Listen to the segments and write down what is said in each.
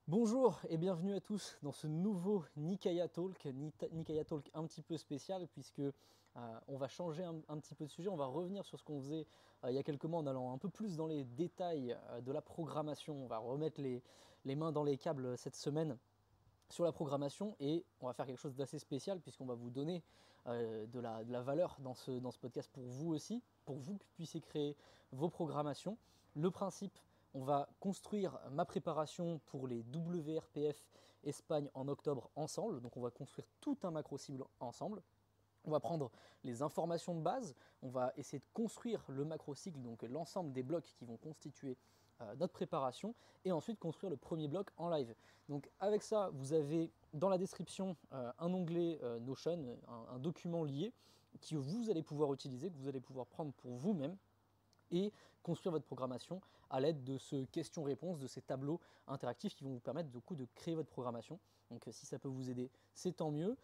Bonjour et bienvenue à tous dans ce nouveau Nikaya Talk, Nikaya Talk un petit peu spécial puisque on va changer un petit peu de sujet, on va revenir sur ce qu'on faisait il y a quelques mois en allant un peu plus dans les détails de la programmation, on va remettre les mains dans les câbles cette semaine sur la programmation et on va faire quelque chose d'assez spécial puisqu'on va vous donner de la valeur dans ce podcast pour vous aussi, pour vous que vous puissiez créer vos programmations. Le principe, on va construire ma préparation pour les WRPF Espagne en octobre ensemble, donc on va construire tout un macro cible ensemble. On va prendre les informations de base, on va essayer de construire le macro-cycle, donc l'ensemble des blocs qui vont constituer notre préparation, et ensuite construire le premier bloc en live. Donc avec ça, vous avez dans la description un onglet Notion, un document lié, que vous allez pouvoir utiliser, que vous allez pouvoir prendre pour vous-même, et construire votre programmation à l'aide de ce question-réponse, de ces tableaux interactifs qui vont vous permettre du coup de créer votre programmation. Donc si ça peut vous aider, c'est tant mieux.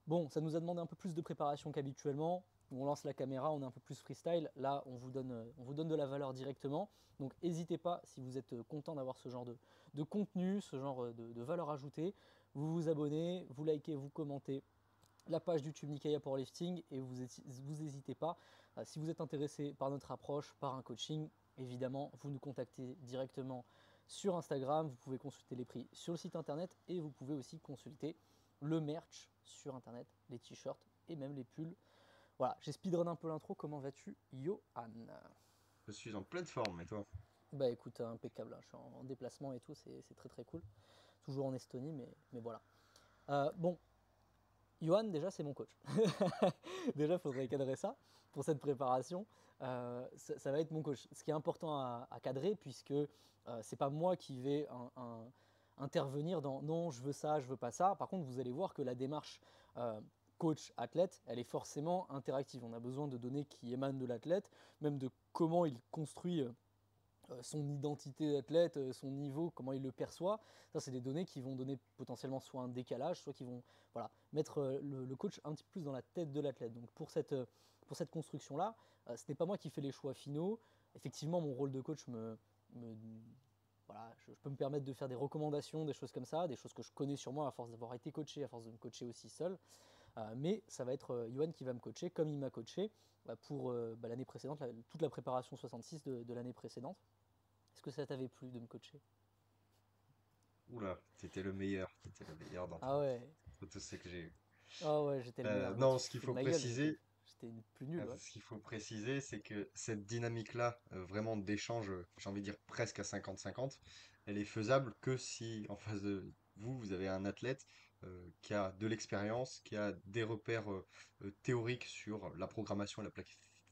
Bon, ça nous a demandé un peu plus de préparation qu'habituellement. On lance la caméra, on est un peu plus freestyle. Là, on vous donne de la valeur directement. Donc, n'hésitez pas, si vous êtes content d'avoir ce genre de contenu, ce genre de valeur ajoutée, vous vous abonnez, vous likez, vous commentez la page YouTube Nikaya Powerlifting et vous n'hésitez pas, si vous êtes intéressé par notre approche, par un coaching, évidemment, vous nous contactez directement sur Instagram. Vous pouvez consulter les prix sur le site internet et vous pouvez aussi consulter le merch sur internet, les t-shirts et même les pulls. Voilà, j'ai speedrun un peu l'intro. Comment vas-tu, Johan? Je suis en pleine forme, et toi? Bah écoute, impeccable, hein. Je suis en déplacement et tout, c'est très très cool. Toujours en Estonie, mais voilà. Bon, Johan, déjà, c'est mon coach. Déjà, il faudrait cadrer ça pour cette préparation. Ça va être mon coach. Ce qui est important à cadrer, puisque c'est pas moi qui vais intervenir dans non, je veux ça, je veux pas ça. Par contre, vous allez voir que la démarche coach-athlète, elle est forcément interactive. On a besoin de données qui émanent de l'athlète, même de comment il construit son identité d'athlète, son niveau, comment il le perçoit. Ça, c'est des données qui vont donner potentiellement soit un décalage, soit qui vont voilà, mettre le coach un petit peu plus dans la tête de l'athlète. Donc pour cette construction-là, ce n'est pas moi qui fais les choix finaux. Effectivement, mon rôle de coach me voilà, je peux me permettre de faire des recommandations, des choses comme ça, des choses que je connais sur moi à force d'avoir été coaché, à force de me coacher aussi seul. Mais ça va être Yohan qui va me coacher, comme il m'a coaché pour l'année précédente, toute la préparation 66 de l'année précédente. Est-ce que ça t'avait plu de me coacher? Oula, t'étais le meilleur Ah ouais, d'entre tous ceux que j'ai eu. ah ouais, j'étais le meilleur. Mais Non, tu te fous de ma gueule, j'étais une plus nul, ouais. ce qu'il faut préciser, c'est que cette dynamique-là, vraiment d'échange, j'ai envie de dire presque à 50-50, elle est faisable que si en face de vous, vous avez un athlète qui a de l'expérience, qui a des repères théoriques sur la programmation et la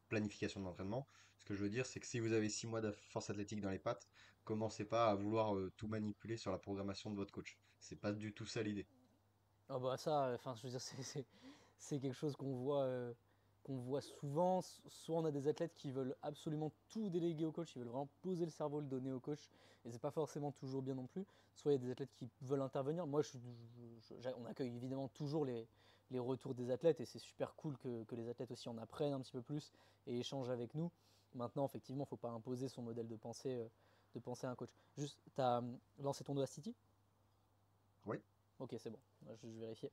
planification de l'entraînement. Ce que je veux dire, c'est que si vous avez 6 mois de force athlétique dans les pattes, commencez pas à vouloir tout manipuler sur la programmation de votre coach. C'est pas du tout ça l'idée. Ah bah ça, enfin, je veux dire, c'est quelque chose qu'on voit souvent. Soit on a des athlètes qui veulent absolument tout déléguer au coach, ils veulent vraiment poser le cerveau, le donner au coach, et c'est pas forcément toujours bien non plus. Soit il y a des athlètes qui veulent intervenir. Moi, on accueille évidemment toujours les retours des athlètes, et c'est super cool que les athlètes aussi en apprennent un petit peu plus et échangent avec nous. Maintenant, effectivement, il ne faut pas imposer son modèle de pensée à un coach. Juste, tu as lancé ton Audacity? Oui. Ok, c'est bon, je vérifiais.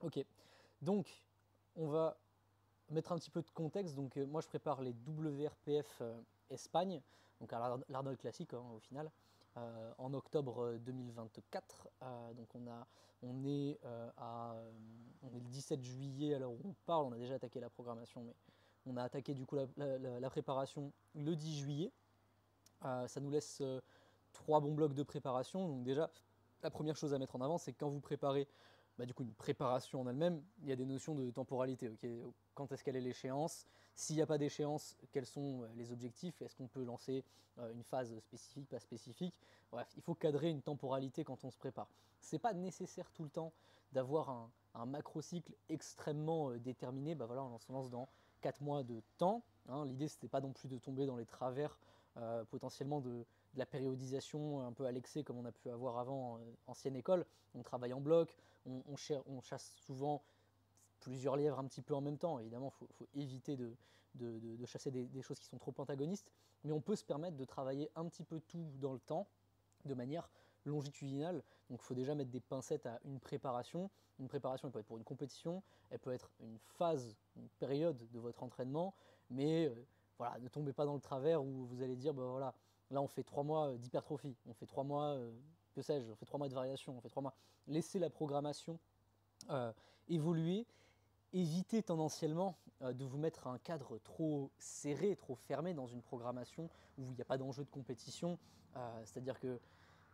Ok, donc on va mettre un petit peu de contexte. Donc moi je prépare les WRPF Espagne, donc à l'Arnold Classique hein, au final, en octobre 2024. Donc on est le 17 juillet à l'heure où on parle, on a déjà attaqué la programmation, mais on a attaqué du coup la préparation le 10 juillet. Ça nous laisse 3 bons blocs de préparation. Donc déjà, la première chose à mettre en avant, c'est que quand vous préparez du coup une préparation en elle-même, il y a des notions de temporalité. Okay, quand est-ce qu'elle est l'échéance? S'il n'y a pas d'échéance, quels sont les objectifs? Est-ce qu'on peut lancer une phase spécifique, pas spécifique? Bref, il faut cadrer une temporalité quand on se prépare. C'est pas nécessaire tout le temps d'avoir un macro-cycle extrêmement déterminé. Bah voilà, on se lance dans 4 mois de temps. Hein. L'idée, c'était pas non plus de tomber dans les travers potentiellement de la périodisation un peu à l'excès comme on a pu avoir avant ancienne école. On travaille en bloc, on chasse souvent plusieurs lièvres un petit peu en même temps. Évidemment, il faut éviter de chasser des choses qui sont trop antagonistes, mais on peut se permettre de travailler un petit peu tout dans le temps de manière longitudinale. Donc il faut déjà mettre des pincettes à une préparation. Une préparation, elle peut être pour une compétition, elle peut être une phase, une période de votre entraînement, mais voilà, ne tombez pas dans le travers où vous allez dire, bah voilà, là on fait 3 mois d'hypertrophie, on fait 3 mois, que sais-je, on fait 3 mois de variation, on fait 3 mois. Laissez la programmation euh, évoluer. Évitez tendanciellement de vous mettre un cadre trop serré, trop fermé dans une programmation où il n'y a pas d'enjeu de compétition. C'est-à-dire que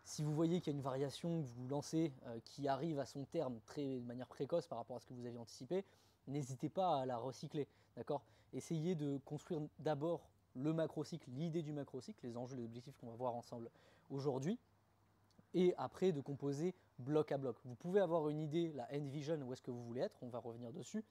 si vous voyez qu'il y a une variation que vous lancez qui arrive à son terme de manière précoce par rapport à ce que vous aviez anticipé, n'hésitez pas à la recycler. D'accord. Essayez de construire d'abord le macrocycle, l'idée du macrocycle, les enjeux, les objectifs qu'on va voir ensemble aujourd'hui, et après de composer bloc à bloc. Vous pouvez avoir une idée, la end vision, où est-ce que vous voulez être, on va revenir dessus,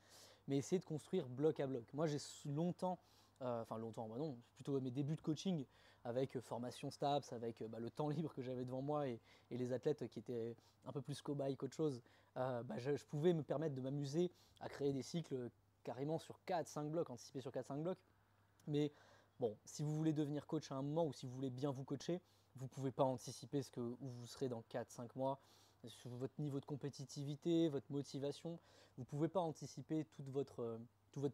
mais essayez de construire bloc à bloc. Moi j'ai longtemps, bah non, plutôt mes débuts de coaching avec formation STAPS, avec le temps libre que j'avais devant moi et les athlètes qui étaient un peu plus cobayes qu'autre chose, je pouvais me permettre de m'amuser à créer des cycles carrément sur 4-5 blocs, anticiper sur 4-5 blocs. Mais bon, si vous voulez devenir coach à un moment ou si vous voulez bien vous coacher, vous ne pouvez pas anticiper où vous serez dans 4-5 mois, sur votre niveau de compétitivité, votre motivation. Vous ne pouvez pas anticiper tout votre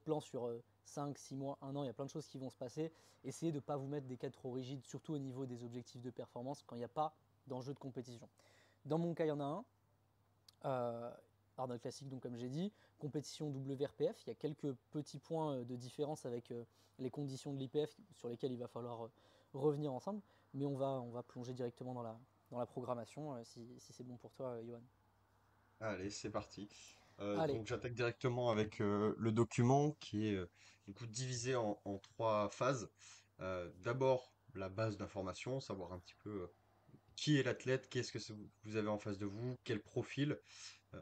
plan sur 5, 6 mois, 1 an. Il y a plein de choses qui vont se passer. Essayez de ne pas vous mettre des cadres trop rigides, surtout au niveau des objectifs de performance, quand il n'y a pas d'enjeu de compétition. Dans mon cas, il y en a un. Arnold Classic, donc comme j'ai dit, compétition WRPF. Il y a quelques petits points de différence avec les conditions de l'IPF sur lesquelles il va falloir revenir ensemble, mais on va plonger directement dans la programmation si c'est bon pour toi, Johan. Allez, c'est parti. Allez, Donc j'attaque directement avec le document qui est du coup divisé en trois phases. D'abord la base d'information, savoir un petit peu qui est l'athlète, qu'est-ce que vous avez en face de vous, quel profil.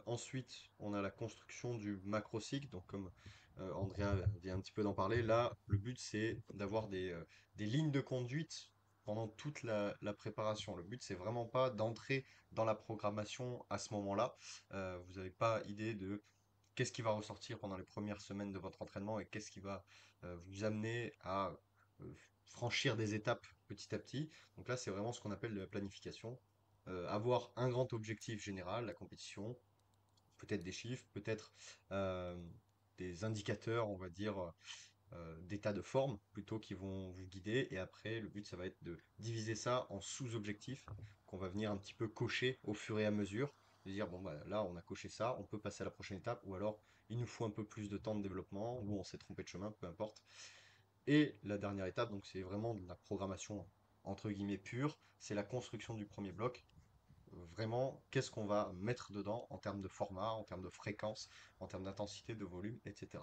Ensuite, on a la construction du macrocycle. Donc comme Andrea vient un petit peu d'en parler, là le but c'est d'avoir des lignes de conduite pendant toute la préparation. Le but c'est vraiment pas d'entrer dans la programmation à ce moment-là. Vous n'avez pas idée de qu'est-ce qui va ressortir pendant les premières semaines de votre entraînement et qu'est-ce qui va vous amener à euh, franchir des étapes petit à petit. Donc là, c'est vraiment ce qu'on appelle de la planification. Avoir un grand objectif général, la compétition, peut-être des chiffres, peut-être euh, des indicateurs, on va dire, d'état de forme plutôt qui vont vous guider. Et après, le but, ça va être de diviser ça en sous-objectifs qu'on va venir un petit peu cocher au fur et à mesure. De dire, bon, bah, là, on a coché ça, on peut passer à la prochaine étape, ou alors il nous faut un peu plus de temps de développement, ou on s'est trompé de chemin, peu importe. Et la dernière étape, donc c'est vraiment de la programmation entre guillemets pure, c'est la construction du premier bloc. Vraiment, qu'est-ce qu'on va mettre dedans en termes de format, en termes de fréquence, en termes d'intensité, de volume, etc.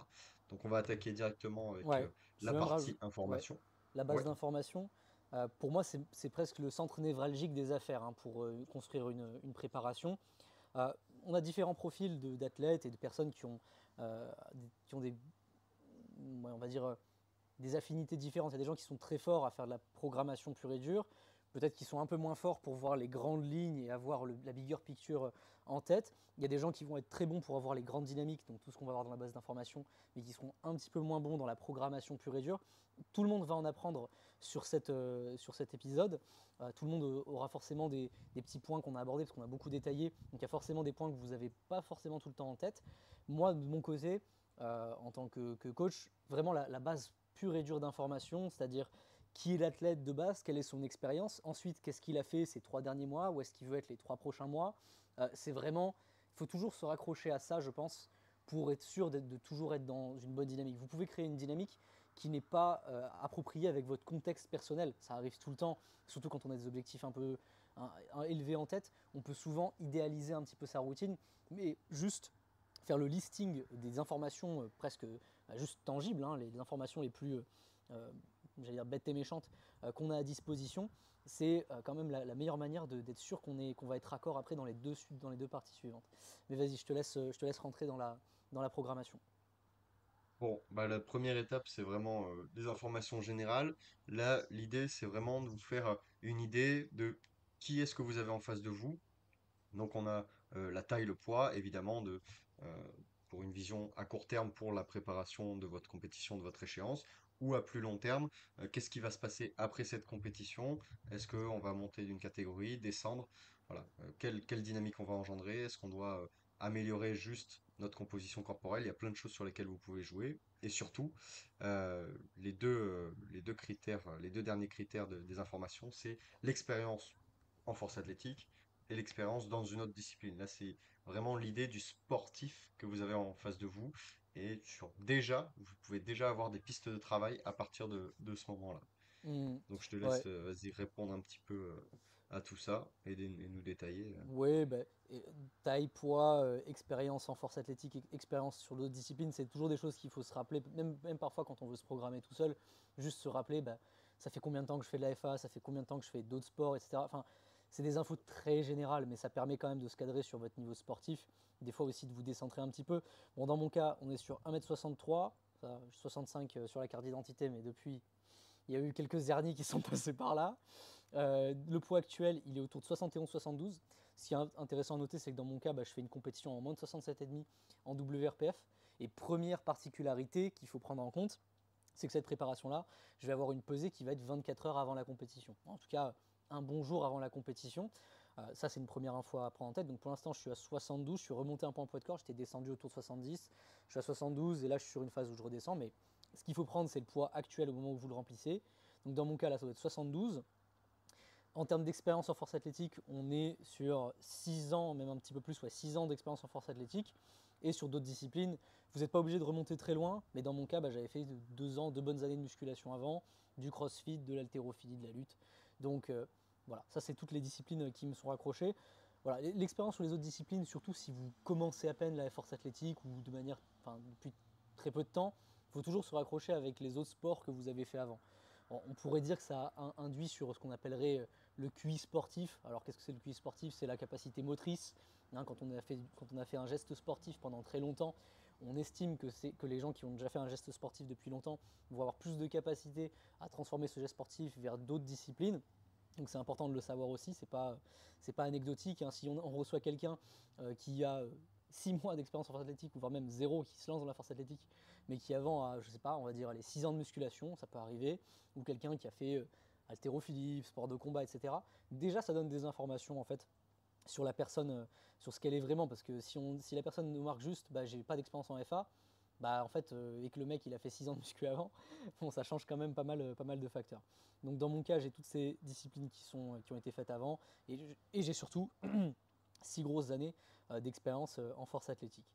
Donc on va attaquer directement avec ouais, je la vais même rajouter partie ouais, information. la base Ouais, d'information. Pour moi, c'est presque le centre névralgique des affaires hein, pour construire une préparation. Euh, on a différents profils d'athlètes et de personnes qui ont ouais, on va dire, des affinités différentes. Il y a des gens qui sont très forts à faire de la programmation pure et dure, peut-être qu'ils sont un peu moins forts pour voir les grandes lignes et avoir la bigger picture en tête. Il y a des gens qui vont être très bons pour avoir les grandes dynamiques, donc tout ce qu'on va voir dans la base d'information, mais qui seront un petit peu moins bons dans la programmation pure et dure. Tout le monde va en apprendre sur cet épisode. Tout le monde aura forcément des petits points qu'on a abordés, parce qu'on a beaucoup détaillé, donc il y a forcément des points que vous n'avez pas forcément tout le temps en tête. Moi, de mon côté, en tant que coach, vraiment la base pure et dure d'information, c'est-à-dire qui est l'athlète de base, quelle est son expérience, ensuite qu'est-ce qu'il a fait ces 3 derniers mois, où est-ce qu'il veut être les 3 prochains mois. C'est vraiment, il faut toujours se raccrocher à ça, je pense, pour être sûr de toujours être dans une bonne dynamique. Vous pouvez créer une dynamique qui n'est pas appropriée avec votre contexte personnel. Ça arrive tout le temps, surtout quand on a des objectifs un peu élevés en tête. On peut souvent idéaliser un petit peu sa routine, mais juste faire le listing des informations presque juste tangibles, hein, les informations les plus, j'allais dire bêtes et méchantes, qu'on a à disposition, c'est quand même la meilleure manière d'être sûr qu'on va être raccord après dans les deux parties suivantes. Mais vas-y, je te laisse rentrer dans la programmation. bon, bah, la première étape, c'est vraiment des informations générales. Là, l'idée, c'est vraiment de vous faire une idée de qui est-ce que vous avez en face de vous. Donc on a la taille, le poids, évidemment, euh, pour une vision à court terme pour la préparation de votre compétition, de votre échéance, ou à plus long terme, qu'est-ce qui va se passer après cette compétition? Est-ce qu'on va monter d'une catégorie, descendre? Voilà, quelle dynamique on va engendrer? Est-ce qu'on doit améliorer juste notre composition corporelle? Il y a plein de choses sur lesquelles vous pouvez jouer. Et surtout, les deux critères, les deux derniers critères des informations, c'est l'expérience en force athlétique et l'expérience dans une autre discipline. Là, c'est vraiment l'idée du sportif que vous avez en face de vous. Et vous pouvez déjà avoir des pistes de travail à partir de ce moment-là. Hmm. Donc je te laisse, Ouais. vas-y, répondre un petit peu à tout ça et nous détailler. Oui, bah, taille, poids, expérience en force athlétique, expérience sur d'autres disciplines, c'est toujours des choses qu'il faut se rappeler, même parfois quand on veut se programmer tout seul, juste se rappeler, bah, ça fait combien de temps que je fais de la FA, ça fait combien de temps que je fais d'autres sports, etc. Enfin, c'est des infos très générales, mais ça permet quand même de se cadrer sur votre niveau sportif, des fois aussi de vous décentrer un petit peu. Bon, dans mon cas, on est sur 1,63 m, 65 sur la carte d'identité, mais depuis, il y a eu quelques hernies qui sont passées par là. Le poids actuel, il est autour de 71-72. Ce qui est intéressant à noter, c'est que dans mon cas, bah, je fais une compétition en moins de 67,5 en WRPF. Et première particularité qu'il faut prendre en compte, c'est que cette préparation-là, je vais avoir une pesée qui va être 24 heures avant la compétition. En tout cas, un bon jour avant la compétition. Ça, c'est une première info à prendre en tête. Donc pour l'instant, je suis à 72, je suis remonté un peu en poids de corps, j'étais descendu autour de 70, je suis à 72 et là, je suis sur une phase où je redescends. Mais ce qu'il faut prendre, c'est le poids actuel au moment où vous le remplissez. Donc dans mon cas, là, ça va être 72. En termes d'expérience en force athlétique, on est sur 6 ans, même un petit peu plus, ouais, 6 ans d'expérience en force athlétique. Et sur d'autres disciplines, vous n'êtes pas obligé de remonter très loin, mais dans mon cas, bah, j'avais fait 2 ans, 2 bonnes années de musculation avant, du crossfit, de l'haltérophilie, de la lutte. Donc voilà, ça c'est toutes les disciplines qui me sont raccrochées. Voilà, l'expérience sur les autres disciplines, surtout si vous commencez à peine la force athlétique ou de manière, enfin, depuis très peu de temps, il faut toujours se raccrocher avec les autres sports que vous avez fait avant. On pourrait dire que ça induit sur ce qu'on appellerait le QI sportif. Alors qu'est-ce que c'est le QI sportif? C'est la capacité motrice. Hein, quand on a fait un geste sportif pendant très longtemps, on estime que les gens qui ont déjà fait un geste sportif depuis longtemps vont avoir plus de capacité à transformer ce geste sportif vers d'autres disciplines. Donc c'est important de le savoir aussi, c'est pas anecdotique. Hein. Si on reçoit quelqu'un qui a 6 mois d'expérience en force athlétique, ou voire même zéro, qui se lance dans la force athlétique, mais qui avant a, je sais pas, on va dire les 6 ans de musculation, ça peut arriver, ou quelqu'un qui a fait haltérophilie, sport de combat, etc. Déjà, ça donne des informations en fait sur la personne, sur ce qu'elle est vraiment, parce que si la personne nous marque juste, bah, j'ai pas d'expérience en FA, bah en fait, et que le mec il a fait 6 ans de muscu avant, bon, ça change quand même pas mal de facteurs. Donc dans mon cas, j'ai toutes ces disciplines qui ont été faites avant, et j'ai surtout 6 grosses années d'expérience en force athlétique.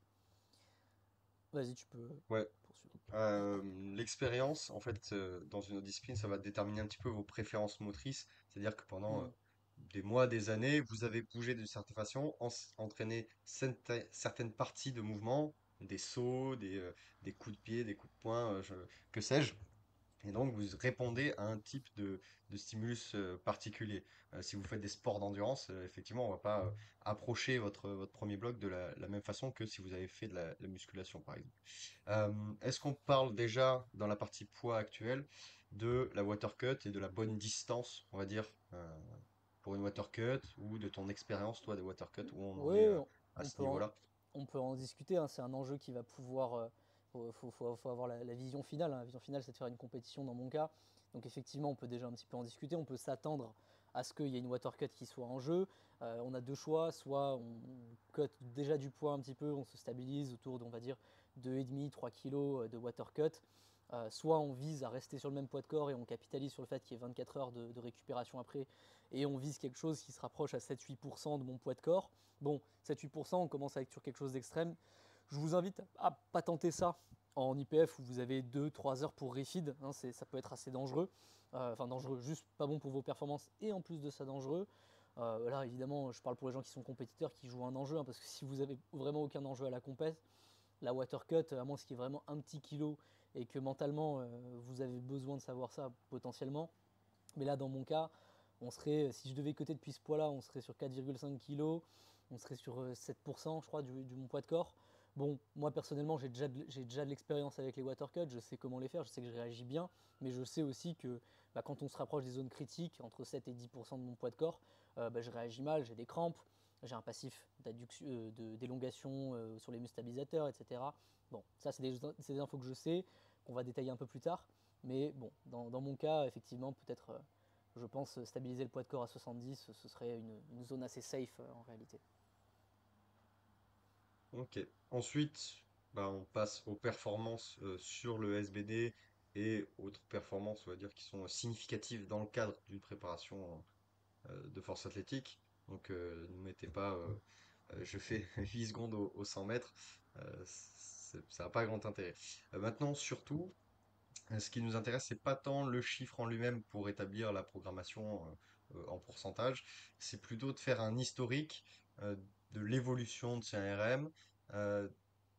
Vas-y, tu peux Ouais, poursuivre. l'expérience, en fait, dans une autre discipline, ça va déterminer un petit peu vos préférences motrices. C'est-à-dire que pendant Hmm. des mois, des années, vous avez bougé d'une certaine façon, entraîné certaines parties de mouvement, des sauts, des coups de pied, des coups de poing, que sais-je. Et donc, vous répondez à un type de stimulus particulier. Si vous faites des sports d'endurance, effectivement, on va pas approcher votre premier bloc de la même façon que si vous avez fait de la musculation, par exemple. Est-ce qu'on parle déjà, dans la partie poids actuelle, de la water cut et de la bonne distance, on va dire, pour une water cut, ou de ton expérience, toi, des water cut, où on en est Oui, à on ce peut en, niveau-là? on peut en discuter. Hein. C'est un enjeu qui va pouvoir. Faut avoir la vision finale. Hein. La vision finale, c'est de faire une compétition dans mon cas. Donc effectivement, on peut déjà un petit peu en discuter. On peut s'attendre à ce qu'il y ait une water cut qui soit en jeu. On a deux choix. Soit on cut déjà du poids un petit peu, on se stabilise autour de, on va dire, 2,5-3 kg de water cut. Soit on vise à rester sur le même poids de corps et on capitalise sur le fait qu'il y ait 24 heures de récupération après et on vise quelque chose qui se rapproche à 7-8% de mon poids de corps. Bon, 7-8%, on commence à être sur quelque chose d'extrême. Je vous invite à pas tenter ça en IPF où vous avez 2-3 heures pour refeed. Hein, ça peut être assez dangereux. Enfin, dangereux, juste pas bon pour vos performances et en plus de ça, dangereux. Là, évidemment, je parle pour les gens qui sont compétiteurs, qui jouent un enjeu, hein, parce que si vous avez vraiment aucun enjeu à la compète, la water cut, à moins qu'il y ait vraiment un petit kilo et que mentalement vous avez besoin de savoir ça potentiellement. Mais là, dans mon cas, on serait, si je devais coter depuis ce poids-là, on serait sur 4,5 kg, on serait sur 7%, je crois, du mon poids de corps. Bon, moi personnellement, j'ai déjà de l'expérience avec les water cuts, je sais comment les faire, je sais que je réagis bien, mais je sais aussi que bah, quand on se rapproche des zones critiques, entre 7 et 10% de mon poids de corps, bah, je réagis mal, j'ai des crampes, j'ai un passif d'élongation sur les stabilisateurs, etc. Bon, ça c'est des infos que je sais, qu'on va détailler un peu plus tard, mais bon, dans mon cas, effectivement, peut-être je pense stabiliser le poids de corps à 70, ce serait une zone assez safe en réalité. Ok. Ensuite, bah, on passe aux performances sur le SBD et autres performances, on va dire, qui sont significatives dans le cadre d'une préparation de force athlétique. Donc, ne mettez pas je fais 8 secondes au 100 mètres, ça n'a pas grand intérêt. Maintenant, surtout, ce qui nous intéresse, c'est pas tant le chiffre en lui-même pour établir la programmation en pourcentage, c'est plutôt de faire un historique euh, de l'évolution de ces ARM euh,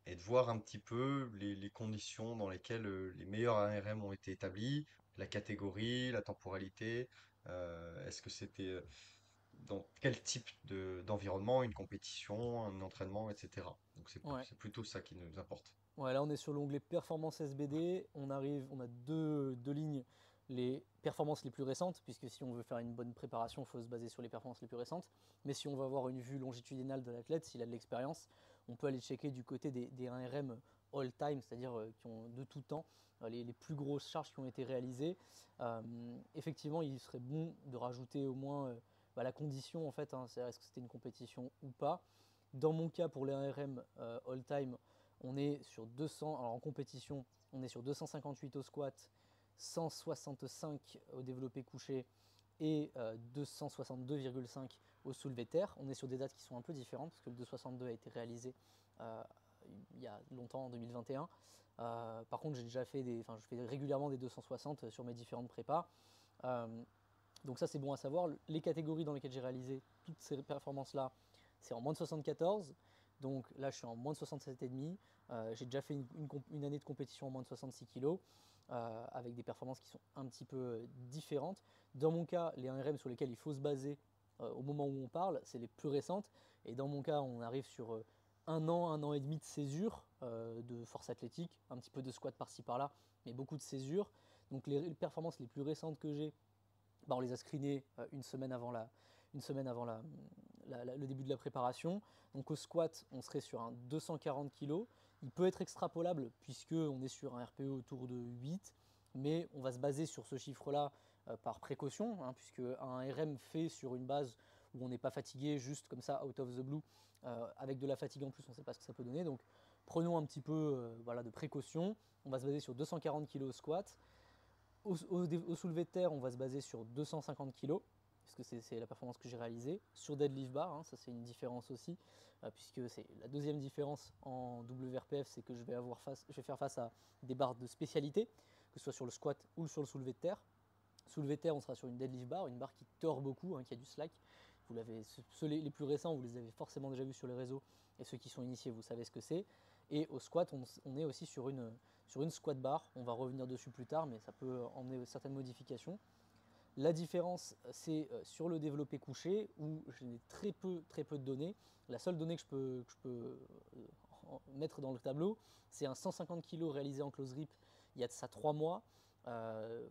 et de voir un petit peu les conditions dans lesquelles les meilleurs ARM ont été établis, la catégorie, la temporalité, est-ce que c'était dans quel type d'environnement, une compétition, un entraînement, etc. Donc Ouais. c'est plutôt ça qui nous importe. Ouais, là on est sur l'onglet performance SBD. On a deux lignes, les performances les plus récentes, puisque si on veut faire une bonne préparation, il faut se baser sur les performances les plus récentes. Mais si on veut avoir une vue longitudinale de l'athlète, s'il a de l'expérience, on peut aller checker du côté des 1RM all time, c'est-à-dire qui ont de tout temps, les plus grosses charges qui ont été réalisées. Euh, Effectivement, il serait bon de rajouter au moins bah, la condition en fait, hein, c'est est-ce que c'était une compétition ou pas. Dans mon cas, pour les 1RM all time, on est sur 200, alors en compétition, on est sur 258 au squat, 165 au développé couché et 262,5 au soulevé de terre. On est sur des dates qui sont un peu différentes parce que le 262 a été réalisé euh, il y a longtemps, en 2021. Par contre, je fais régulièrement des 260 sur mes différentes prépas. Euh, donc ça, c'est bon à savoir. Les catégories dans lesquelles j'ai réalisé toutes ces performances-là, c'est en moins de 74. Donc là, je suis en moins de 67,5. J'ai déjà fait une année de compétition en moins de 66 kg, avec des performances qui sont un petit peu différentes. Dans mon cas, les 1RM sur lesquels il faut se baser au moment où on parle, c'est les plus récentes. Et dans mon cas, on arrive sur un an et demi de césure de force athlétique, un petit peu de squat par-ci par-là, mais beaucoup de césure. Donc les performances les plus récentes que j'ai, bah, on les a screenés une semaine avant le début de la préparation. Donc au squat, on serait sur un 240 kg. Il peut être extrapolable puisqu'on est sur un RPE autour de 8, mais on va se baser sur ce chiffre-là par précaution, hein, puisque un RM fait sur une base où on n'est pas fatigué, juste comme ça, out of the blue, avec de la fatigue en plus, on ne sait pas ce que ça peut donner. Donc prenons un petit peu voilà, de précaution. On va se baser sur 240 kg au squat. Au soulevé de terre, on va se baser sur 250 kg, puisque c'est la performance que j'ai réalisée. Sur deadlift bar, hein, ça c'est une différence aussi, puisque c'est la deuxième différence en WRPF, c'est que je vais faire face à des barres de spécialité, que ce soit sur le squat ou sur le soulevé de terre. Soulevé de terre, on sera sur une barre qui tord beaucoup, hein, qui a du slack. Vous l'avez, ceux les plus récents, vous les avez forcément déjà vus sur les réseaux, et ceux qui sont initiés, vous savez ce que c'est. Et au squat, on est aussi sur une squat bar. On va revenir dessus plus tard, mais ça peut emmener certaines modifications. La différence, c'est sur le développé couché, où je n'ai très peu de données. La seule donnée que je peux mettre dans le tableau, c'est un 150 kg réalisé en close grip il y a de ça 3 mois,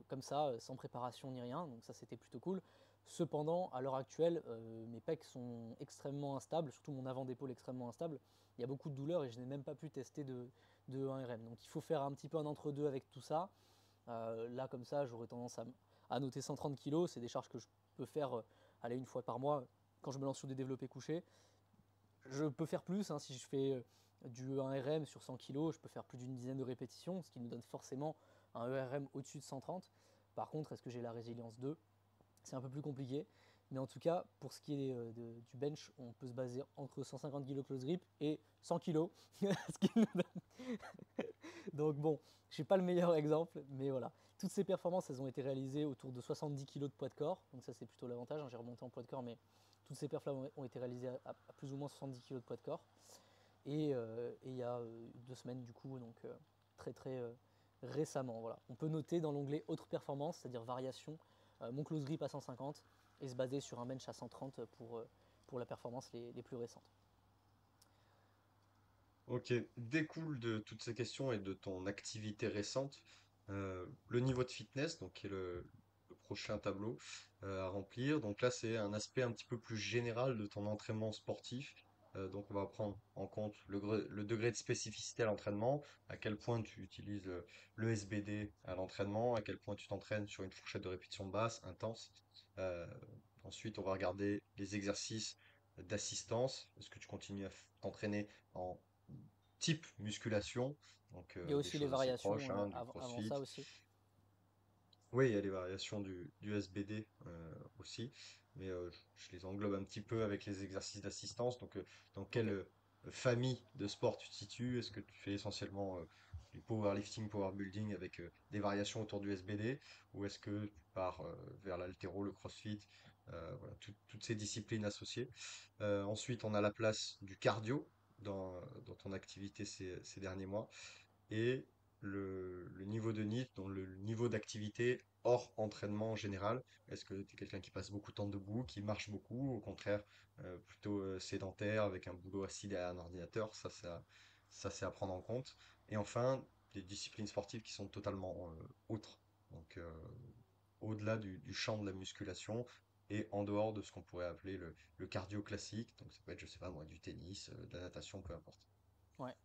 comme ça, sans préparation ni rien, donc ça c'était plutôt cool. Cependant, à l'heure actuelle, mes pecs sont extrêmement instables, surtout mon avant d'épaule extrêmement instable. Il y a beaucoup de douleurs et je n'ai même pas pu tester de 1RM. Donc il faut faire un petit peu un entre-deux avec tout ça. Là, comme ça, j'aurais tendance à noter 130 kg. C'est des charges que je peux faire aller une fois par mois quand je me lance sur des développés couchés. Je peux faire plus, hein, si je fais du 1RM sur 100 kg, je peux faire plus d'une dizaine de répétitions, ce qui nous donne forcément un ERM au-dessus de 130. Par contre, est-ce que j'ai la résilience 2? C'est un peu plus compliqué. Mais en tout cas, pour ce qui est du bench, on peut se baser entre 150 kg close grip et 100 kg. Donc bon, je ne suis pas le meilleur exemple, mais voilà. Toutes ces performances, elles ont été réalisées autour de 70 kg de poids de corps. Donc ça, c'est plutôt l'avantage, hein. J'ai remonté en poids de corps, mais toutes ces perfs-là ont été réalisées à plus ou moins 70 kg de poids de corps. Et il y a 2 semaines, du coup, donc très récemment. Voilà. On peut noter dans l'onglet autres performances, c'est-à-dire variation, mon close grip à 150 et se baser sur un bench à 130 pour la performance les plus récentes. Ok, découle de toutes ces questions et de ton activité récente, le niveau de fitness, donc qui est le prochain tableau à remplir. Donc là, c'est un aspect un petit peu plus général de ton entraînement sportif. Donc on va prendre en compte le degré de spécificité à l'entraînement, à quel point tu utilises le SBD à l'entraînement, à quel point tu t'entraînes sur une fourchette de répétition basse, intense. Euh, Ensuite, on va regarder les exercices d'assistance. Est-ce que tu continues à t'entraîner en type musculation, donc Il y a des aussi les choses assez variations proches, hein, du avant CrossFit. ça aussi. Oui, il y a les variations du SBD aussi, mais je les englobe un petit peu avec les exercices d'assistance. Donc, dans quelle Ok. famille de sport tu te situes? Est-ce que tu fais essentiellement du powerlifting, powerbuilding avec des variations autour du SBD, ou est-ce que tu pars vers l'haltéro, le CrossFit, voilà, toutes ces disciplines associées. Ensuite, on a la place du cardio dans ton activité ces derniers mois et le niveau de NEAT, donc le niveau d'activité hors entraînement en général. Est-ce que tu es quelqu'un qui passe beaucoup de temps debout, qui marche beaucoup, ou au contraire, plutôt sédentaire avec un boulot assis derrière un ordinateur? Ça c'est à prendre en compte. Et enfin, des disciplines sportives qui sont totalement autres. Donc, au-delà du champ de la musculation et en dehors de ce qu'on pourrait appeler le cardio classique. Donc, ça peut être, je sais pas moi, du tennis, de la natation, peu importe. Ouais.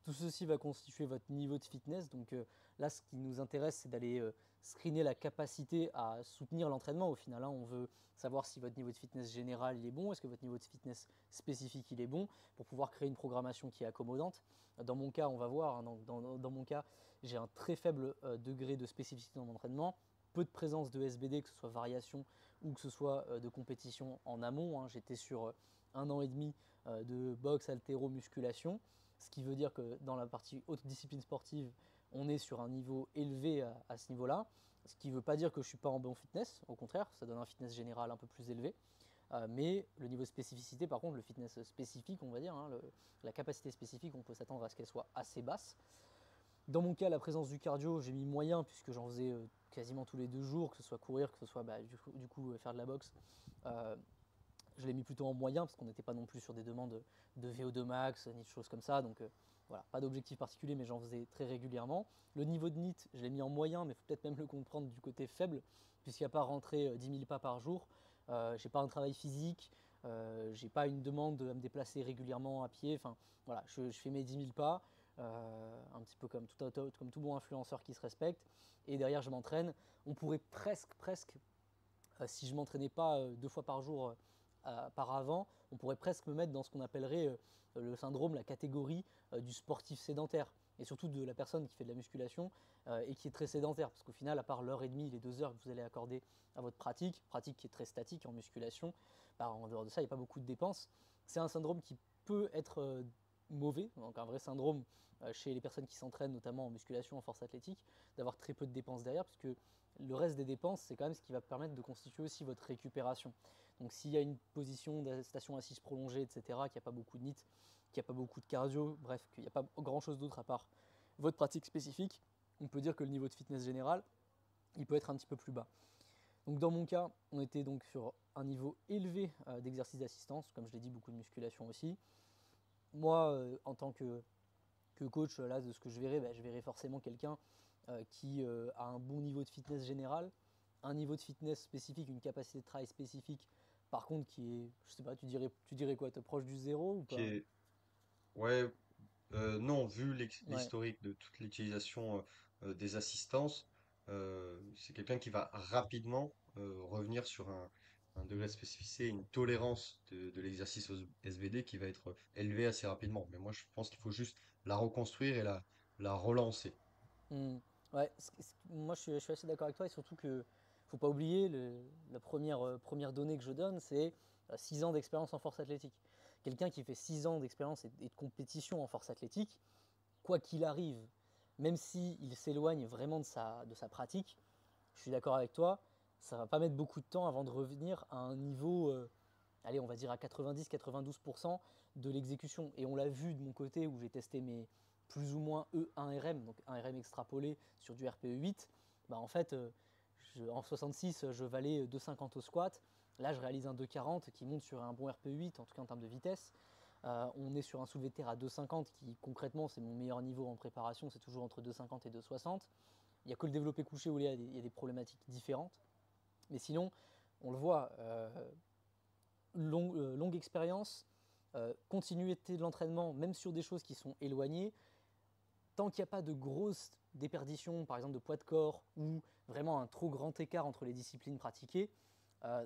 Tout ceci va constituer votre niveau de fitness. Donc là, ce qui nous intéresse, c'est d'aller screener la capacité à soutenir l'entraînement. Au final, hein, on veut savoir si votre niveau de fitness général il est bon, est-ce que votre niveau de fitness spécifique il est bon, pour pouvoir créer une programmation qui est accommodante. Dans mon cas, on va voir, hein, dans mon cas, j'ai un très faible degré de spécificité dans mon entraînement, peu de présence de SBD, que ce soit variation ou que ce soit de compétition en amont. Hein. J'étais sur 1 an et demi de boxe, haltéro, musculation. Ce qui veut dire que dans la partie haute discipline sportive, on est sur un niveau élevé à ce niveau-là. Ce qui ne veut pas dire que je ne suis pas en bon fitness, au contraire, ça donne un fitness général un peu plus élevé. Mais le niveau de spécificité, par contre, le fitness spécifique, on va dire, hein, la capacité spécifique, on peut s'attendre à ce qu'elle soit assez basse. Dans mon cas, la présence du cardio, j'ai mis moyen puisque j'en faisais quasiment tous les 2 jours, que ce soit courir, que ce soit du coup faire de la boxe. Euh, je l'ai mis plutôt en moyen parce qu'on n'était pas non plus sur des demandes de VO2 max ni de choses comme ça. Donc voilà, pas d'objectif particulier, mais j'en faisais très régulièrement. Le niveau de NEAT, je l'ai mis en moyen, mais il faut peut-être même le comprendre du côté faible, puisqu'il n'y a pas rentré 10 000 pas par jour. J'ai pas un travail physique, j'ai pas une demande à me déplacer régulièrement à pied. Enfin voilà, je fais mes 10 000 pas, un petit peu comme tout bon influenceur qui se respecte. Et derrière, je m'entraîne. On pourrait presque, si je m'entraînais pas 2 fois par jour par avant, on pourrait presque me mettre dans ce qu'on appellerait le syndrome, la catégorie du sportif sédentaire. Et surtout de la personne qui fait de la musculation et qui est très sédentaire. Parce qu'au final, à part l'heure et demie, les 2 heures que vous allez accorder à votre pratique qui est très statique en musculation, bah, en dehors de ça, il n'y a pas beaucoup de dépenses. C'est un syndrome qui peut être mauvais, donc un vrai syndrome chez les personnes qui s'entraînent, notamment en musculation, en force athlétique, d'avoir très peu de dépenses derrière, parce que le reste des dépenses, c'est quand même ce qui va permettre de constituer aussi votre récupération. Donc s'il y a une position de station assise prolongée, etc., qu'il n'y a pas beaucoup de NIT, qu'il n'y a pas beaucoup de cardio, bref, qu'il n'y a pas grand-chose d'autre à part votre pratique spécifique, on peut dire que le niveau de fitness général, il peut être un petit peu plus bas. Donc dans mon cas, on était donc sur un niveau élevé d'exercice d'assistance, comme je l'ai dit, beaucoup de musculation aussi. Moi, en tant que coach, là, de ce que je verrai, bah, je verrai forcément quelqu'un qui a un bon niveau de fitness général, un niveau de fitness spécifique, une capacité de travail spécifique, par contre, qui est, je sais pas, tu dirais quoi, te proche du zéro ou Qui pas? est, ouais, non, vu Ouais. l'historique de toute l'utilisation des assistances, c'est quelqu'un qui va rapidement revenir sur un degré de spécificité, une tolérance de l'exercice au SBD qui va être élevé assez rapidement. Mais moi, je pense qu'il faut juste la reconstruire et la relancer. Hmm. Ouais, moi je suis assez d'accord avec toi et surtout que faut pas oublier la première donnée que je donne, c'est 6 ans d'expérience en force athlétique. Quelqu'un qui fait 6 ans d'expérience et de compétition en force athlétique, quoi qu'il arrive, même s'il s'éloigne vraiment de sa pratique, je suis d'accord avec toi, ça va pas mettre beaucoup de temps avant de revenir à un niveau, allez, on va dire à 90-92% de l'exécution. Et on l'a vu de mon côté où j'ai testé mes plus ou moins E1RM, donc 1RM extrapolé sur du RPE8. Bah en fait, en 66, je valais 2,50 au squat. Là, je réalise un 2,40 qui monte sur un bon RPE8, en tout cas en termes de vitesse. On est sur un soulevé de terre à 2,50 qui concrètement c'est mon meilleur niveau en préparation, c'est toujours entre 2,50 et 2,60. Il n'y a que le développé couché où il y a des problématiques différentes. Mais sinon, on le voit, longue expérience, continuité de l'entraînement, même sur des choses qui sont éloignées, tant qu'il n'y a pas de grosses déperditions, par exemple de poids de corps, ou vraiment un trop grand écart entre les disciplines pratiquées,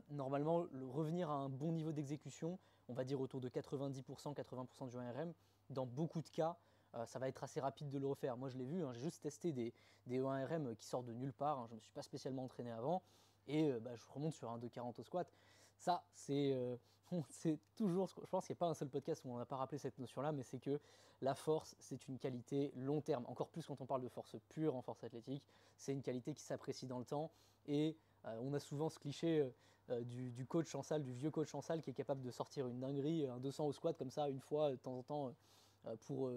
normalement, revenir à un bon niveau d'exécution, on va dire autour de 90%, 80% du 1RM, dans beaucoup de cas, ça va être assez rapide de le refaire. Moi, je l'ai vu, hein, j'ai juste testé des 1RM qui sortent de nulle part, hein, je ne me suis pas spécialement entraîné avant, et je remonte sur un 2,40 au squat. Ça, c'est toujours, je pense qu'il n'y a pas un seul podcast où on n'a pas rappelé cette notion-là, mais c'est que la force, c'est une qualité long terme. Encore plus quand on parle de force pure en force athlétique, c'est une qualité qui s'apprécie dans le temps. Et on a souvent ce cliché du coach en salle, du vieux coach en salle qui est capable de sortir une dinguerie, un 200 au squat comme ça, une fois de temps en temps,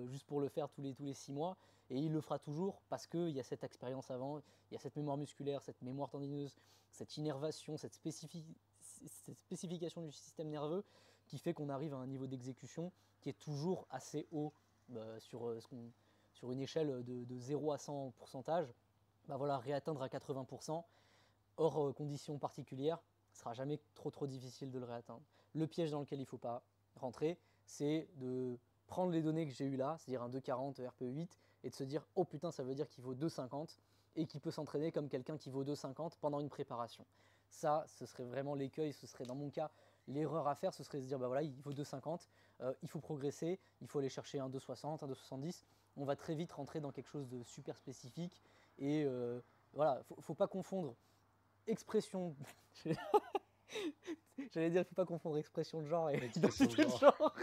juste pour le faire tous les 6 mois. Et il le fera toujours parce qu'il y a cette expérience avant, il y a cette mémoire musculaire, cette mémoire tendineuse, cette innervation, cette spécification du système nerveux qui fait qu'on arrive à un niveau d'exécution qui est toujours assez haut sur une échelle de 0 à 100 pourcentage. Bah voilà, réatteindre à 80%, hors conditions particulières, ce sera jamais trop difficile de le réatteindre. Le piège dans lequel il ne faut pas rentrer, c'est de prendre les données que j'ai eues là, c'est-à-dire un 2,40 RPE8, et de se dire oh putain, ça veut dire qu'il vaut 2,50 et qu'il peut s'entraîner comme quelqu'un qui vaut 2,50 pendant une préparation. Ça, ce serait vraiment l'écueil, ce serait dans mon cas l'erreur à faire, ce serait de se dire bah voilà, il vaut 2,50, il faut progresser, il faut aller chercher un 2,60, un 2,70. On va très vite rentrer dans quelque chose de super spécifique et voilà, faut pas confondre expression. J'allais dire, il ne faut pas confondre expression de genre et Expression de identité de genre. genre.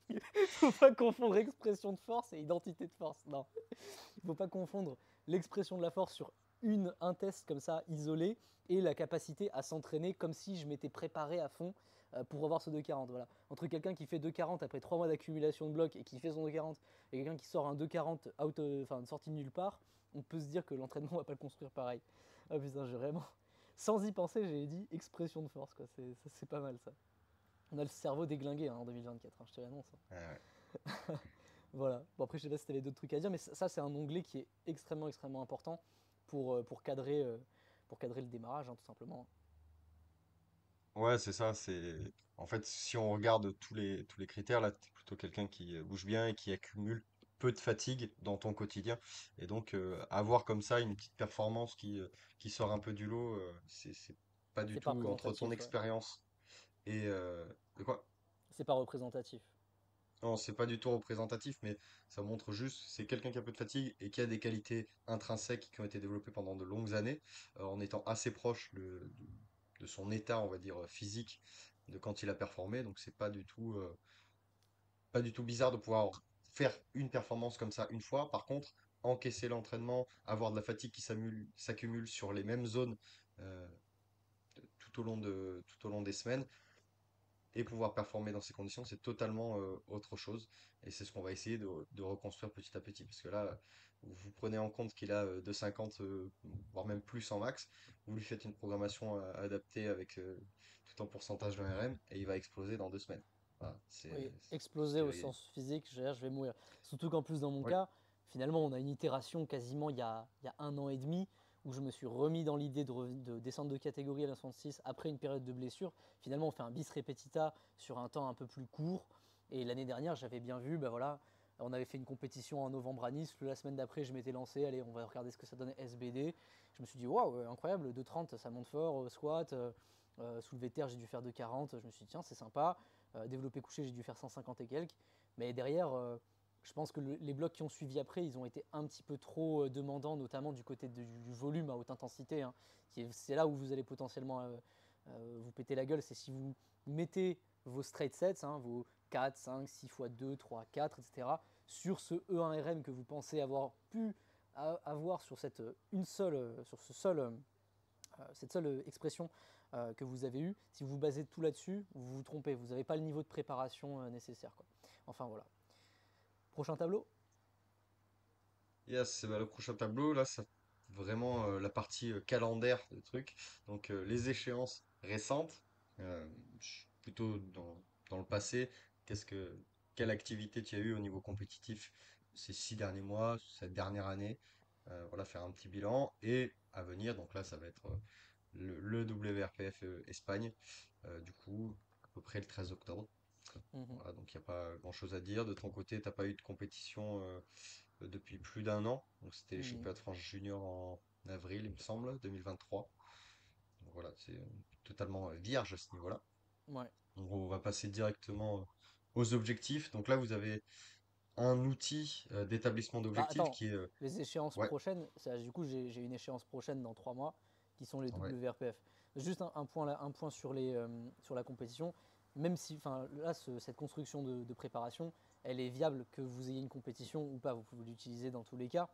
Il ne faut pas confondre expression de force et identité de force. Non. Il ne faut pas confondre l'expression de la force sur un test comme ça, isolé, et la capacité à s'entraîner comme si je m'étais préparé à fond pour avoir ce 2,40. Voilà. Entre quelqu'un qui fait 2,40 après 3 mois d'accumulation de blocs et qui fait son 2,40 et quelqu'un qui sort un 2,40 enfin sorti de nulle part, on peut se dire que l'entraînement ne va pas le construire pareil. Ah putain, j'ai vraiment. Sans y penser, j'ai dit expression de force, quoi. C'est pas mal ça. On a le cerveau déglingué hein, en 2024, hein, je te l'annonce. Hein. Ah ouais. Voilà. Bon, après, je sais pas si tu avais d'autres trucs à dire, mais ça, c'est un onglet qui est extrêmement important pour cadrer le démarrage, hein, tout simplement. Ouais, c'est ça. En fait, si on regarde tous les critères, là, tu es plutôt quelqu'un qui bouge bien et qui accumule peu de fatigue dans ton quotidien. Et donc, avoir comme ça une petite performance qui sort un peu du lot, c'est pas du C'est pas tout entre ton représentatif, ouais. expérience et de quoi? C'est pas représentatif. Non, c'est pas du tout représentatif, mais ça montre juste, c'est quelqu'un qui a peu de fatigue et qui a des qualités intrinsèques qui ont été développées pendant de longues années, en étant assez proche de son état, on va dire, physique, de quand il a performé. Donc c'est pas du tout bizarre de pouvoir faire une performance comme ça une fois. Par contre, encaisser l'entraînement, avoir de la fatigue qui s'accumule sur les mêmes zones euh, tout au long des semaines, et pouvoir performer dans ces conditions, c'est totalement autre chose. Et c'est ce qu'on va essayer de reconstruire petit à petit. Parce que là, vous prenez en compte qu'il a 2,50, voire même plus en max. Vous lui faites une programmation adaptée avec tout en pourcentage de RM et il va exploser dans 2 semaines. Voilà, Oui, c'est ce exploser qui au va gagner. sens physique, je vais mourir. Surtout qu'en plus, dans mon Oui, cas, finalement, on a une itération quasiment il y a 1 an et demi où je me suis remis dans l'idée de descendre de catégorie à la 66 après une période de blessure. Finalement, on fait un bis repetita sur un temps un peu plus court. Et l'année dernière, j'avais bien vu, ben voilà, on avait fait une compétition en novembre à Nice. La semaine d'après, je m'étais lancé, allez, on va regarder ce que ça donnait SBD. Je me suis dit, waouh, incroyable, 2,30, ça monte fort, squat, soulevé de terre, j'ai dû faire 2,40. Je me suis dit, tiens, c'est sympa. Développé couché, j'ai dû faire 150 et quelques. Mais derrière, je pense que les blocs qui ont suivi après, ils ont été un petit peu trop demandants, notamment du côté du volume à haute intensité. Hein, c'est là où vous allez potentiellement vous péter la gueule. C'est si vous mettez vos straight sets, hein, vos 4, 5, 6 fois 2, 3, 4, etc., sur ce E1RM que vous pensez avoir pu avoir sur cette seule expression que vous avez eue, si vous vous basez tout là-dessus, vous vous trompez. Vous n'avez pas le niveau de préparation nécessaire. Quoi. Enfin voilà. Prochain tableau. yes, bah, le prochain tableau, là, c'est vraiment la partie calendaire du truc. Donc, les échéances récentes, plutôt dans le passé, qu'est-ce que, quelle activité tu as eu au niveau compétitif ces 6 derniers mois, cette dernière année? Voilà, faire un petit bilan. Et à venir, donc là, ça va être le WRPF Espagne. Du coup, peu près le 13 octobre. Mhm. Voilà, donc il n'y a pas grand-chose à dire. De ton côté, t'as pas eu de compétition depuis plus d'1 an. Donc c'était les Mhm. championnats de France junior en avril, il me semble, 2023. Donc voilà, c'est totalement vierge à ce niveau-là. Ouais. Donc on va passer directement aux objectifs. Donc là, vous avez un outil d'établissement Bah d'objectifs attends, qui est... les échéances ouais, prochaines, du coup j'ai une échéance prochaine dans 3 mois qui sont les ouais, WRPF. Juste un point sur, sur la compétition, même si là cette construction de préparation, elle est viable que vous ayez une compétition ou pas, vous pouvez l'utiliser dans tous les cas.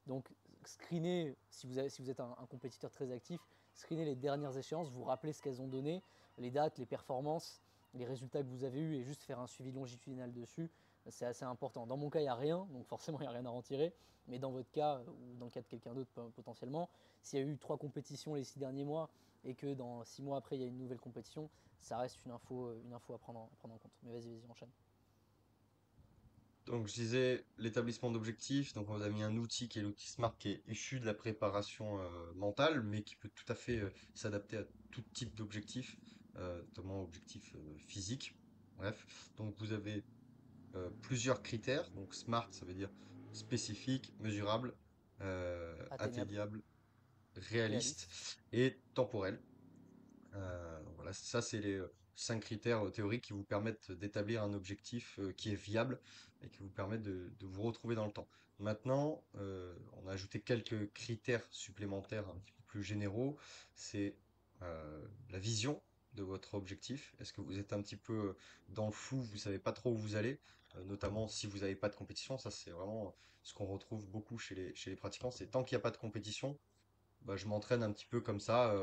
Donc screenez, si vous êtes un compétiteur très actif, screenez les dernières échéances, vous rappelez ce qu'elles ont donné, les dates, les performances, les résultats que vous avez eus et juste faire un suivi longitudinal dessus, c'est assez important. Dans mon cas, il n'y a rien, donc forcément, il n'y a rien à en tirer. Mais dans votre cas, ou dans le cas de quelqu'un d'autre potentiellement, s'il y a eu 3 compétitions les 6 derniers mois et que dans 6 mois après, il y a une nouvelle compétition, ça reste une info à prendre en compte. Mais vas-y, enchaîne. donc je disais l'établissement d'objectifs, donc on vous a mis un outil qui est l'outil SMART qui est issu de la préparation mentale, mais qui peut tout à fait s'adapter à tout type d'objectifs, notamment objectifs physiques. Bref, donc vous avez plusieurs critères. Donc SMART, ça veut dire spécifique, mesurable, Atteignable, atteignable, réaliste réaliste. et temporel. Voilà, ça c'est les 5 critères théoriques qui vous permettent d'établir un objectif qui est viable et qui vous permettent de vous retrouver dans le temps. Maintenant, on a ajouté quelques critères supplémentaires un petit peu plus généraux. C'est la vision de votre objectif. Est-ce que vous êtes un petit peu dans le flou, vous savez pas trop où vous allez, notamment si vous n'avez pas de compétition. Ça c'est vraiment ce qu'on retrouve beaucoup chez les pratiquants. C'est tant qu'il n'y a pas de compétition, bah, je m'entraîne un petit peu comme ça,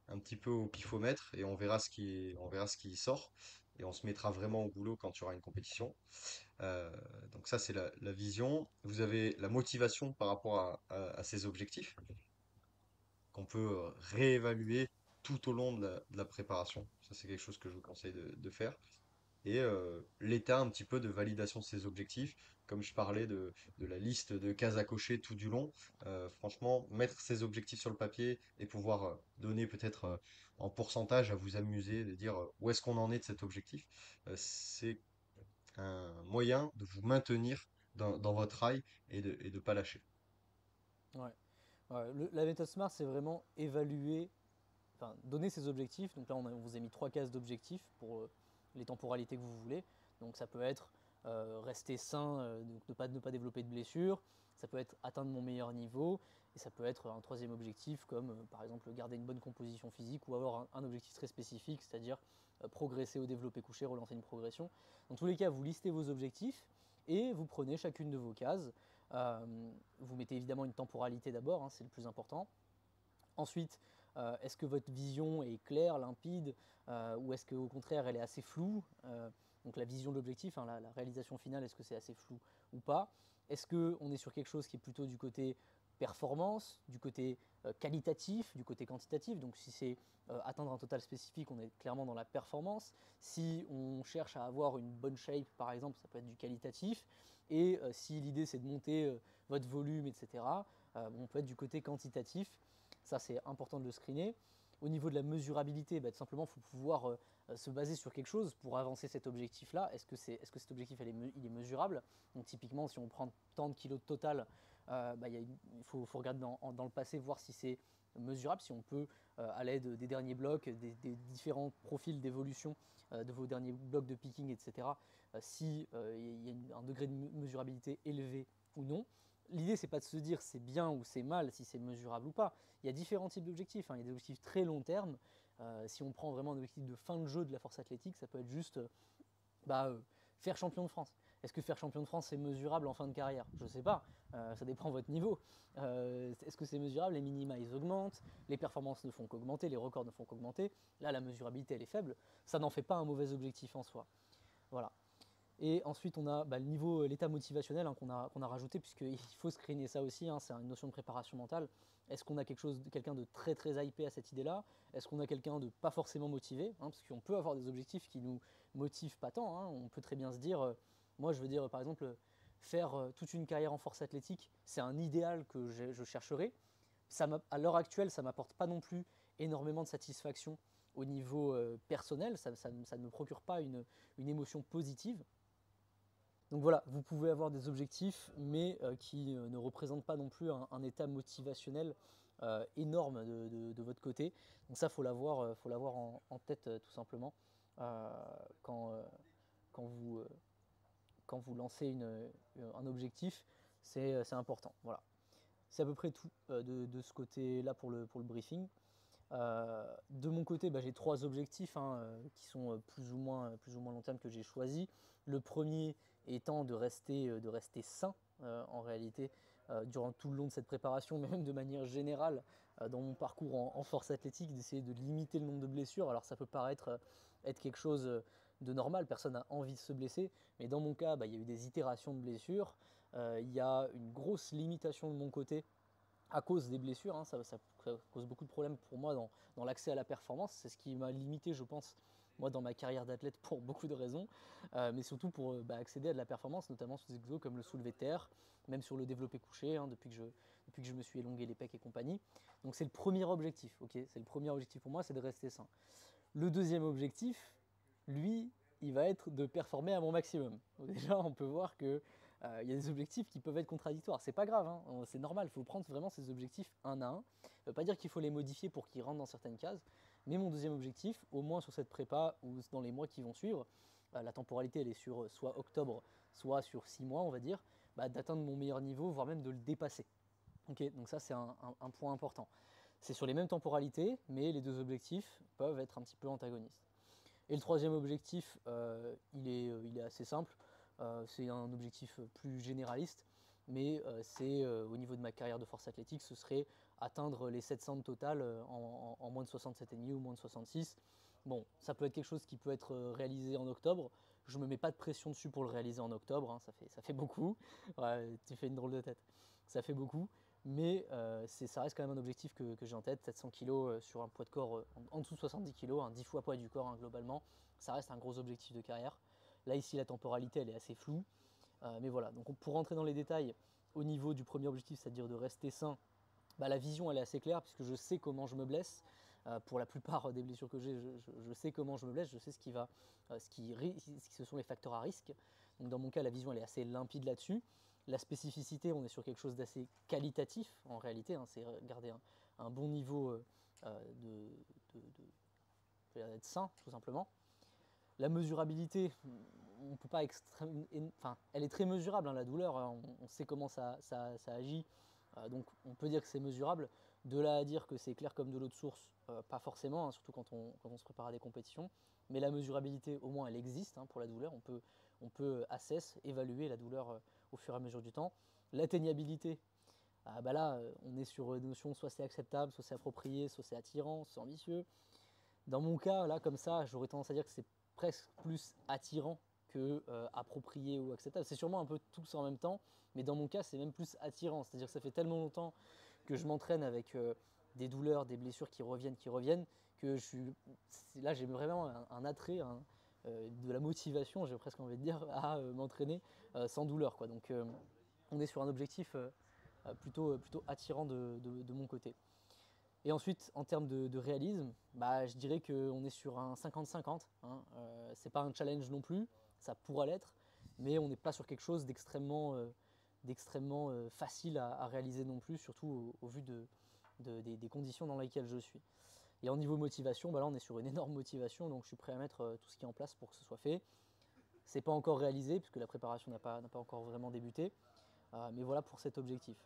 un petit peu au pifomètre, et on verra ce qui sort. Et on se mettra vraiment au boulot quand il y aura une compétition. Euh, donc ça, c'est la vision. Vous avez la motivation par rapport à ces objectifs qu'on peut réévaluer tout au long de la préparation. Ça, c'est quelque chose que je vous conseille de faire et l'état un petit peu de validation de ces objectifs. Comme je parlais de la liste de cases à cocher tout du long, franchement, mettre ces objectifs sur le papier et pouvoir donner peut-être en pourcentage à vous amuser, de dire où est-ce qu'on en est de cet objectif, c'est un moyen de vous maintenir dans votre rail et de pas lâcher. Ouais. Ouais, la méthode SMART, c'est vraiment évaluer, donner ses objectifs. Donc là, on vous a mis 3 cases d'objectifs pour les temporalités que vous voulez. Donc ça peut être rester sain, donc ne pas développer de blessures. Ça peut être atteindre mon meilleur niveau. Et ça peut être un troisième objectif comme par exemple garder une bonne composition physique ou avoir un objectif très spécifique, c'est-à-dire progresser au développé couché, relancer une progression. Dans tous les cas, vous listez vos objectifs et vous prenez chacune de vos cases. Vous mettez évidemment une temporalité d'abord, hein, c'est le plus important. Ensuite, est-ce que votre vision est claire, limpide, ou est-ce qu'au contraire elle est assez floue? Donc la vision de l'objectif, hein, la réalisation finale, est-ce que c'est assez flou ou pas? Est-ce qu'on est sur quelque chose qui est plutôt du côté performance, du côté qualitatif, du côté quantitatif? Donc si c'est atteindre un total spécifique, on est clairement dans la performance. Si on cherche à avoir une bonne shape, par exemple, ça peut être du qualitatif. Et si l'idée c'est de monter votre volume, etc., on peut être du côté quantitatif. Ça, c'est important de le screener. Au niveau de la mesurabilité, bah, tout simplement, il faut pouvoir se baser sur quelque chose pour avancer cet objectif-là. Est-ce que cet objectif il est mesurable? Donc typiquement, si on prend tant de kilos de total, bah, il faut regarder dans le passé, voir si c'est mesurable, si on peut, à l'aide des derniers blocs, des différents profils d'évolution de vos derniers blocs de picking, etc., si il y a un degré de mesurabilité élevé ou non. L'idée, c'est pas de se dire c'est bien ou c'est mal, si c'est mesurable ou pas. Il y a différents types d'objectifs, hein. Il y a des objectifs très long terme. Si on prend vraiment un objectif de fin de jeu de la force athlétique, ça peut être juste bah, faire champion de France. Est-ce que faire champion de France c'est mesurable en fin de carrière? Je ne sais pas, ça dépend de votre niveau. Est-ce que c'est mesurable? Les minima ils augmentent, les performances ne font qu'augmenter, les records ne font qu'augmenter. Là la mesurabilité elle est faible, ça n'en fait pas un mauvais objectif en soi. Voilà. Et ensuite, on a le niveau, l'état motivationnel, hein, qu'on a rajouté, puisqu'il faut screener ça aussi, hein, c'est une notion de préparation mentale. Est-ce qu'on a quelqu'un de très très hypé à cette idée-là? Est-ce qu'on a quelqu'un de pas forcément motivé, hein, parce qu'on peut avoir des objectifs qui nous motivent pas tant, hein. On peut très bien se dire, moi je veux dire par exemple, faire toute une carrière en force athlétique, c'est un idéal que je chercherais. À l'heure actuelle, ça m'apporte pas non plus énormément de satisfaction au niveau personnel, ça ne me procure pas une émotion positive. Donc voilà, vous pouvez avoir des objectifs, mais qui ne représentent pas non plus un état motivationnel énorme de votre côté. Donc ça, faut l'avoir en tête tout simplement euh, quand, euh, quand, vous, quand vous lancez un objectif, c'est important. Voilà. C'est à peu près tout de ce côté-là pour le briefing. De mon côté, j'ai 3 objectifs qui sont plus ou moins long terme que j'ai choisi. Le premier étant de rester sain en réalité durant tout le long de cette préparation, mais même de manière générale dans mon parcours en force athlétique, d'essayer de limiter le nombre de blessures. Alors ça peut paraître être quelque chose de normal, personne n'a envie de se blesser, mais dans mon cas, il y a eu des itérations de blessures, il y a une grosse limitation de mon côté à cause des blessures, ça cause beaucoup de problèmes pour moi dans l'accès à la performance. C'est ce qui m'a limité, je pense, moi, dans ma carrière d'athlète pour beaucoup de raisons, mais surtout pour accéder à de la performance, notamment sur des exos comme le soulevé de terre, même sur le développé couché, depuis que je me suis élongué les pecs et compagnie. Donc c'est le premier objectif, ok. C'est le premier objectif pour moi, c'est de rester sain. Le deuxième objectif, lui, il va être de performer à mon maximum. Donc déjà, on peut voir que il y a des objectifs qui peuvent être contradictoires. C'est pas grave, c'est normal. Il faut prendre vraiment ces objectifs un à un. Ça ne veut pas dire qu'il faut les modifier pour qu'ils rentrent dans certaines cases. Mais mon deuxième objectif, au moins sur cette prépa ou dans les mois qui vont suivre, la temporalité elle est sur soit octobre, soit sur 6 mois, on va dire, d'atteindre mon meilleur niveau, voire même de le dépasser. Ok, donc ça c'est un point important. C'est sur les mêmes temporalités, mais les deux objectifs peuvent être un petit peu antagonistes. Et le troisième objectif, il est assez simple. C'est un objectif plus généraliste, mais c'est au niveau de ma carrière de force athlétique, ce serait atteindre les 700 total en moins de 67,5 ou moins de 66. Bon, ça peut être quelque chose qui peut être réalisé en octobre. Je ne me mets pas de pression dessus pour le réaliser en octobre, ça fait beaucoup. Ouais, tu fais une drôle de tête. Ça fait beaucoup, mais ça reste quand même un objectif que j'ai en tête. 700 kg sur un poids de corps en dessous de 70 kg, 10 fois poids du corps globalement. Ça reste un gros objectif de carrière. Là, ici, la temporalité, elle est assez floue. Mais voilà, donc pour rentrer dans les détails, au niveau du premier objectif, c'est-à-dire de rester sain, la vision, elle est assez claire puisque je sais comment je me blesse. Pour la plupart des blessures que j'ai, je sais comment je me blesse, je sais ce sont les facteurs à risque. Donc dans mon cas, la vision, elle est assez limpide là-dessus. La spécificité, on est sur quelque chose d'assez qualitatif en réalité, c'est garder un bon niveau d'être sain, tout simplement. La mesurabilité, on peut pas elle est très mesurable, la douleur, on sait comment ça agit, donc on peut dire que c'est mesurable. De là à dire que c'est clair comme de l'eau de source, pas forcément, surtout quand on se prépare à des compétitions, mais la mesurabilité, au moins, elle existe pour la douleur. On peut évaluer la douleur au fur et à mesure du temps. L'atteignabilité, là, on est sur une notion soit c'est acceptable, soit c'est approprié, soit c'est attirant, soit c'est ambitieux. Dans mon cas, là, comme ça, j'aurais tendance à dire que c'est presque plus attirant que approprié ou acceptable. C'est sûrement un peu tout ça en même temps, mais dans mon cas, c'est même plus attirant. C'est-à-dire que ça fait tellement longtemps que je m'entraîne avec des douleurs, des blessures qui reviennent, que là, j'ai vraiment un attrait, de la motivation, j'ai presque envie de dire, à m'entraîner sans douleur, quoi. Donc, on est sur un objectif plutôt attirant de mon côté. Et ensuite, en termes de réalisme, je dirais qu'on est sur un 50-50. C'est pas un challenge non plus, ça pourra l'être, mais on n'est pas sur quelque chose d'extrêmement facile à réaliser non plus, surtout au vu des conditions dans lesquelles je suis. Et en niveau motivation, là on est sur une énorme motivation, donc je suis prêt à mettre tout ce qui est en place pour que ce soit fait. C'est pas encore réalisé, puisque la préparation n'a pas encore vraiment débuté, mais voilà pour cet objectif.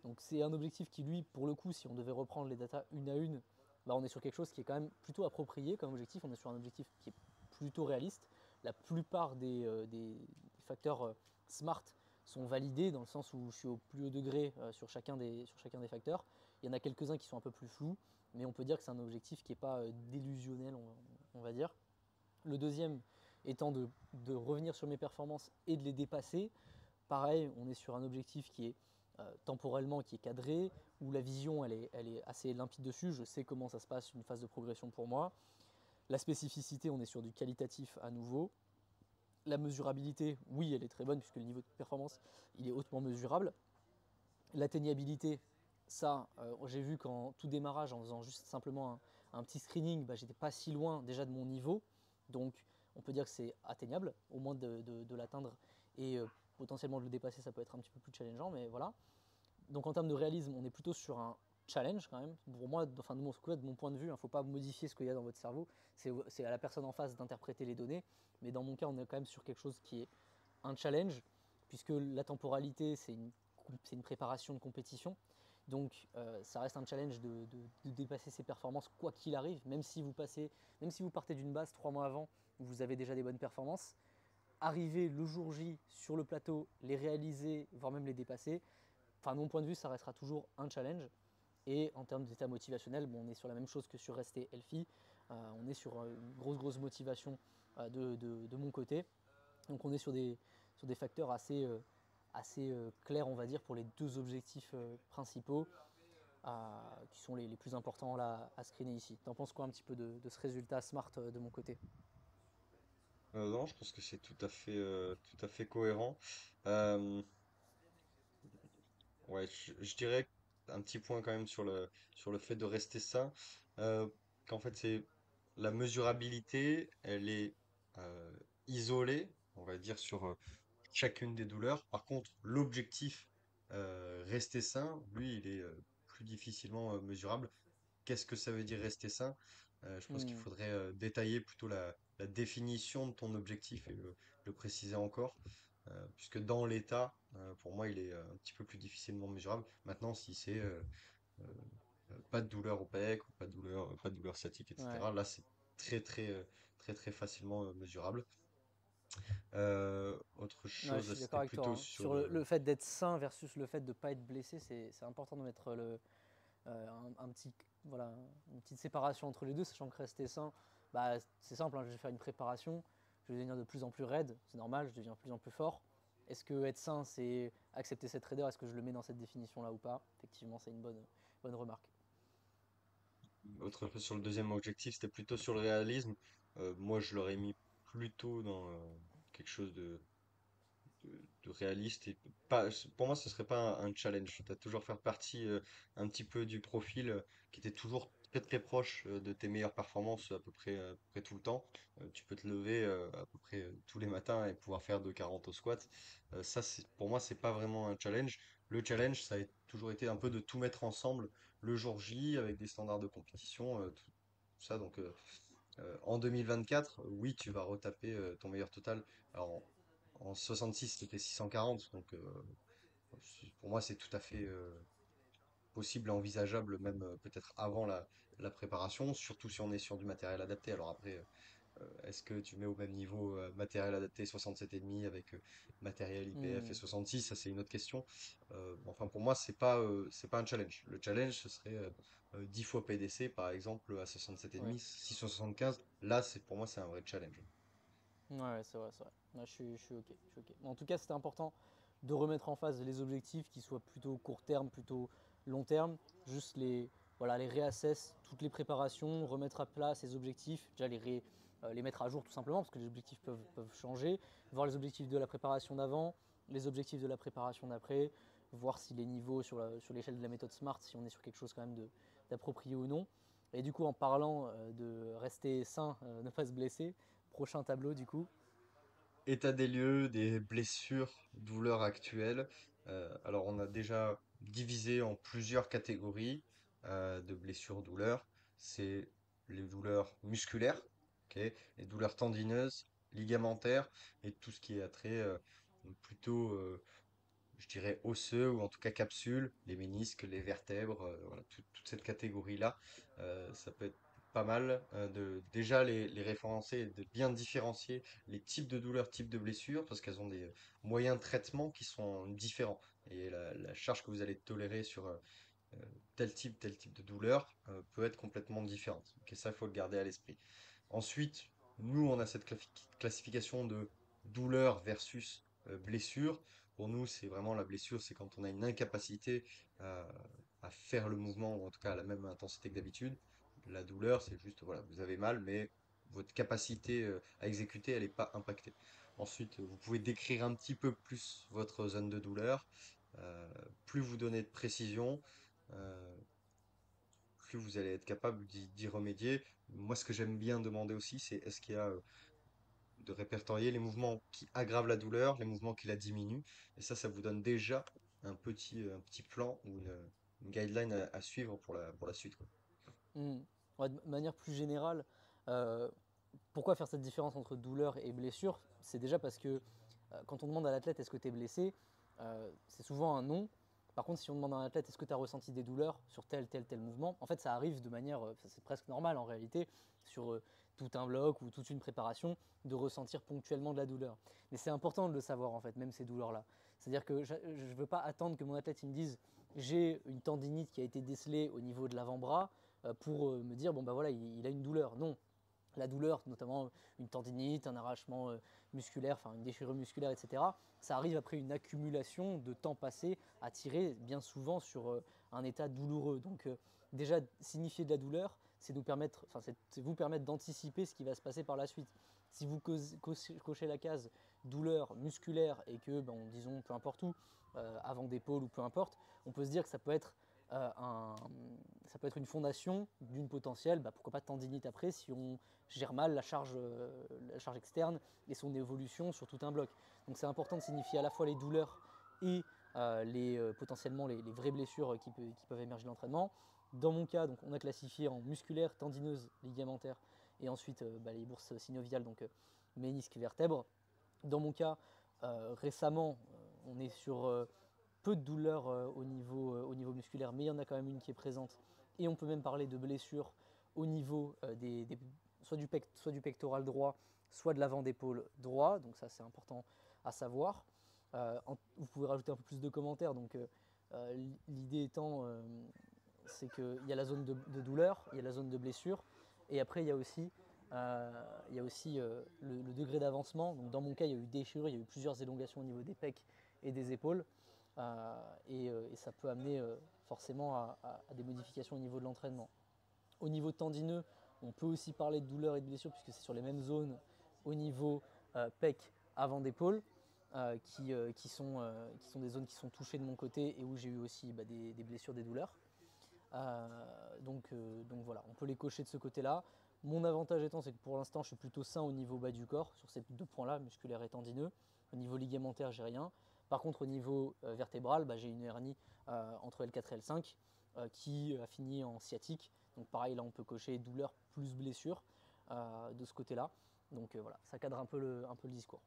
Donc c'est un objectif qui, lui, pour le coup, si on devait reprendre les datas une à une, on est sur quelque chose qui est quand même plutôt approprié comme objectif. On est sur un objectif qui est plutôt réaliste. La plupart des facteurs SMART sont validés dans le sens où je suis au plus haut degré sur chacun des facteurs. Il y en a quelques-uns qui sont un peu plus flous, mais on peut dire que c'est un objectif qui n'est pas délusionnel, on va dire. Le deuxième étant de revenir sur mes performances et de les dépasser. Pareil, on est sur un objectif qui est temporellement qui est cadré, où la vision elle est assez limpide dessus, je sais comment ça se passe une phase de progression pour moi. La spécificité, on est sur du qualitatif à nouveau. La mesurabilité, oui, elle est très bonne puisque le niveau de performance il est hautement mesurable. L'atteignabilité, ça, j'ai vu qu'en tout démarrage, en faisant juste simplement un petit screening, bah, j'étais pas si loin déjà de mon niveau. Donc on peut dire que c'est atteignable, au moins de l'atteindre. Et potentiellement de le dépasser, ça peut être un petit peu plus challengeant, mais voilà. Donc en termes de réalisme, on est plutôt sur un challenge quand même. Pour moi, enfin de mon point de vue, il ne faut pas modifier ce qu'il y a dans votre cerveau. C'est à la personne en face d'interpréter les données. Mais dans mon cas, on est quand même sur quelque chose qui est un challenge, puisque la temporalité, c'est une préparation de compétition. Donc ça reste un challenge de dépasser ses performances quoi qu'il arrive, même si vous partez d'une base 3 mois avant, où vous avez déjà des bonnes performances, arriver le jour J sur le plateau, les réaliser, voire même les dépasser, enfin de mon point de vue, ça restera toujours un challenge. Et en termes d'état motivationnel, bon, on est sur la même chose que sur rester healthy. On est sur une grosse motivation de mon côté. Donc on est sur des facteurs assez clairs, on va dire, pour les deux objectifs principaux, qui sont les plus importants là, à screener ici. T'en penses quoi un petit peu de ce résultat smart de mon côté? Non, je pense que c'est tout à fait cohérent. Euh, ouais, je dirais un petit point quand même sur le fait de rester sain, euh, qu'en fait c'est la mesurabilité, elle est euh, isolée, on va dire, sur chacune des douleurs. Par contre, l'objectif, rester sain, lui, il est plus difficilement mesurable. Qu'est-ce que ça veut dire rester sain? Je pense qu'il Hmm. faudrait détailler plutôt la définition de ton objectif et le préciser encore, puisque dans l'état, pour moi, il est un petit peu plus difficilement mesurable. Maintenant, si c'est euh, pas de douleur au pec, ou pas de douleur sciatique, Ouais. etc., là, c'est très facilement mesurable. Autre Ouais, je chose, suis d'accord c'était avec toi, plutôt hein. sur Sur le fait d'être sain versus le fait de ne pas être blessé, c'est important de mettre un petit, voilà, une petite séparation entre les deux, sachant que rester sain, bah, c'est simple, hein, je vais faire une préparation, je vais devenir de plus en plus raide, c'est normal, je deviens de plus en plus fort. Est-ce que être sain, c'est accepter cette raideur? Est-ce que je le mets dans cette définition-là ou pas? Effectivement, c'est une bonne remarque. Autre chose sur le deuxième objectif, c'était plutôt sur le réalisme. Moi, je l'aurais mis plutôt dans quelque chose de réaliste et pas, pour moi, ce serait pas un challenge. Tu as toujours faire partie un petit peu du profil qui était toujours très proche de tes meilleures performances à peu près tout le temps. Tu peux te lever à peu près tous les matins et pouvoir faire de 40 au squat. Ça, pour moi, c'est pas vraiment un challenge. Le challenge, ça a toujours été un peu de tout mettre ensemble le jour J avec des standards de compétition, tout ça. Donc, en 2024, oui, tu vas retaper ton meilleur total. Alors, en 66, c'était 640, donc pour moi, c'est tout à fait possible et envisageable, même peut-être avant la préparation, surtout si on est sur du matériel adapté. Alors après, est-ce que tu mets au même niveau matériel adapté 67,5 avec matériel IPF et Hmm, 66? Ça, c'est une autre question. Enfin, pour moi, c'est pas un challenge. Le challenge, ce serait 10 fois PDC, par exemple, à ouais. 67,5, 675. Là, pour moi, c'est un vrai challenge. Ouais, c'est vrai, c'est vrai. Ouais, je suis OK. Je suis OK. En tout cas, c'était important de remettre en phase les objectifs qui soient plutôt court terme, plutôt long terme. Juste voilà, les réassess, toutes les préparations, remettre à plat ces objectifs, déjà les mettre à jour tout simplement, parce que les objectifs peuvent changer. Voir les objectifs de la préparation d'avant, les objectifs de la préparation d'après, voir si les niveaux sur l'échelle de la méthode SMART, si on est sur quelque chose quand même d'approprié ou non. Et du coup, en parlant de rester sain, ne pas se blesser, prochain tableau du coup. État des lieux, des blessures, douleurs actuelles. Alors, on a déjà divisé en plusieurs catégories de blessures-douleurs. C'est les douleurs musculaires, ok, les douleurs tendineuses, ligamentaires et tout ce qui est attrait plutôt je dirais osseux ou en tout cas capsules, les ménisques, les vertèbres, voilà, toute cette catégorie-là, ça peut être pas mal de déjà les référencer et de bien différencier les types de douleurs, types de blessures, parce qu'elles ont des moyens de traitement qui sont différents. Et la charge que vous allez tolérer sur tel type de douleur peut être complètement différente. Ok, ça, il faut le garder à l'esprit. Ensuite, nous, on a cette classification de douleur versus blessure. Pour nous, c'est vraiment la blessure, c'est quand on a une incapacité à, à faire le mouvement, ou en tout cas à la même intensité que d'habitude. La douleur, c'est juste, voilà, vous avez mal, mais votre capacité à exécuter, elle n'est pas impactée. Ensuite, vous pouvez décrire un petit peu plus votre zone de douleur. Euh, Plus vous donnez de précision, euh, que vous allez être capable d'y remédier? Moi, ce que j'aime bien demander aussi, c'est est-ce qu'il y a de répertorier les mouvements qui aggravent la douleur, les mouvements qui la diminuent. Et ça vous donne déjà un petit plan ou une guideline à suivre pour la suite, quoi. Hmm. Ouais, de manière plus générale, euh, pourquoi faire cette différence entre douleur et blessure? C'est déjà parce que quand on demande à l'athlète est-ce que tu es blessé, c'est souvent un non. Par contre, si on demande à un athlète est-ce que tu as ressenti des douleurs sur tel mouvement, en fait ça arrive de manière, c'est presque normal en réalité, sur tout un bloc ou toute une préparation, de ressentir ponctuellement de la douleur. Mais c'est important de le savoir en fait, même ces douleurs-là. C'est-à-dire que je ne veux pas attendre que mon athlète il me dise j'ai une tendinite qui a été décelée au niveau de l'avant-bras pour me dire bon bah voilà il a une douleur. Non, la douleur, notamment une tendinite, un arrachement musculaire, enfin une déchirure musculaire, etc., ça arrive après une accumulation de temps passé à tirer bien souvent sur un état douloureux. Donc déjà, signifier de la douleur, c'est vous permettre d'anticiper ce qui va se passer par la suite. Si vous cochez la case douleur musculaire et que, ben, disons, peu importe où, avant d'épaule ou peu importe, on peut se dire que euh, un, ça peut être une fondation d'une potentielle, bah, pourquoi pas tendinite après, si on gère mal la charge externe et son évolution sur tout un bloc. Donc c'est important de signifier à la fois les douleurs et potentiellement les vraies blessures qui peuvent émerger de l'entraînement. Dans mon cas, donc, on a classifié en musculaire, tendineuse, ligamentaire et ensuite bah, les bourses synoviales, donc ménisque, vertèbre. Dans mon cas, récemment, on est sur peu de douleurs au niveau musculaire, mais il y en a quand même une qui est présente. Et on peut même parler de blessures au niveau soit du pectoral droit, soit de l'avant d'épaule droit. Donc ça, c'est important à savoir. Vous pouvez rajouter un peu plus de commentaires. Donc l'idée étant, c'est qu'il y a la zone de douleur, il y a la zone de blessure, et après il y a aussi le degré d'avancement. Donc dans mon cas, il y a eu déchirure, il y a eu plusieurs élongations au niveau des pecs et des épaules. Et ça peut amener forcément à des modifications au niveau de l'entraînement. Au niveau tendineux, on peut aussi parler de douleur et de blessure puisque c'est sur les mêmes zones au niveau pec avant d'épaule qui sont des zones qui sont touchées de mon côté et où j'ai eu aussi bah, des blessures, des douleurs. Donc voilà, on peut les cocher de ce côté-là. Mon avantage étant, c'est que pour l'instant, je suis plutôt sain au niveau bas du corps, sur ces deux points-là, musculaire et tendineux. Au niveau ligamentaire, j'ai rien. Par contre, au niveau vertébral, bah, j'ai une hernie entre L4 et L5 qui a fini en sciatique. Donc pareil, là, on peut cocher douleur plus blessure de ce côté-là. Donc voilà, ça cadre un peu le discours.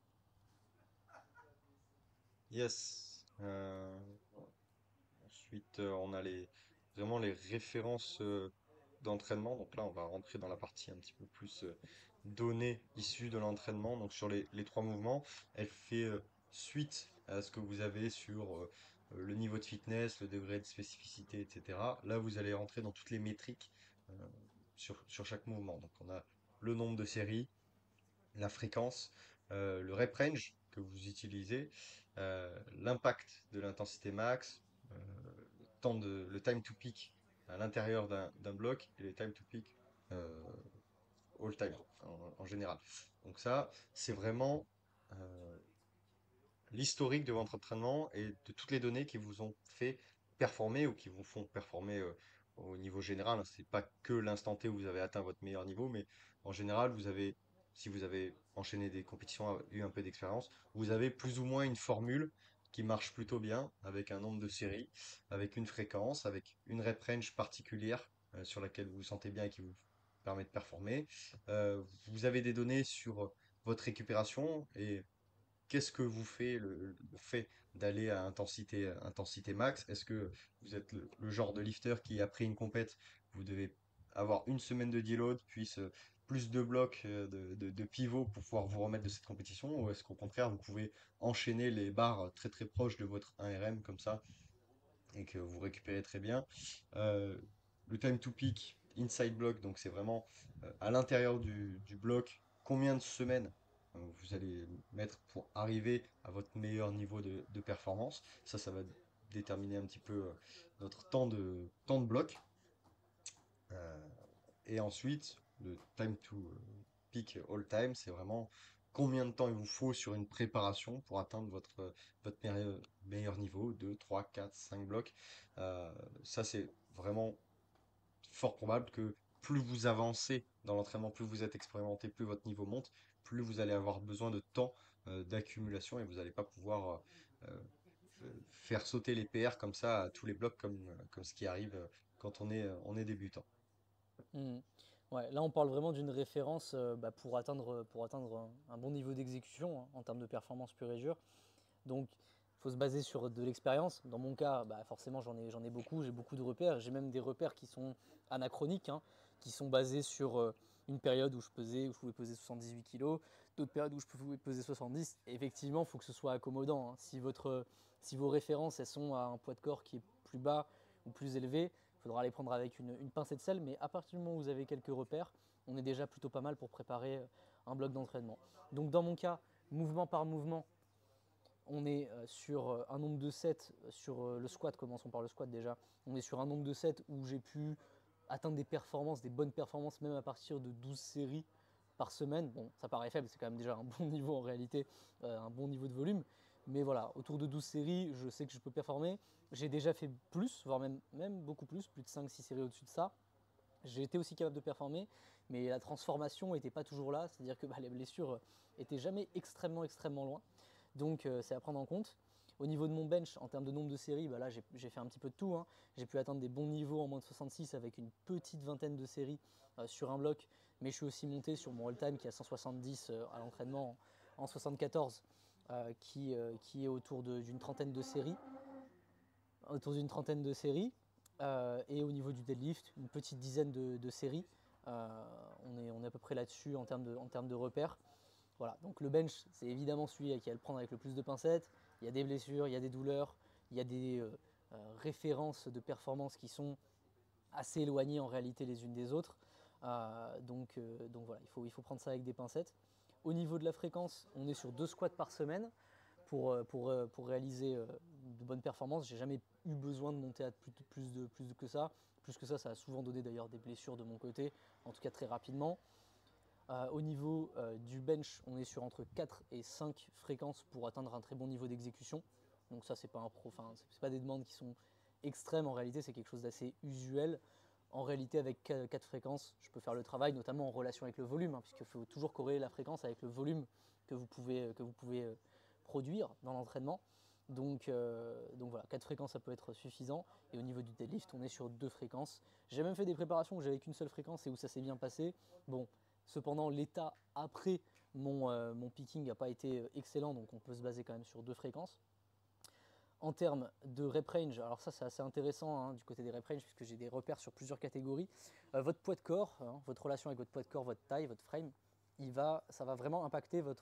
Yes. Ensuite, on a vraiment les références d'entraînement. Donc là, on va rentrer dans la partie un petit peu plus données issues de l'entraînement. Donc sur les trois mouvements, elle fait suite à ce que vous avez sur le niveau de fitness, le degré de spécificité, etc. Là, vous allez rentrer dans toutes les métriques euh, sur chaque mouvement. Donc on a le nombre de séries, la fréquence, le rep range que vous utilisez, l'impact de l'intensité max, le time to peak à l'intérieur d'un bloc et le time to peak euh, all time en général. Donc ça, c'est vraiment l'historique de votre entraînement et de toutes les données qui vous ont fait performer ou qui vous font performer au niveau général. C'est pas que l'instant T où vous avez atteint votre meilleur niveau, mais en général, si vous avez enchaîné des compétitions, eu un peu d'expérience, vous avez plus ou moins une formule qui marche plutôt bien avec un nombre de séries, avec une fréquence, avec une rep range particulière sur laquelle vous vous sentez bien et qui vous permet de performer. Vous avez des données sur votre récupération et qu'est-ce que vous fait le fait d'aller à intensité max? Est-ce que vous êtes le genre de lifter qui, après une compète, vous devez avoir une semaine de deload, puis plus de blocs de pivot pour pouvoir vous remettre de cette compétition? Ou est-ce qu'au contraire, vous pouvez enchaîner les barres très très proches de votre 1 RM comme ça et que vous récupérez très bien? Euh, le time to peak inside block, donc c'est vraiment à l'intérieur du bloc, combien de semaines vous allez mettre pour arriver à votre meilleur niveau de performance. Ça va déterminer un petit peu notre temps de bloc. Euh, et ensuite, le time to peak all time, c'est vraiment combien de temps il vous faut sur une préparation pour atteindre votre meilleur niveau, 2 3 4 5 blocs. Euh, Ça, c'est vraiment fort probable que plus vous avancez dans l'entraînement, plus vous êtes expérimenté, plus votre niveau monte, plus vous allez avoir besoin de temps d'accumulation et vous n'allez pas pouvoir faire sauter les PR comme ça à tous les blocs comme ce qui arrive quand on est débutant. Mhm. Ouais, là, on parle vraiment d'une référence pour atteindre un bon niveau d'exécution hein, en termes de performance pure et dure. Donc, il faut se baser sur de l'expérience. Dans mon cas, bah, forcément, j'en ai beaucoup, j'ai beaucoup de repères. J'ai même des repères qui sont anachroniques, hein, qui sont basés sur une période où je pouvais peser 78 kg, d'autres périodes où je pouvais peser 70. Et effectivement, il faut que ce soit accommodant, hein. Si vos références elles sont à un poids de corps qui est plus bas ou plus élevé, il faudra les prendre avec une pincée de sel. Mais à partir du moment où vous avez quelques repères, on est déjà plutôt pas mal pour préparer un bloc d'entraînement. Donc, dans mon cas, mouvement par mouvement, on est sur un nombre de sets sur le squat, commençons par le squat déjà, on est sur un nombre de sets où j'ai pu atteindre des performances, des bonnes performances même à partir de 12 séries par semaine. Bon, ça paraît faible, c'est quand même déjà un bon niveau en réalité, un bon niveau de volume. Mais voilà, autour de 12 séries, je sais que je peux performer. J'ai déjà fait plus, voire même beaucoup plus de 5-6 séries au-dessus de ça. J'ai été aussi capable de performer, mais la transformation n'était pas toujours là, c'est-à-dire que bah, les blessures étaient jamais extrêmement loin. Donc c'est à prendre en compte. Au niveau de mon bench, en termes de nombre de séries, bah là j'ai fait un petit peu de tout, hein. J'ai pu atteindre des bons niveaux en moins de 66 avec une petite vingtaine de séries sur un bloc, mais je suis aussi monté sur mon all-time qui est à 170 à l'entraînement en 74, qui est d'une trentaine de séries. Autour d'une trentaine de séries. Et au niveau du deadlift, une petite dizaine de séries. On est à peu près là-dessus en termes de repères. Voilà, donc le bench, c'est évidemment celui qui a à le prendre avec le plus de pincettes. Il y a des blessures, il y a des douleurs, il y a des références de performance qui sont assez éloignées en réalité les unes des autres. Donc voilà, il faut prendre ça avec des pincettes. Au niveau de la fréquence, on est sur 2 squats par semaine pour réaliser de bonnes performances. J'ai jamais eu besoin de monter à plus que ça. Plus que ça a souvent donné d'ailleurs des blessures de mon côté, en tout cas très rapidement. Au niveau du bench, on est sur entre 4 et 5 fréquences pour atteindre un très bon niveau d'exécution. Donc ça, c'est pas des demandes qui sont extrêmes en réalité, c'est quelque chose d'assez usuel. En réalité, avec 4 fréquences, je peux faire le travail, notamment en relation avec le volume, hein, puisqu'il faut toujours corréler la fréquence avec le volume que vous pouvez produire dans l'entraînement. Donc voilà, 4 fréquences, ça peut être suffisant. Et au niveau du deadlift, on est sur 2 fréquences. J'ai même fait des préparations où j'avais qu'une seule fréquence et où ça s'est bien passé. Bon, cependant, l'état après mon picking n'a pas été excellent, donc on peut se baser quand même sur 2 fréquences. En termes de rep range, alors ça c'est assez intéressant hein, du côté des rep range puisque j'ai des repères sur plusieurs catégories. Votre poids de corps, hein, votre relation avec votre poids de corps, votre taille, votre frame, ça va vraiment impacter vos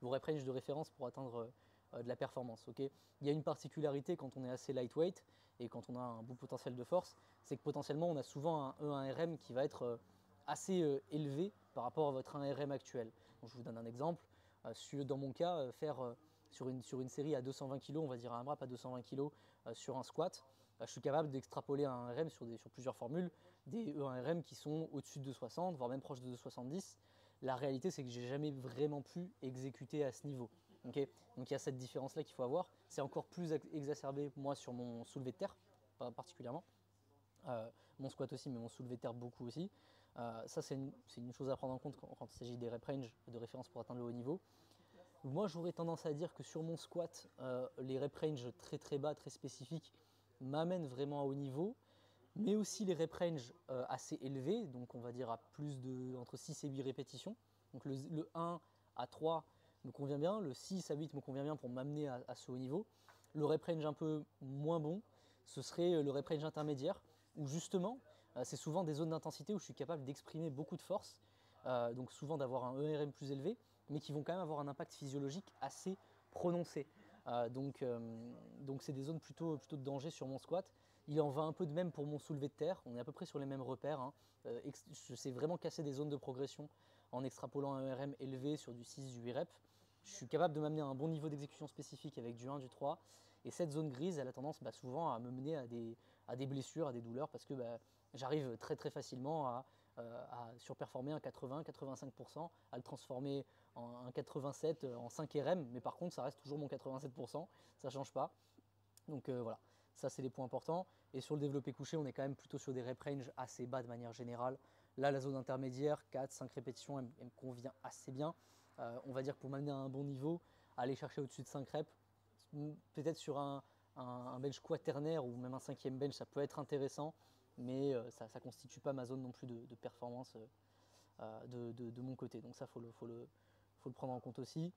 rep range de référence pour atteindre de la performance. Okay, il y a une particularité quand on est assez lightweight et quand on a un bon potentiel de force, c'est que potentiellement on a souvent un E1RM qui va être assez élevé par rapport à votre 1RM actuel. Donc, je vous donne un exemple. Dans mon cas, faire sur une série à 220 kg, on va dire un AMRAP à 220 kg sur un squat, je suis capable d'extrapoler un RM sur plusieurs formules, des E1RM qui sont au-dessus de 60, voire même proche de 70. La réalité, c'est que j'ai jamais vraiment pu exécuter à ce niveau. Okay, donc il y a cette différence-là qu'il faut avoir. C'est encore plus exacerbé, moi, sur mon soulevé de terre, particulièrement. Mon squat aussi, mais mon soulevé de terre beaucoup aussi. Ça, c'est une chose à prendre en compte quand il s'agit des rep range de référence pour atteindre le haut niveau. Moi, j'aurais tendance à dire que sur mon squat, les rep range très bas, très spécifiques, m'amènent vraiment à haut niveau, mais aussi les rep range assez élevés, donc on va dire à entre 6 et 8 répétitions. Donc le 1 à 3 me convient bien, le 6 à 8 me convient bien pour m'amener à ce haut niveau. Le rep range un peu moins bon, ce serait le rep range intermédiaire, où justement, c'est souvent des zones d'intensité où je suis capable d'exprimer beaucoup de force, donc souvent d'avoir un ERM plus élevé, mais qui vont quand même avoir un impact physiologique assez prononcé. Donc c'est des zones plutôt de danger sur mon squat. Il en va un peu de même pour mon soulevé de terre, on est à peu près sur les mêmes repères. Hein. Je sais vraiment casser des zones de progression en extrapolant un ERM élevé sur du 6, du 8 reps. Je suis capable de m'amener à un bon niveau d'exécution spécifique avec du 1, du 3. Et cette zone grise, elle a tendance souvent à me mener à des blessures, à des douleurs, parce que j'arrive très facilement à surperformer un 80-85%, à le transformer en un 87, en 5 RM, mais par contre ça reste toujours mon 87%, ça ne change pas. Donc voilà, Ça, c'est les points importants. Et sur le développé couché, on est quand même plutôt sur des rep range assez bas de manière générale. Là, la zone intermédiaire, 4-5 répétitions, elle me convient assez bien. On va dire que pour m'amener à un bon niveau, aller chercher au-dessus de 5 reps, peut-être sur un bench quaternaire ou même un cinquième bench, ça peut être intéressant, mais ça ne constitue pas ma zone non plus de performance de mon côté. Donc ça, faut le prendre en compte aussi.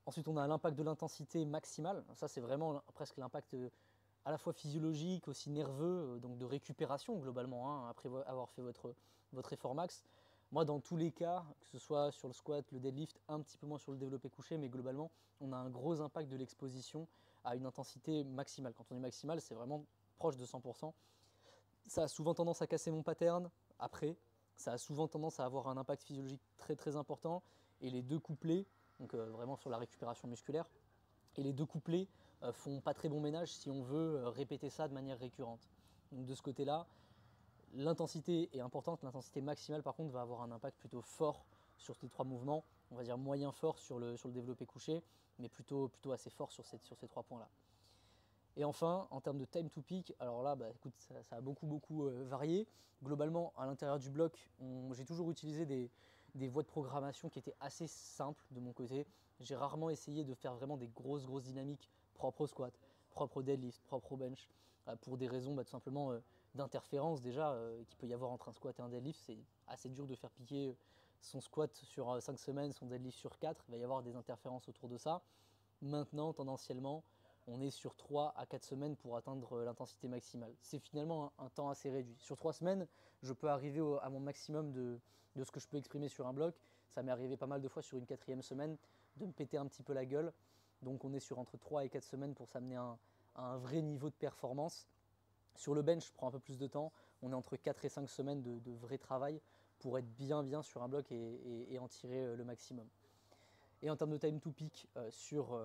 Ensuite, on a l'impact de l'intensité maximale. Ça, c'est vraiment presque l'impact à la fois physiologique, aussi nerveux, donc de récupération globalement, hein, après avoir fait votre effort max. Moi, dans tous les cas, que ce soit sur le squat, le deadlift, un petit peu moins sur le développé couché, mais globalement, on a un gros impact de l'exposition à une intensité maximale. Quand on est maximal, c'est vraiment proche de 100%. Ça a souvent tendance à casser mon pattern après. Ça a souvent tendance à avoir un impact physiologique très très important. Et les deux couplets, donc vraiment sur la récupération musculaire, et les deux couplets font pas très bon ménage si on veut répéter ça de manière récurrente. Donc de ce côté-là, l'intensité est importante. L'intensité maximale, par contre, va avoir un impact plutôt fort sur ces trois mouvements. On va dire moyen fort sur le développé couché, mais plutôt assez fort sur ces trois points-là. Et enfin, en termes de time to peak, alors là, écoute, ça a beaucoup varié. Globalement, à l'intérieur du bloc, j'ai toujours utilisé des voies de programmation qui étaient assez simples de mon côté. J'ai rarement essayé de faire vraiment des grosses dynamiques propres au squat, propres au deadlift, propres au bench, pour des raisons tout simplement d'interférence déjà qu'il peut y avoir entre un squat et un deadlift. C'est assez dur de faire piquer son squat sur 5 semaines, son deadlift sur 4. Il va y avoir des interférences autour de ça. Maintenant, tendanciellement, on est sur 3 à 4 semaines pour atteindre l'intensité maximale. C'est finalement un temps assez réduit. Sur 3 semaines, je peux arriver à mon maximum de ce que je peux exprimer sur un bloc. Ça m'est arrivé pas mal de fois sur une 4e semaine de me péter un petit peu la gueule. Donc on est sur entre 3 et 4 semaines pour s'amener à un vrai niveau de performance. Sur le bench, je prends un peu plus de temps. On est entre 4 et 5 semaines de vrai travail pour être bien sur un bloc et en tirer le maximum. Et en termes de time to peak sur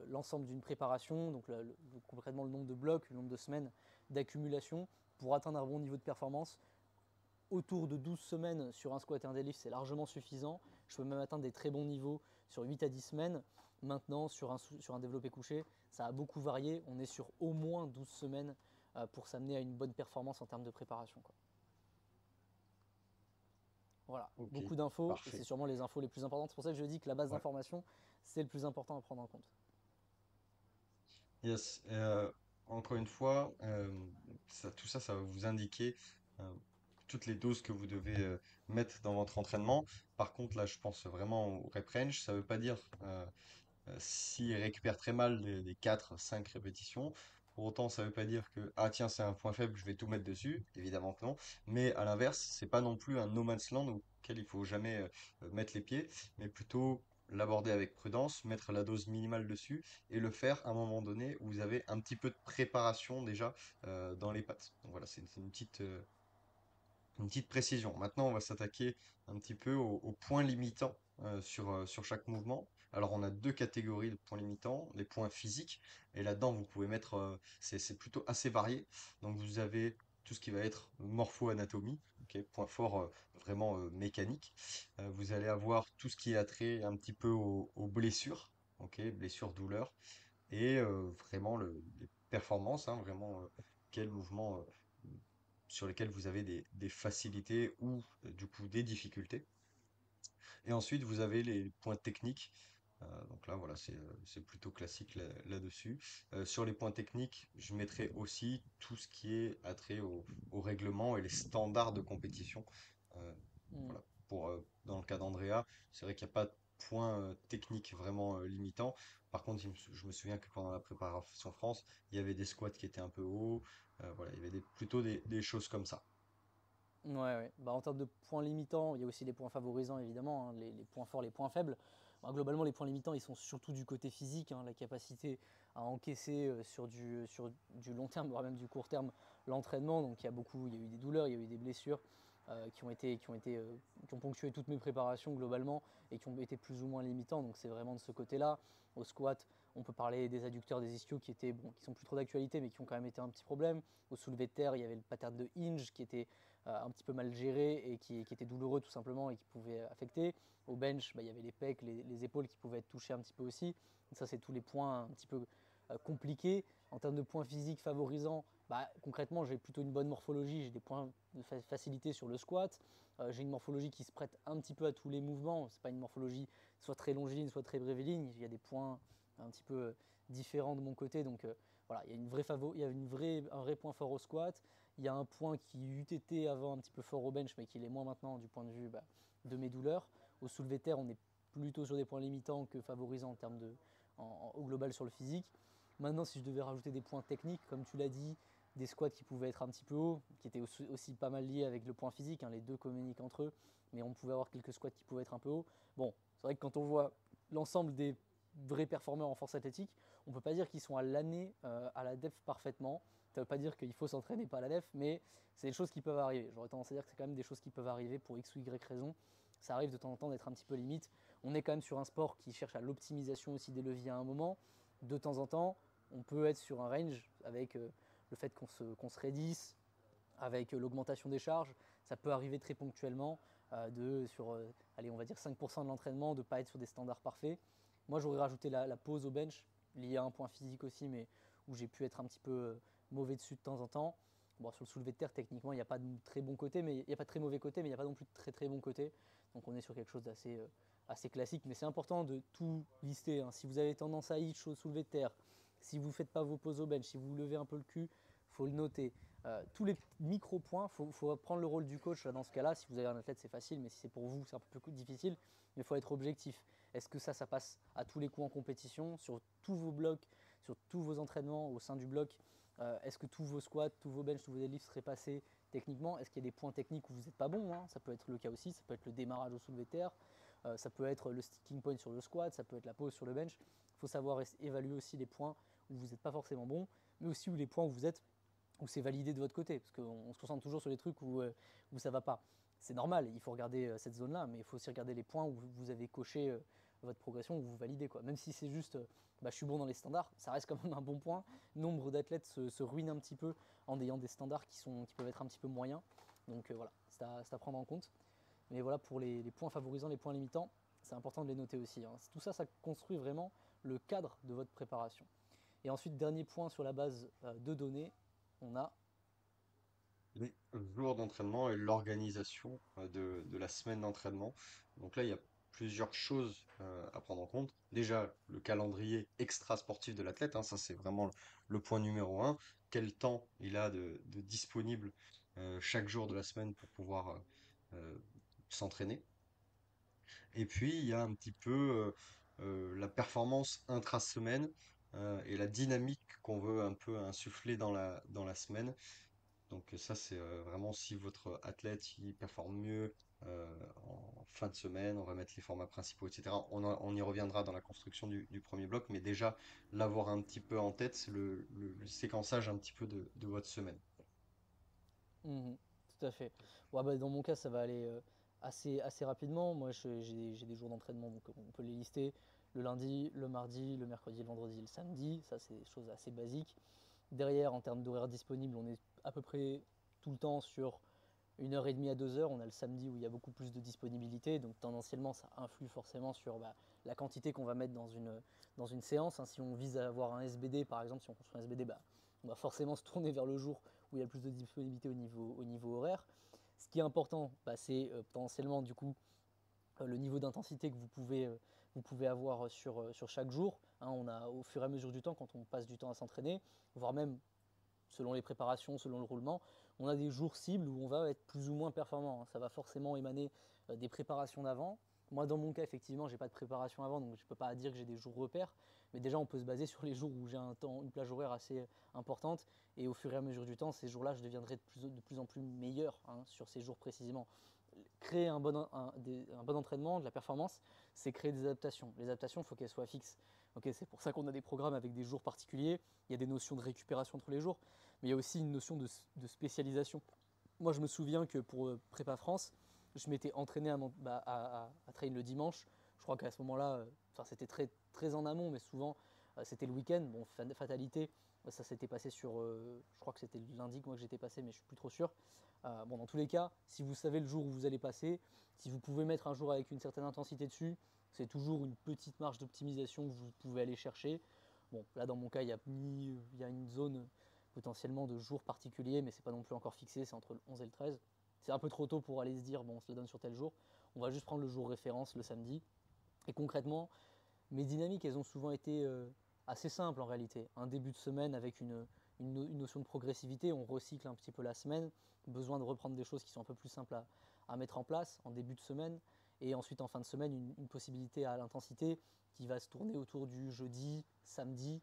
l'ensemble d'une préparation, donc concrètement le nombre de blocs, le nombre de semaines d'accumulation, pour atteindre un bon niveau de performance, autour de 12 semaines sur un squat et un deadlift, c'est largement suffisant. Je peux même atteindre des très bons niveaux sur 8 à 10 semaines. Maintenant, sur un développé couché, ça a beaucoup varié. On est sur au moins 12 semaines pour s'amener à une bonne performance en termes de préparation, quoi. Voilà, Ok, beaucoup d'infos et c'est parfait. sûrement les infos les plus importantes. C'est pour ça que je dis que la base Ouais. d'information, c'est le plus important à prendre en compte. Yes. Encore une fois, tout ça, ça va vous indiquer euh, toutes les doses que vous devez mettre dans votre entraînement. Par contre, là, je pense vraiment au rep range. Ça ne veut pas dire s'il récupère très mal les 4-5 répétitions. Pour autant, ça ne veut pas dire que, ah tiens, c'est un point faible, je vais tout mettre dessus. Évidemment que non. Mais à l'inverse, c'est pas non plus un no man's land auquel il faut jamais mettre les pieds, mais plutôt l'aborder avec prudence, mettre la dose minimale dessus et le faire à un moment donné où vous avez un petit peu de préparation déjà dans les pattes. Donc voilà, c'est une petite précision. Maintenant, on va s'attaquer un petit peu aux points limitants sur chaque mouvement. Alors, on a deux catégories de points limitants, les points physiques, et là-dedans, vous pouvez mettre, c'est plutôt assez varié. Donc, vous avez tout ce qui va être morpho-anatomie, ok, point fort vraiment mécanique. Vous allez avoir tout ce qui est attrait un petit peu aux blessures, ok, blessures, douleurs, et vraiment les performances, hein, vraiment quel mouvement sur lesquels vous avez des facilités ou du coup des difficultés. Et ensuite, vous avez les points techniques. Donc là, voilà, c'est plutôt classique là-dessus. Sur les points techniques, je mettrai aussi tout ce qui est attrait au règlement et les standards de compétition. Euh, Mm. voilà. Dans le cas d'Andrea, c'est vrai qu'il n'y a pas de point technique vraiment limitant. Par contre, je me souviens que pendant la préparation France, il y avait des squats qui étaient un peu hauts. Voilà, il y avait plutôt des choses comme ça. Ouais. En termes de points limitants, il y a aussi les points favorisants évidemment, hein, les points forts, les points faibles. Globalement, les points limitants, ils sont surtout du côté physique, hein, la capacité à encaisser sur du long terme, voire même du court terme, l'entraînement. Donc il y a eu des douleurs, il y a eu des blessures qui ont ponctué toutes mes préparations globalement et qui ont été plus ou moins limitants. Donc c'est vraiment de ce côté-là. Au squat, on peut parler des adducteurs, des ischios qui sont plus trop d'actualité, mais qui ont quand même été un petit problème. Au soulevé de terre, il y avait le pattern de hinge qui était un petit peu mal géré et qui était douloureux tout simplement et qui pouvait affecter. Au bench, il y avait les pecs, les épaules qui pouvaient être touchées un petit peu aussi. Donc ça, c'est tous les points un petit peu compliqué. En termes de points physiques favorisants, bah, concrètement, j'ai plutôt une bonne morphologie, j'ai des points de facilité sur le squat. J'ai une morphologie qui se prête un petit peu à tous les mouvements. C'est pas une morphologie soit très longiligne, soit très bréviligne. Il y a des points un petit peu différents de mon côté. Donc voilà, il y a, il y a un vrai point fort au squat. Il y a un point qui eût été avant un petit peu fort au bench, mais qui l'est moins maintenant du point de vue de mes douleurs. Au soulevé de terre, on est plutôt sur des points limitants que favorisants en termes au global sur le physique. Maintenant, si je devais rajouter des points techniques, comme tu l'as dit, des squats qui pouvaient être un petit peu hauts, qui étaient aussi pas mal liés avec le point physique, hein, les deux communiquent entre eux, mais on pouvait avoir quelques squats qui pouvaient être un peu hauts. Bon, c'est vrai que quand on voit l'ensemble des vrais performeurs en force athlétique, on ne peut pas dire qu'ils sont à l'année, à la def parfaitement. Ça ne veut pas dire qu'il faut s'entraîner pas à la def, mais c'est des choses qui peuvent arriver. J'aurais tendance à dire que c'est quand même des choses qui peuvent arriver pour X ou Y raison. Ça arrive de temps en temps d'être un petit peu limite. On est quand même sur un sport qui cherche à l'optimisation aussi des leviers à un moment. De temps en temps, on peut être sur un range avec le fait qu'on se raidisse, avec l'augmentation des charges. Ça peut arriver très ponctuellement allez, on va dire 5% de l'entraînement, de ne pas être sur des standards parfaits. Moi, j'aurais rajouté la pause au bench, liée à un point physique aussi, mais où j'ai pu être un petit peu mauvais dessus de temps en temps. Bon, sur le soulevé de terre, techniquement, il n'y a pas de très bon côté, mais il n'y a pas de très mauvais côté, mais il n'y a pas non plus de très très bon côté. Donc on est sur quelque chose d'assez assez classique, mais c'est important de tout lister, hein. Si vous avez tendance à hitch au soulevé de terre, si vous ne faites pas vos pauses au bench, si vous levez un peu le cul, il faut le noter. Tous les micro-points, il faut prendre le rôle du coach dans ce cas-là. Si vous avez un athlète, c'est facile, mais si c'est pour vous, c'est un peu plus difficile. Mais il faut être objectif. Est-ce que ça passe à tous les coups en compétition, sur tous vos blocs, sur tous vos entraînements au sein du bloc? Est-ce que tous vos squats, tous vos bench, tous vos deadlifts seraient passés techniquement? Est-ce qu'il y a des points techniques où vous n'êtes pas bon, hein? Ça peut être le cas aussi, ça peut être le démarrage au soulevé de terre, ça peut être le sticking point sur le squat, ça peut être la pause sur le bench. Il faut savoir évaluer aussi les points où vous n'êtes pas forcément bon, mais aussi les points où vous êtes, où c'est validé de votre côté, parce qu'on se concentre toujours sur les trucs où ça ne va pas. C'est normal, il faut regarder cette zone-là, mais il faut aussi regarder les points où vous avez coché votre progression, où vous validez, quoi. Même si c'est juste je suis bon dans les standards, ça reste quand même un bon point. Nombre d'athlètes se ruinent un petit peu en ayant des standards qui peuvent être un petit peu moyens. Donc voilà, c'est à prendre en compte. Mais voilà, pour les points favorisants, les points limitants, c'est important de les noter aussi, hein. Tout ça, ça construit vraiment le cadre de votre préparation. Et ensuite, dernier point sur la base de données, on a Les jours d'entraînement et l'organisation de la semaine d'entraînement. Donc là, il y a plusieurs choses à prendre en compte. Déjà, le calendrier extra-sportif de l'athlète, hein, ça c'est vraiment le point numéro un. Quel temps il a de disponible chaque jour de la semaine pour pouvoir s'entraîner. Et puis, il y a un petit peu la performance intra-semaine et la dynamique qu'on veut un peu insuffler dans la semaine. Donc ça, c'est vraiment si votre athlète il performe mieux en fin de semaine, on va mettre les formats principaux, etc. On y reviendra dans la construction du premier bloc, mais déjà l'avoir un petit peu en tête, c'est le séquençage un petit peu de votre semaine. Mhm, tout à fait. Ouais, dans mon cas, ça va aller assez rapidement. Moi, j'ai des jours d'entraînement, donc on peut les lister le lundi, le mardi, le mercredi, le vendredi, le samedi. Ça, c'est des choses assez basiques. Derrière, en termes d'horaire disponible, on est à peu près tout le temps sur 1h30 à 2 heures. On a le samedi où il y a beaucoup plus de disponibilité, donc tendanciellement, ça influe forcément sur la quantité qu'on va mettre dans une séance, hein. Si on vise à avoir un SBD, par exemple, si on construit un SBD, on va forcément se tourner vers le jour où il y a le plus de disponibilité au niveau horaire. Ce qui est important, c'est potentiellement du coup le niveau d'intensité que vous pouvez avoir sur chaque jour, hein. On a au fur et à mesure du temps, quand on passe du temps à s'entraîner, voire même selon les préparations, selon le roulement, on a des jours cibles où on va être plus ou moins performant, hein. Ça va forcément émaner des préparations d'avant. Moi, dans mon cas, effectivement, j'ai pas de préparation avant, donc je ne peux pas dire que j'ai des jours repères. Mais déjà, on peut se baser sur les jours où j'ai une plage horaire assez importante. Et au fur et à mesure du temps, ces jours-là, je deviendrai de plus en plus meilleur, hein, sur ces jours précisément. Créer un bon entraînement, de la performance, c'est créer des adaptations. Les adaptations, il faut qu'elles soient fixes. Okay, c'est pour ça qu'on a des programmes avec des jours particuliers. Il y a des notions de récupération entre les jours, mais il y a aussi une notion de spécialisation. Moi, je me souviens que pour Prépa France, je m'étais entraîné à train le dimanche. Je crois qu'à ce moment-là, c'était très, très en amont, mais souvent, c'était le week-end. Bon, fatalité, ça s'était passé je crois que c'était le lundi que moi que j'étais passé, mais je suis plus trop sûr. Dans tous les cas, si vous savez le jour où vous allez passer, si vous pouvez mettre un jour avec une certaine intensité dessus, c'est toujours une petite marge d'optimisation que vous pouvez aller chercher. Bon, là dans mon cas, il y a une zone potentiellement de jours particuliers, mais c'est pas non plus encore fixé, c'est entre le 11 et le 13. C'est un peu trop tôt pour aller se dire, bon, on se la donne sur tel jour. On va juste prendre le jour référence, le samedi. Et concrètement, mes dynamiques, elles ont souvent été assez simples en réalité. Un début de semaine avec une notion de progressivité, on recycle un petit peu la semaine, besoin de reprendre des choses qui sont un peu plus simples à mettre en place en début de semaine, et ensuite en fin de semaine, une possibilité à l'intensité qui va se tourner autour du jeudi, samedi,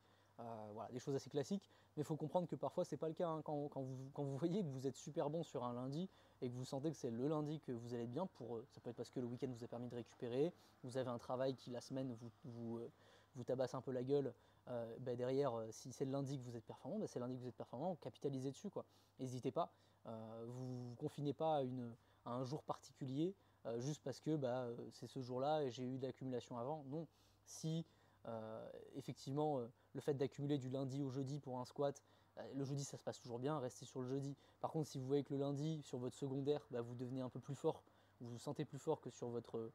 voilà, des choses assez classiques. Mais il faut comprendre que parfois c'est pas le cas, hein. Quand vous voyez que vous êtes super bon sur un lundi et que vous sentez que c'est le lundi que vous allez bien, ça peut être parce que le week-end vous a permis de récupérer, vous avez un travail qui la semaine vous tabasse un peu la gueule, derrière, si c'est le lundi que vous êtes performant, c'est le lundi que vous êtes performant, capitalisez dessus, quoi. N'hésitez pas, vous vous confinez pas à un jour particulier juste parce que c'est ce jour-là et j'ai eu de l'accumulation avant. Non, si effectivement le fait d'accumuler du lundi au jeudi pour un squat, le jeudi ça se passe toujours bien, restez sur le jeudi. Par contre, si vous voyez que le lundi sur votre secondaire, vous devenez un peu plus fort, vous vous sentez plus fort que sur votre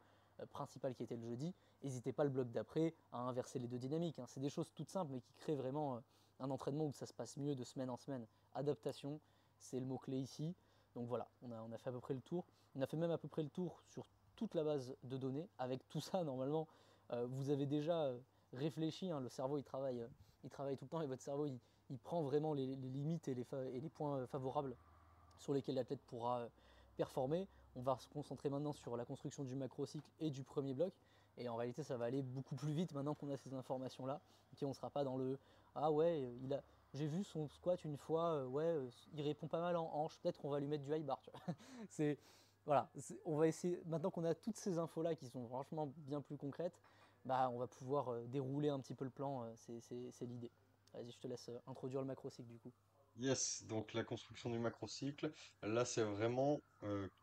principal qui était le jeudi, n'hésitez pas le bloc d'après à inverser les deux dynamiques, hein. C'est des choses toutes simples mais qui créent vraiment un entraînement où ça se passe mieux de semaine en semaine. Adaptation, c'est le mot-clé ici. Donc voilà, on a fait à peu près le tour. On a fait même à peu près le tour sur toute la base de données. Avec tout ça, normalement, vous avez déjà réfléchi, hein. Le cerveau, il travaille tout le temps et votre cerveau, il prend vraiment les limites et les points favorables sur lesquels l'athlète pourra performer. On va se concentrer maintenant sur la construction du macro-cycle et du premier bloc. Et en réalité, ça va aller beaucoup plus vite maintenant qu'on a ces informations-là. Okay, on ne sera pas dans le ah ouais, j'ai vu son squat une fois, il répond pas mal en hanche, peut-être qu'on va lui mettre du high bar. C'est voilà, on va essayer maintenant qu'on a toutes ces infos-là qui sont franchement bien plus concrètes, on va pouvoir dérouler un petit peu le plan. C'est l'idée. Vas-y, je te laisse introduire le macro-cycle du coup. Yes, donc la construction du macrocycle, là c'est vraiment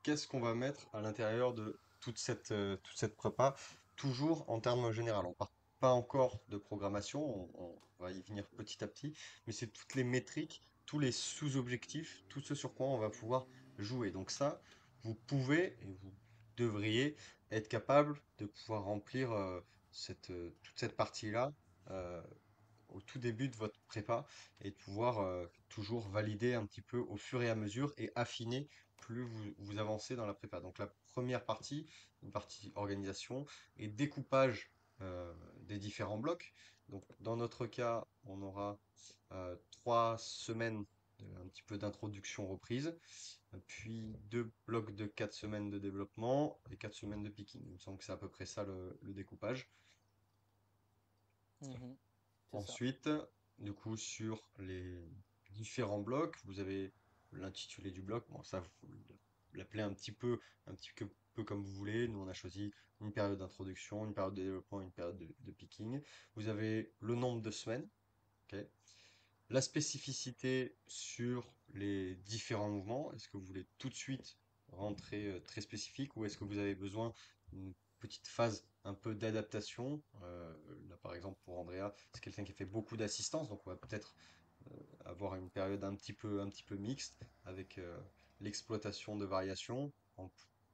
qu'est-ce qu'on va mettre à l'intérieur de toute cette prépa, toujours en termes généraux. On part pas encore de programmation, on va y venir petit à petit, mais c'est toutes les métriques, tous les sous-objectifs, tout ce sur quoi on va pouvoir jouer. Donc ça, vous pouvez et vous devriez être capable de pouvoir remplir toute cette partie-là euh, au tout début de votre prépa et de pouvoir toujours valider un petit peu au fur et à mesure et affiner plus vous avancez dans la prépa. Donc la première partie, une partie organisation et découpage des différents blocs. Donc dans notre cas, on aura 3 semaines un petit peu d'introduction reprise, puis 2 blocs de 4 semaines de développement et 4 semaines de picking. Il me semble que c'est à peu près ça le découpage. Mhm, c'est ça. Ensuite, du coup, sur les différents blocs, vous avez l'intitulé du bloc. Bon, ça, vous l'appelez peu comme vous voulez. Nous, on a choisi une période d'introduction, une période de développement, une période de picking. Vous avez le nombre de semaines, ok. La spécificité sur les différents mouvements. Est-ce que vous voulez tout de suite rentrer très spécifique ou est-ce que vous avez besoin d'une petite phase un peu d'adaptation? Là, par exemple, pour Andrea, c'est quelqu'un qui fait beaucoup d'assistance, donc on va peut-être avoir une période un petit peu mixte avec l'exploitation de variations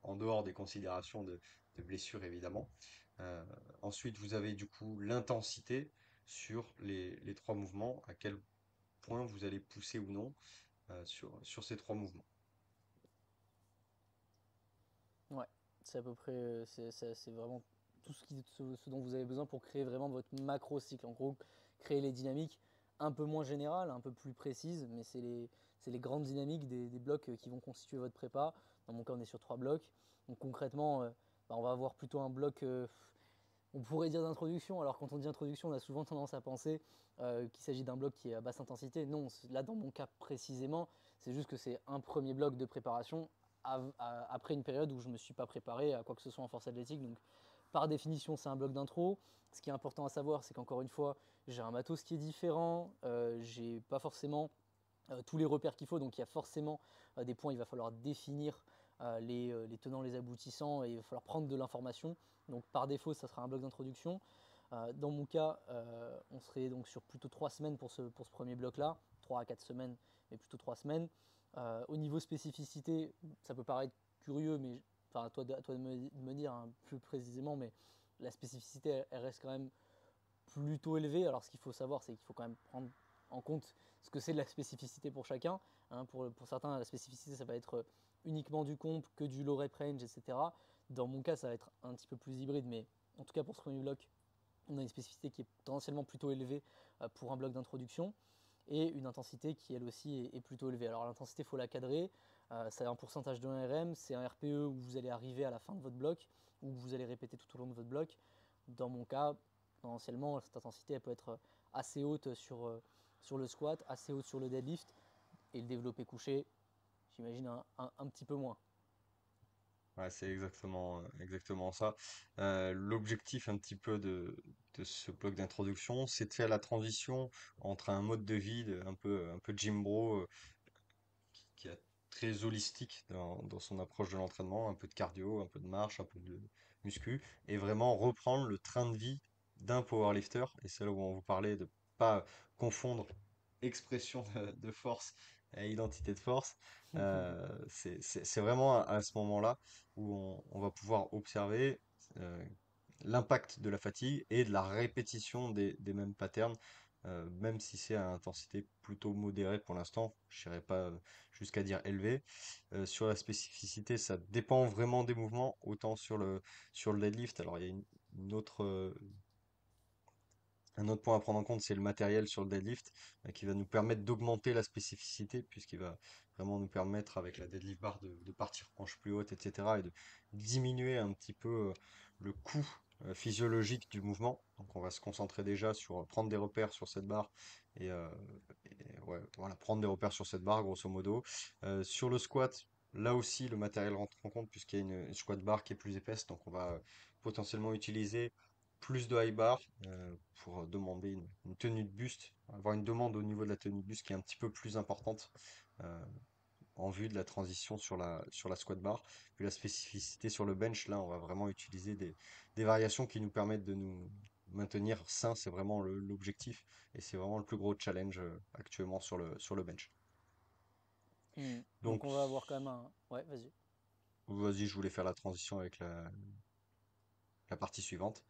en dehors des considérations de blessures évidemment. Euh, Ensuite, vous avez du coup l'intensité sur les 3 mouvements, à quel point vous allez pousser ou non sur ces 3 mouvements. Ouais, c'est à peu près, c'est vraiment tout ce dont vous avez besoin pour créer vraiment votre macro cycle. En gros, créer les dynamiques un peu moins générales, un peu plus précises, mais c'est les grandes dynamiques des blocs qui vont constituer votre prépa. Dans mon cas, on est sur 3 blocs. Donc concrètement, on va avoir plutôt un bloc, on pourrait dire d'introduction. Alors quand on dit introduction, on a souvent tendance à penser qu'il s'agit d'un bloc qui est à basse intensité. Non, là dans mon cas précisément, c'est juste que c'est un premier bloc de préparation après une période où je ne me suis pas préparé à quoi que ce soit en force athlétique. Donc par définition, c'est un bloc d'intro. Ce qui est important à savoir, c'est qu'encore une fois, j'ai un matos qui est différent, j'ai pas forcément tous les repères qu'il faut, donc il y a forcément des points, il va falloir définir les tenants, les aboutissants, et il va falloir prendre de l'information. Donc par défaut, ça sera un bloc d'introduction. Dans mon cas, on serait donc sur plutôt 3 semaines pour ce premier bloc-là, 3 à 4 semaines, mais plutôt 3 semaines. Au niveau spécificité, ça peut paraître curieux, mais enfin, à toi de me dire hein, plus précisément, mais la spécificité, elle reste quand même plutôt élevé. Alors ce qu'il faut savoir, c'est qu'il faut quand même prendre en compte ce que c'est de la spécificité pour chacun. Hein. Pour certains, la spécificité, ça va être uniquement du comp, que du low rep range, etc. Dans mon cas, ça va être un petit peu plus hybride, mais en tout cas pour ce premier bloc, on a une spécificité qui est potentiellement plutôt élevée pour un bloc d'introduction et une intensité qui elle aussi est plutôt élevée. Alors l'intensité, il faut la cadrer. C'est un pourcentage de 1 RM, c'est un RPE où vous allez arriver à la fin de votre bloc, où vous allez répéter tout au long de votre bloc. Dans mon cas, potentiellement, cette intensité elle peut être assez haute sur le squat, assez haute sur le deadlift, et le développé couché, j'imagine un petit peu moins. Ouais, c'est exactement ça. L'objectif un petit peu de ce bloc d'introduction, c'est de faire la transition entre un mode de vie un peu gym bro, qui est très holistique dans son approche de l'entraînement, un peu de cardio, un peu de marche, un peu de muscu, et vraiment reprendre le train de vie d'un powerlifter. Et c'est là où on vous parlait de pas confondre expression de force et identité de force. C'est vraiment à ce moment-là où on va pouvoir observer euh, l'impact de la fatigue et de la répétition des mêmes patterns, même si c'est à intensité plutôt modérée pour l'instant, je n'irai pas jusqu'à dire élevée. Sur la spécificité, ça dépend vraiment des mouvements, autant sur le deadlift. Alors il y a une autre, un autre point à prendre en compte, c'est le matériel sur le deadlift, qui va nous permettre d'augmenter la spécificité, puisqu'il va vraiment nous permettre avec la deadlift bar de partir hanche plus haute, etc. et de diminuer un petit peu le coût physiologique du mouvement. Donc on va se concentrer déjà sur prendre des repères sur cette barre et, euh, ouais, voilà, prendre des repères sur cette barre grosso modo. Sur le squat, là aussi le matériel rentre en compte puisqu'il y a une squat bar qui est plus épaisse, donc on va potentiellement utiliser plus de high bar pour demander une tenue de buste, avoir une demande au niveau de la tenue de buste qui est un petit peu plus importante euh, en vue de la transition sur la squat bar. Puis la spécificité sur le bench, là, on va vraiment utiliser des variations qui nous permettent de nous maintenir sains, c'est vraiment l'objectif et c'est vraiment le plus gros challenge actuellement sur le bench. Donc Donc, on va avoir quand même un... Ouais, vas-y. vas-y, je voulais faire la transition avec la partie suivante.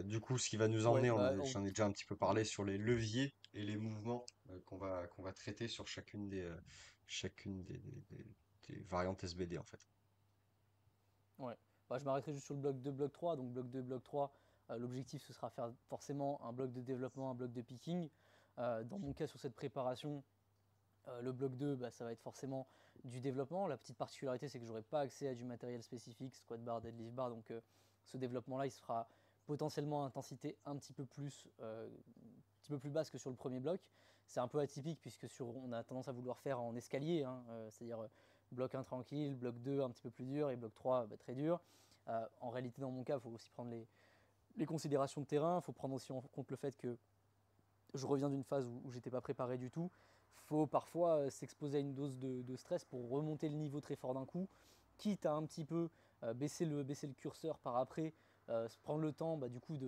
Du coup, ce qui va nous Ouais, emmener, bah, j'en ai déjà un petit peu parlé, sur les leviers et les mouvements qu'on va traiter sur chacune des variantes SBD en fait. ouais. Bah, je m'arrêterai juste sur le bloc 2, bloc 3. Donc bloc 2, bloc 3, l'objectif ce sera faire forcément un bloc de développement, un bloc de picking. Dans mon cas, sur cette préparation, le bloc 2, bah, ça va être forcément du développement. La petite particularité, c'est que j'aurai pas accès à du matériel spécifique, squat bar, deadlift bar. Donc ce développement-là, il sera potentiellement à intensité un petit peu plus basse que sur le premier bloc. C'est un peu atypique puisque on a tendance à vouloir faire en escalier, hein, c'est-à-dire bloc 1 tranquille, bloc 2 un petit peu plus dur et bloc 3 bah, très dur. En réalité, dans mon cas, il faut aussi prendre les considérations de terrain, il faut prendre aussi en compte le fait que je reviens d'une phase où j'étais pas préparé du tout. Faut parfois s'exposer à une dose de stress pour remonter le niveau très fort d'un coup, quitte à un petit peu baisser le curseur par après, se prendre le temps du coup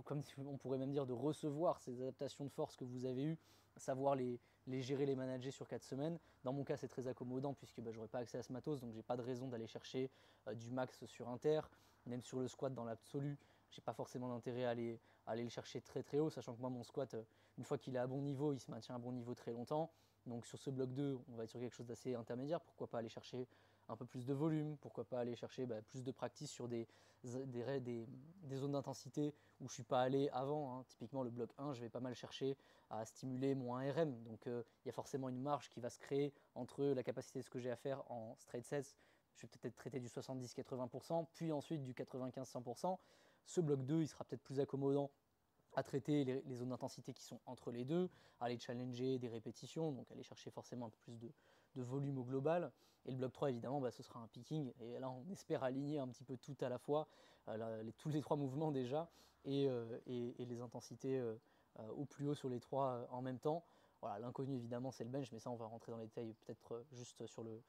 comme on pourrait même dire, de recevoir ces adaptations de force que vous avez eues, savoir les gérer, les manager sur 4 semaines. Dans mon cas, c'est très accommodant puisque je n'aurai pas accès à ce matos, donc j'ai pas de raison d'aller chercher du max sur inter, même sur le squat dans l'absolu. J'ai pas forcément d'intérêt à aller le chercher très très haut, sachant que moi mon squat, une fois qu'il est à bon niveau, il se maintient à bon niveau très longtemps. Donc sur ce bloc 2, on va être sur quelque chose d'assez intermédiaire. Pourquoi pas aller chercher un peu plus de volume, pourquoi pas aller chercher plus de practice sur des zones d'intensité où je ne suis pas allé avant. Hein. Typiquement le bloc 1, je vais pas mal chercher à stimuler mon 1RM. Donc il y a forcément une marge qui va se créer entre la capacité de ce que j'ai à faire en straight sets. Je vais peut-être traiter du 70-80%, puis ensuite du 95-100%. Ce bloc 2, il sera peut-être plus accommodant à traiter les zones d'intensité qui sont entre les deux, à aller challenger des répétitions, donc aller chercher forcément un peu plus de volume au global. Et le bloc 3, évidemment, ce sera un picking. Et là, on espère aligner un petit peu tout à la fois, tous les trois mouvements déjà, et les intensités au plus haut sur les trois en même temps. Voilà, l'inconnu, évidemment, c'est le bench, mais ça, on va rentrer dans les détails peut-être juste sur le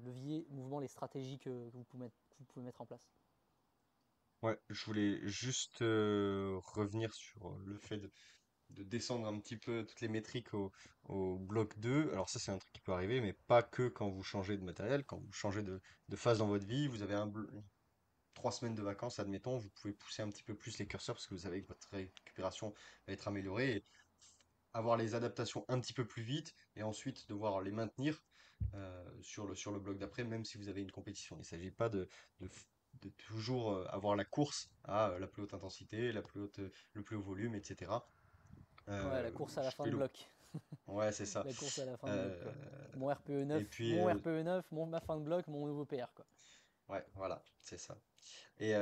levier, mouvement, les stratégies que vous pouvez mettre en place. Ouais, je voulais juste revenir sur le fait de descendre un petit peu toutes les métriques au bloc 2. Alors ça, c'est un truc qui peut arriver, mais pas que quand vous changez de matériel, quand vous changez de phase dans votre vie, vous avez 3 semaines de vacances, admettons, vous pouvez pousser un petit peu plus les curseurs parce que vous savez que votre récupération va être améliorée et avoir les adaptations un petit peu plus vite et ensuite devoir les maintenir sur le bloc d'après, même si vous avez une compétition. Il ne s'agit pas de, de toujours avoir la course à la plus haute intensité, le plus haut volume, etc. Ouais, la course à la Je fin fais de le... bloc. Ouais, c'est ça. La course à la fin de bloc, Euh, quoi. Mon RPE et 9, puis, mon RPE 9, ma fin de bloc, mon nouveau PR, quoi. ouais, voilà, c'est ça. Et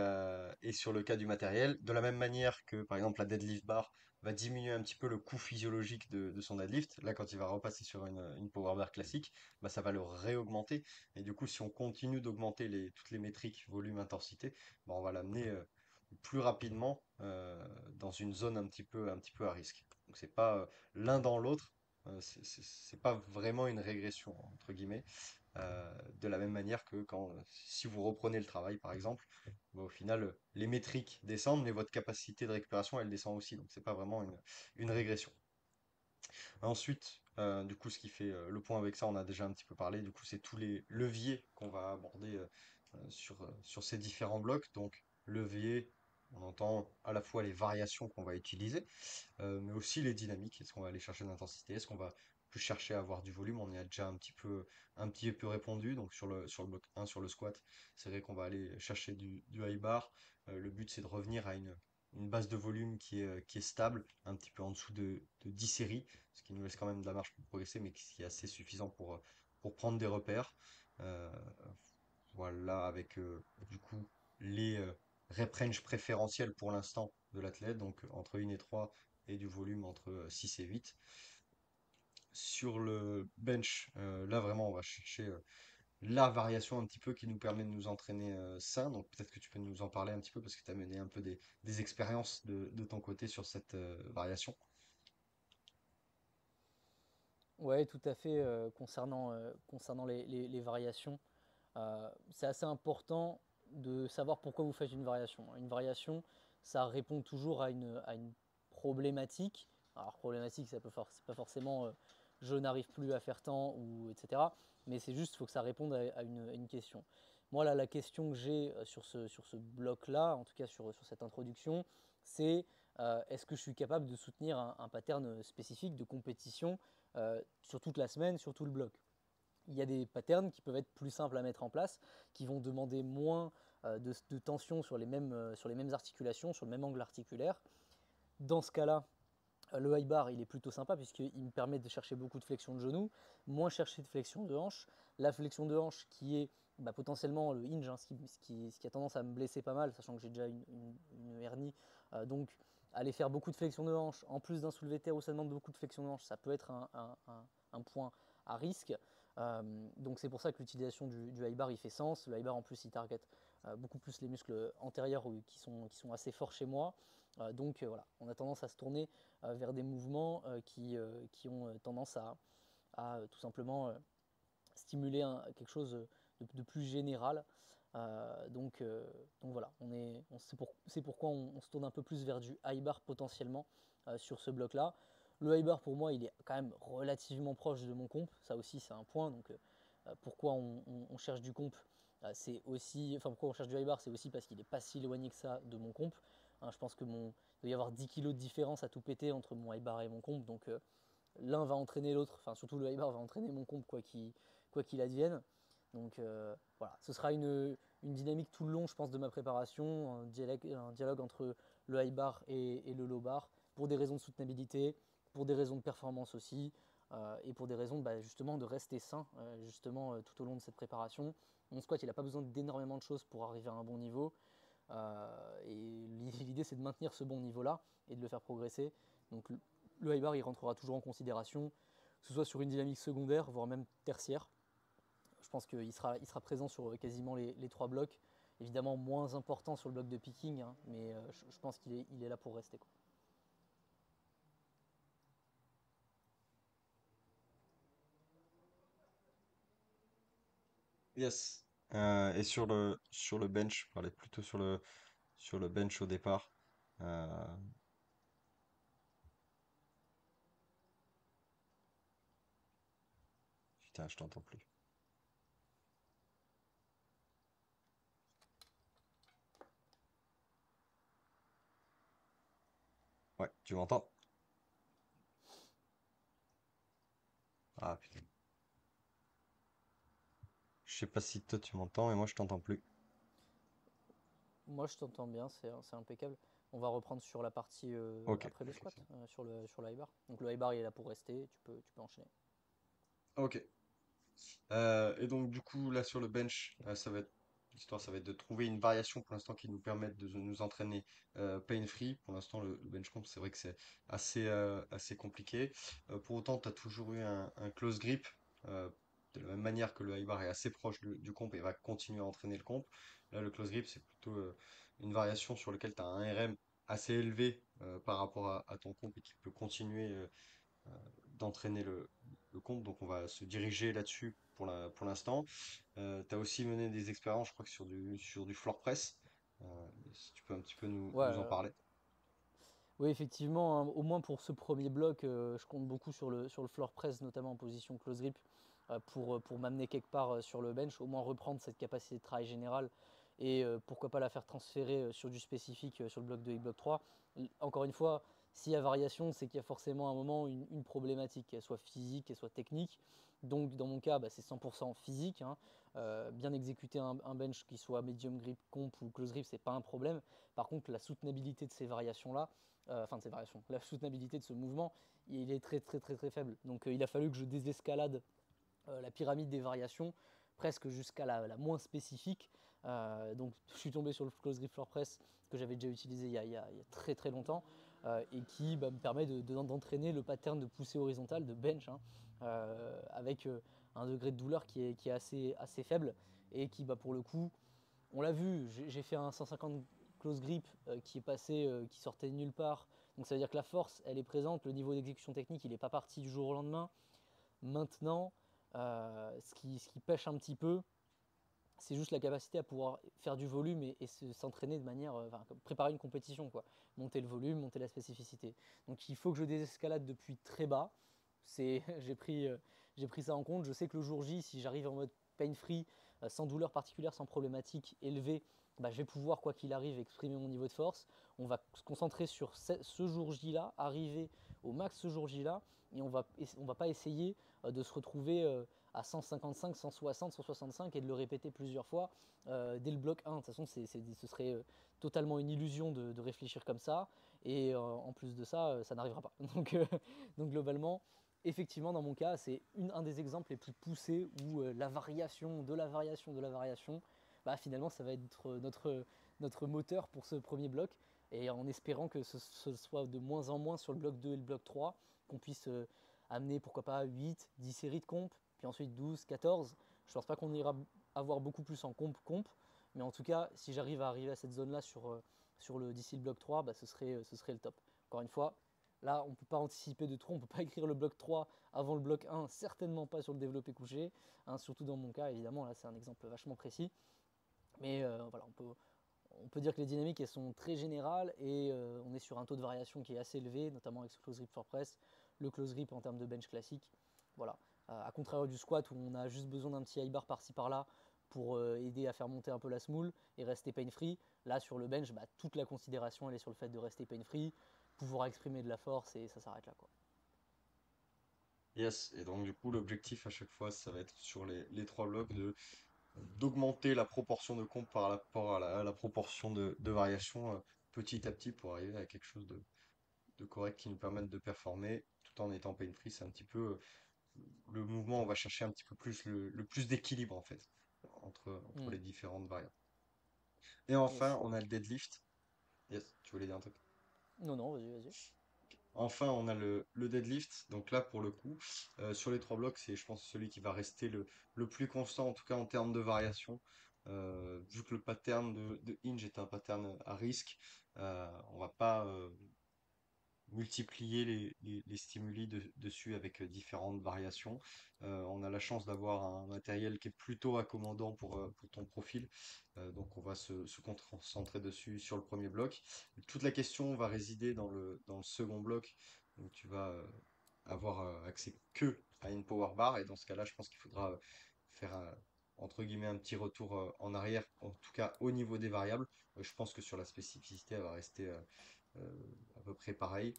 sur le cas du matériel, de la même manière que par exemple la deadlift bar va diminuer un petit peu le coût physiologique de son deadlift, là quand il va repasser sur une power bar classique, bah, ça va le réaugmenter. Et du coup, si on continue d'augmenter toutes les métriques, volume, intensité, bah, on va l'amener plus rapidement dans une zone un petit peu à risque. Donc c'est pas l'un dans l'autre, c'est pas vraiment une régression entre guillemets. De la même manière que si vous reprenez le travail, par exemple, bah, au final, les métriques descendent, mais votre capacité de récupération, elle descend aussi. Donc, c'est pas vraiment une régression. Ensuite, du coup, ce qui fait le point avec ça, on a déjà un petit peu parlé. Du coup, c'est tous les leviers qu'on va aborder sur ces différents blocs. Donc, levier, on entend à la fois les variations qu'on va utiliser, mais aussi les dynamiques. Est-ce qu'on va aller chercher de l'intensité? Est-ce qu'on va plus chercher à avoir du volume? On y a déjà un petit peu répondu. Donc sur le bloc 1, sur le squat, c'est vrai qu'on va aller chercher du high bar. Le but, c'est de revenir à une base de volume qui est stable, un petit peu en dessous de 10 séries, ce qui nous laisse quand même de la marge pour progresser, mais qui est assez suffisant pour prendre des repères. Euh, voilà, avec du coup les rep range préférentiels pour l'instant de l'athlète, donc entre 1 et 3 et du volume entre 6 et 8. Sur le bench, là vraiment on va chercher la variation un petit peu qui nous permet de nous entraîner sain. Donc peut-être que tu peux nous en parler un petit peu parce que tu as mené un peu des expériences de ton côté sur cette variation. Ouais, tout à fait. Concernant les variations, c'est assez important de savoir pourquoi vous faites une variation. Une variation, ça répond toujours à une problématique. Alors, problématique, c'est pas forcément je n'arrive plus à faire tant ou etc. Mais c'est juste, il faut que ça réponde à une question. Moi, là, la question que j'ai sur ce bloc-là, en tout cas sur cette introduction, c'est est-ce que je suis capable de soutenir un pattern spécifique de compétition sur toute la semaine, sur tout le bloc. Il y a des patterns qui peuvent être plus simples à mettre en place, qui vont demander moins de tension sur les mêmes articulations, sur le même angle articulaire. Dans ce cas-là, le high bar, il est plutôt sympa puisqu'il me permet de chercher beaucoup de flexion de genoux, moins chercher de flexion de hanche. La flexion de hanche qui est potentiellement le hinge, hein, ce qui a tendance à me blesser pas mal, sachant que j'ai déjà une hernie. Donc, aller faire beaucoup de flexion de hanche, en plus d'un soulevé de terre où ça demande beaucoup de flexion de hanche, ça peut être un point à risque. Donc, c'est pour ça que l'utilisation du high bar, il fait sens. Le high bar, en plus, il target beaucoup plus les muscles antérieurs qui sont assez forts chez moi. Donc, voilà, on a tendance à se tourner vers des mouvements qui ont tendance à tout simplement stimuler quelque chose de plus général. Donc voilà, c'est pourquoi on se tourne un peu plus vers du high bar potentiellement sur ce bloc-là. Le high bar pour moi, il est quand même relativement proche de mon comp. Ça aussi, c'est un point. Donc pourquoi on cherche du comp, c'est aussi, enfin pourquoi on cherche du high bar, c'est aussi parce qu'il n'est pas si éloigné que ça de mon comp. Hein, je pense que il doit y avoir 10 kilos de différence à tout péter entre mon high bar et mon comp. Donc l'un va entraîner l'autre, enfin surtout le high bar va entraîner mon comp quoi qu'il advienne. Donc voilà, ce sera une dynamique tout le long, je pense, de ma préparation, un dialogue entre le high bar et le low bar, pour des raisons de soutenabilité, pour des raisons de performance aussi, et pour des raisons justement de rester sain justement tout au long de cette préparation. Mon squat, il n'a pas besoin d'énormément de choses pour arriver à un bon niveau. Et l'idée, c'est de maintenir ce bon niveau-là et de le faire progresser. Donc le high bar, il rentrera toujours en considération, que ce soit sur une dynamique secondaire, voire même tertiaire. Je pense qu'il sera présent sur quasiment les trois blocs. Évidemment, moins important sur le bloc de picking, hein, mais je pense qu'il est là pour rester, quoi. Yes. Et sur le bench, je parlais plutôt sur le bench au départ. Euh, Putain, je t'entends plus. Ouais, tu m'entends? Ah putain. Je sais pas si toi tu m'entends, mais moi je t'entends plus. Moi, je t'entends bien, c'est impeccable. On va reprendre sur la partie Ok, après le ok, squat, c'est bon. sur le high bar. Donc le high bar, il est là pour rester, tu peux enchaîner. Ok. Et donc du coup là sur le bench, ça va être l'histoire, ça va être de trouver une variation pour l'instant qui nous permette de nous entraîner pain free. Pour l'instant le bench comp c'est vrai que c'est assez compliqué. Pour autant tu as toujours eu un close grip euh, de la même manière que le high bar est assez proche du comp et va continuer à entraîner le comp. Là le close grip c'est plutôt une variation sur laquelle tu as un RM assez élevé par rapport à ton comp et qui peut continuer d'entraîner le compte. Donc on va se diriger là-dessus pour l'instant. Tu as aussi mené des expériences, je crois que sur du floor press. Si tu peux un petit peu Ouais, nous en parler. oui, effectivement, hein, au moins pour ce premier bloc, je compte beaucoup sur le floor press, notamment en position close grip, pour m'amener quelque part sur le bench, au moins reprendre cette capacité de travail générale et pourquoi pas la faire transférer sur du spécifique sur le bloc 2 et bloc 3. Encore une fois, s'il y a variation, c'est qu'il y a forcément à un moment une problématique, qu'elle soit physique, qu'elle soit technique. Donc dans mon cas, bah, c'est 100% physique, hein. Bien exécuter un bench qui soit medium grip, comp ou close grip, c'est pas un problème. Par contre, la soutenabilité de ces variations-là, enfin de ces variations, la soutenabilité de ce mouvement, il est très faible. Donc il a fallu que je désescalade la pyramide des variations presque jusqu'à la moins spécifique. Donc je suis tombé sur le close grip floor press que j'avais déjà utilisé il y a très longtemps et qui me permet d'entraîner le pattern de poussée horizontale de bench, hein, avec un degré de douleur qui est assez faible et qui pour le coup, on l'a vu, j'ai fait un 150 close grip qui est passé, qui sortait de nulle part. Donc ça veut dire que la force, elle est présente, le niveau d'exécution technique, il n'est pas parti du jour au lendemain. Maintenant, ce qui pêche un petit peu, c'est juste la capacité à pouvoir faire du volume et s'entraîner de manière, enfin, préparer une compétition, quoi. Monter le volume, monter la spécificité. Donc il faut que je désescalade depuis très bas. J'ai pris ça en compte. Je sais que le jour J, si j'arrive en mode pain free, sans douleur particulière, sans problématique élevée, bah, je vais pouvoir, quoi qu'il arrive, exprimer mon niveau de force. On va se concentrer sur ce jour J-là, arriver au max ce jour J-là, et on va pas essayer de se retrouver à 155, 160, 165 et de le répéter plusieurs fois dès le bloc 1. De toute façon, ce serait totalement une illusion de réfléchir comme ça. Et en plus de ça, ça n'arrivera pas. Donc globalement, effectivement, dans mon cas, c'est un des exemples les plus poussés où la variation de la variation de la variation, bah, finalement, ça va être notre moteur pour ce premier bloc. Et en espérant que ce soit de moins en moins sur le bloc 2 et le bloc 3, qu'on puisse amener pourquoi pas 8, 10 séries de comp, puis ensuite 12, 14. Je pense pas qu'on ira avoir beaucoup plus en comp, mais en tout cas, si j'arrive à arriver à cette zone-là sur le d'ici le bloc 3, bah, ce serait le top. Encore une fois, là, on ne peut pas anticiper de trop, on ne peut pas écrire le bloc 3 avant le bloc 1, certainement pas sur le développé couché, hein, surtout dans mon cas, évidemment, là c'est un exemple vachement précis, mais voilà, on peut dire que les dynamiques elles sont très générales et on est sur un taux de variation qui est assez élevé, notamment avec ce close grip for press, le close grip en termes de bench classique. Voilà. À contrario du squat où on a juste besoin d'un petit high bar par-ci par-là pour aider à faire monter un peu la smoule et rester pain free. Là sur le bench, bah, toute la considération elle est sur le fait de rester pain free, pouvoir exprimer de la force et ça s'arrête là, quoi. Yes, et donc du coup l'objectif à chaque fois ça va être sur les trois blocs d'augmenter la proportion de compte par rapport à la proportion de variation petit à petit pour arriver à quelque chose de correct qui nous permette de performer tout en étant pain free. C'est un petit peu le mouvement, on va chercher un petit peu plus le plus d'équilibre en fait entre Hmm. les différentes variables. Et enfin, Yes. on a le deadlift. Yes, tu voulais dire un truc? Non, non, vas-y, vas-y. Enfin, on a le deadlift. Donc là, pour le coup, sur les trois blocs, c'est, je pense, celui qui va rester le plus constant, en tout cas en termes de variation. Vu que le pattern de hinge est un pattern à risque, on va pas multiplier les stimuli dessus avec différentes variations. On a la chance d'avoir un matériel qui est plutôt accommodant pour ton profil. Donc on va se concentrer dessus sur le premier bloc. Toute la question va résider dans le second bloc. Donc tu vas avoir accès que à une power bar. Et dans ce cas-là, je pense qu'il faudra faire entre guillemets un petit retour en arrière, en tout cas au niveau des variables. Je pense que sur la spécificité, elle va rester euh, à peu près pareil.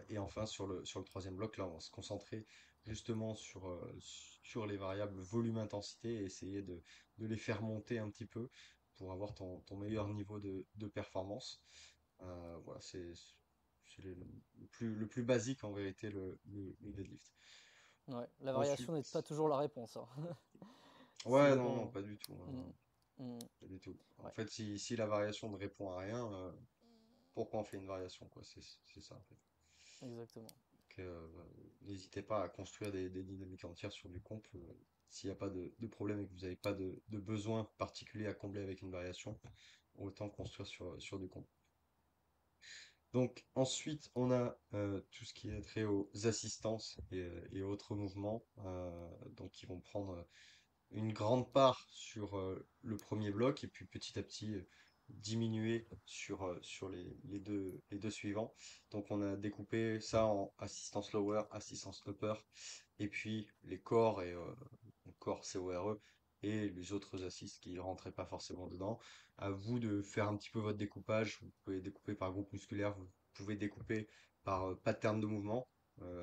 Et enfin, sur le troisième bloc, là, on va se concentrer justement sur les variables volume-intensité et essayer de les faire monter un petit peu pour avoir ton meilleur niveau de performance. Voilà, c'est le plus basique en vérité, le deadlift. Ouais, la variation n'est pas Ensuite, toujours la réponse, hein. ouais, C'est non, non, quand. pas du tout, Mm, mm, pas du tout. En ouais, fait, si la variation ne répond à rien, pourquoi on fait une variation, quoi? C'est ça, en fait. exactement. Donc, n'hésitez pas à construire des dynamiques entières sur du comp. S'il n'y a pas de problème et que vous n'avez pas de besoin particulier à combler avec une variation, autant construire sur du comp. Donc ensuite, on a tout ce qui est trait aux assistances et autres mouvements, donc qui vont prendre une grande part sur le premier bloc et puis petit à petit diminuer sur les deux suivants. Donc on a découpé ça en assistance lower, assistance upper et puis les corps et corps CORE et les autres assists qui ne rentraient pas forcément dedans. À vous de faire un petit peu votre découpage. Vous pouvez découper par groupe musculaire, vous pouvez découper par pattern de mouvement,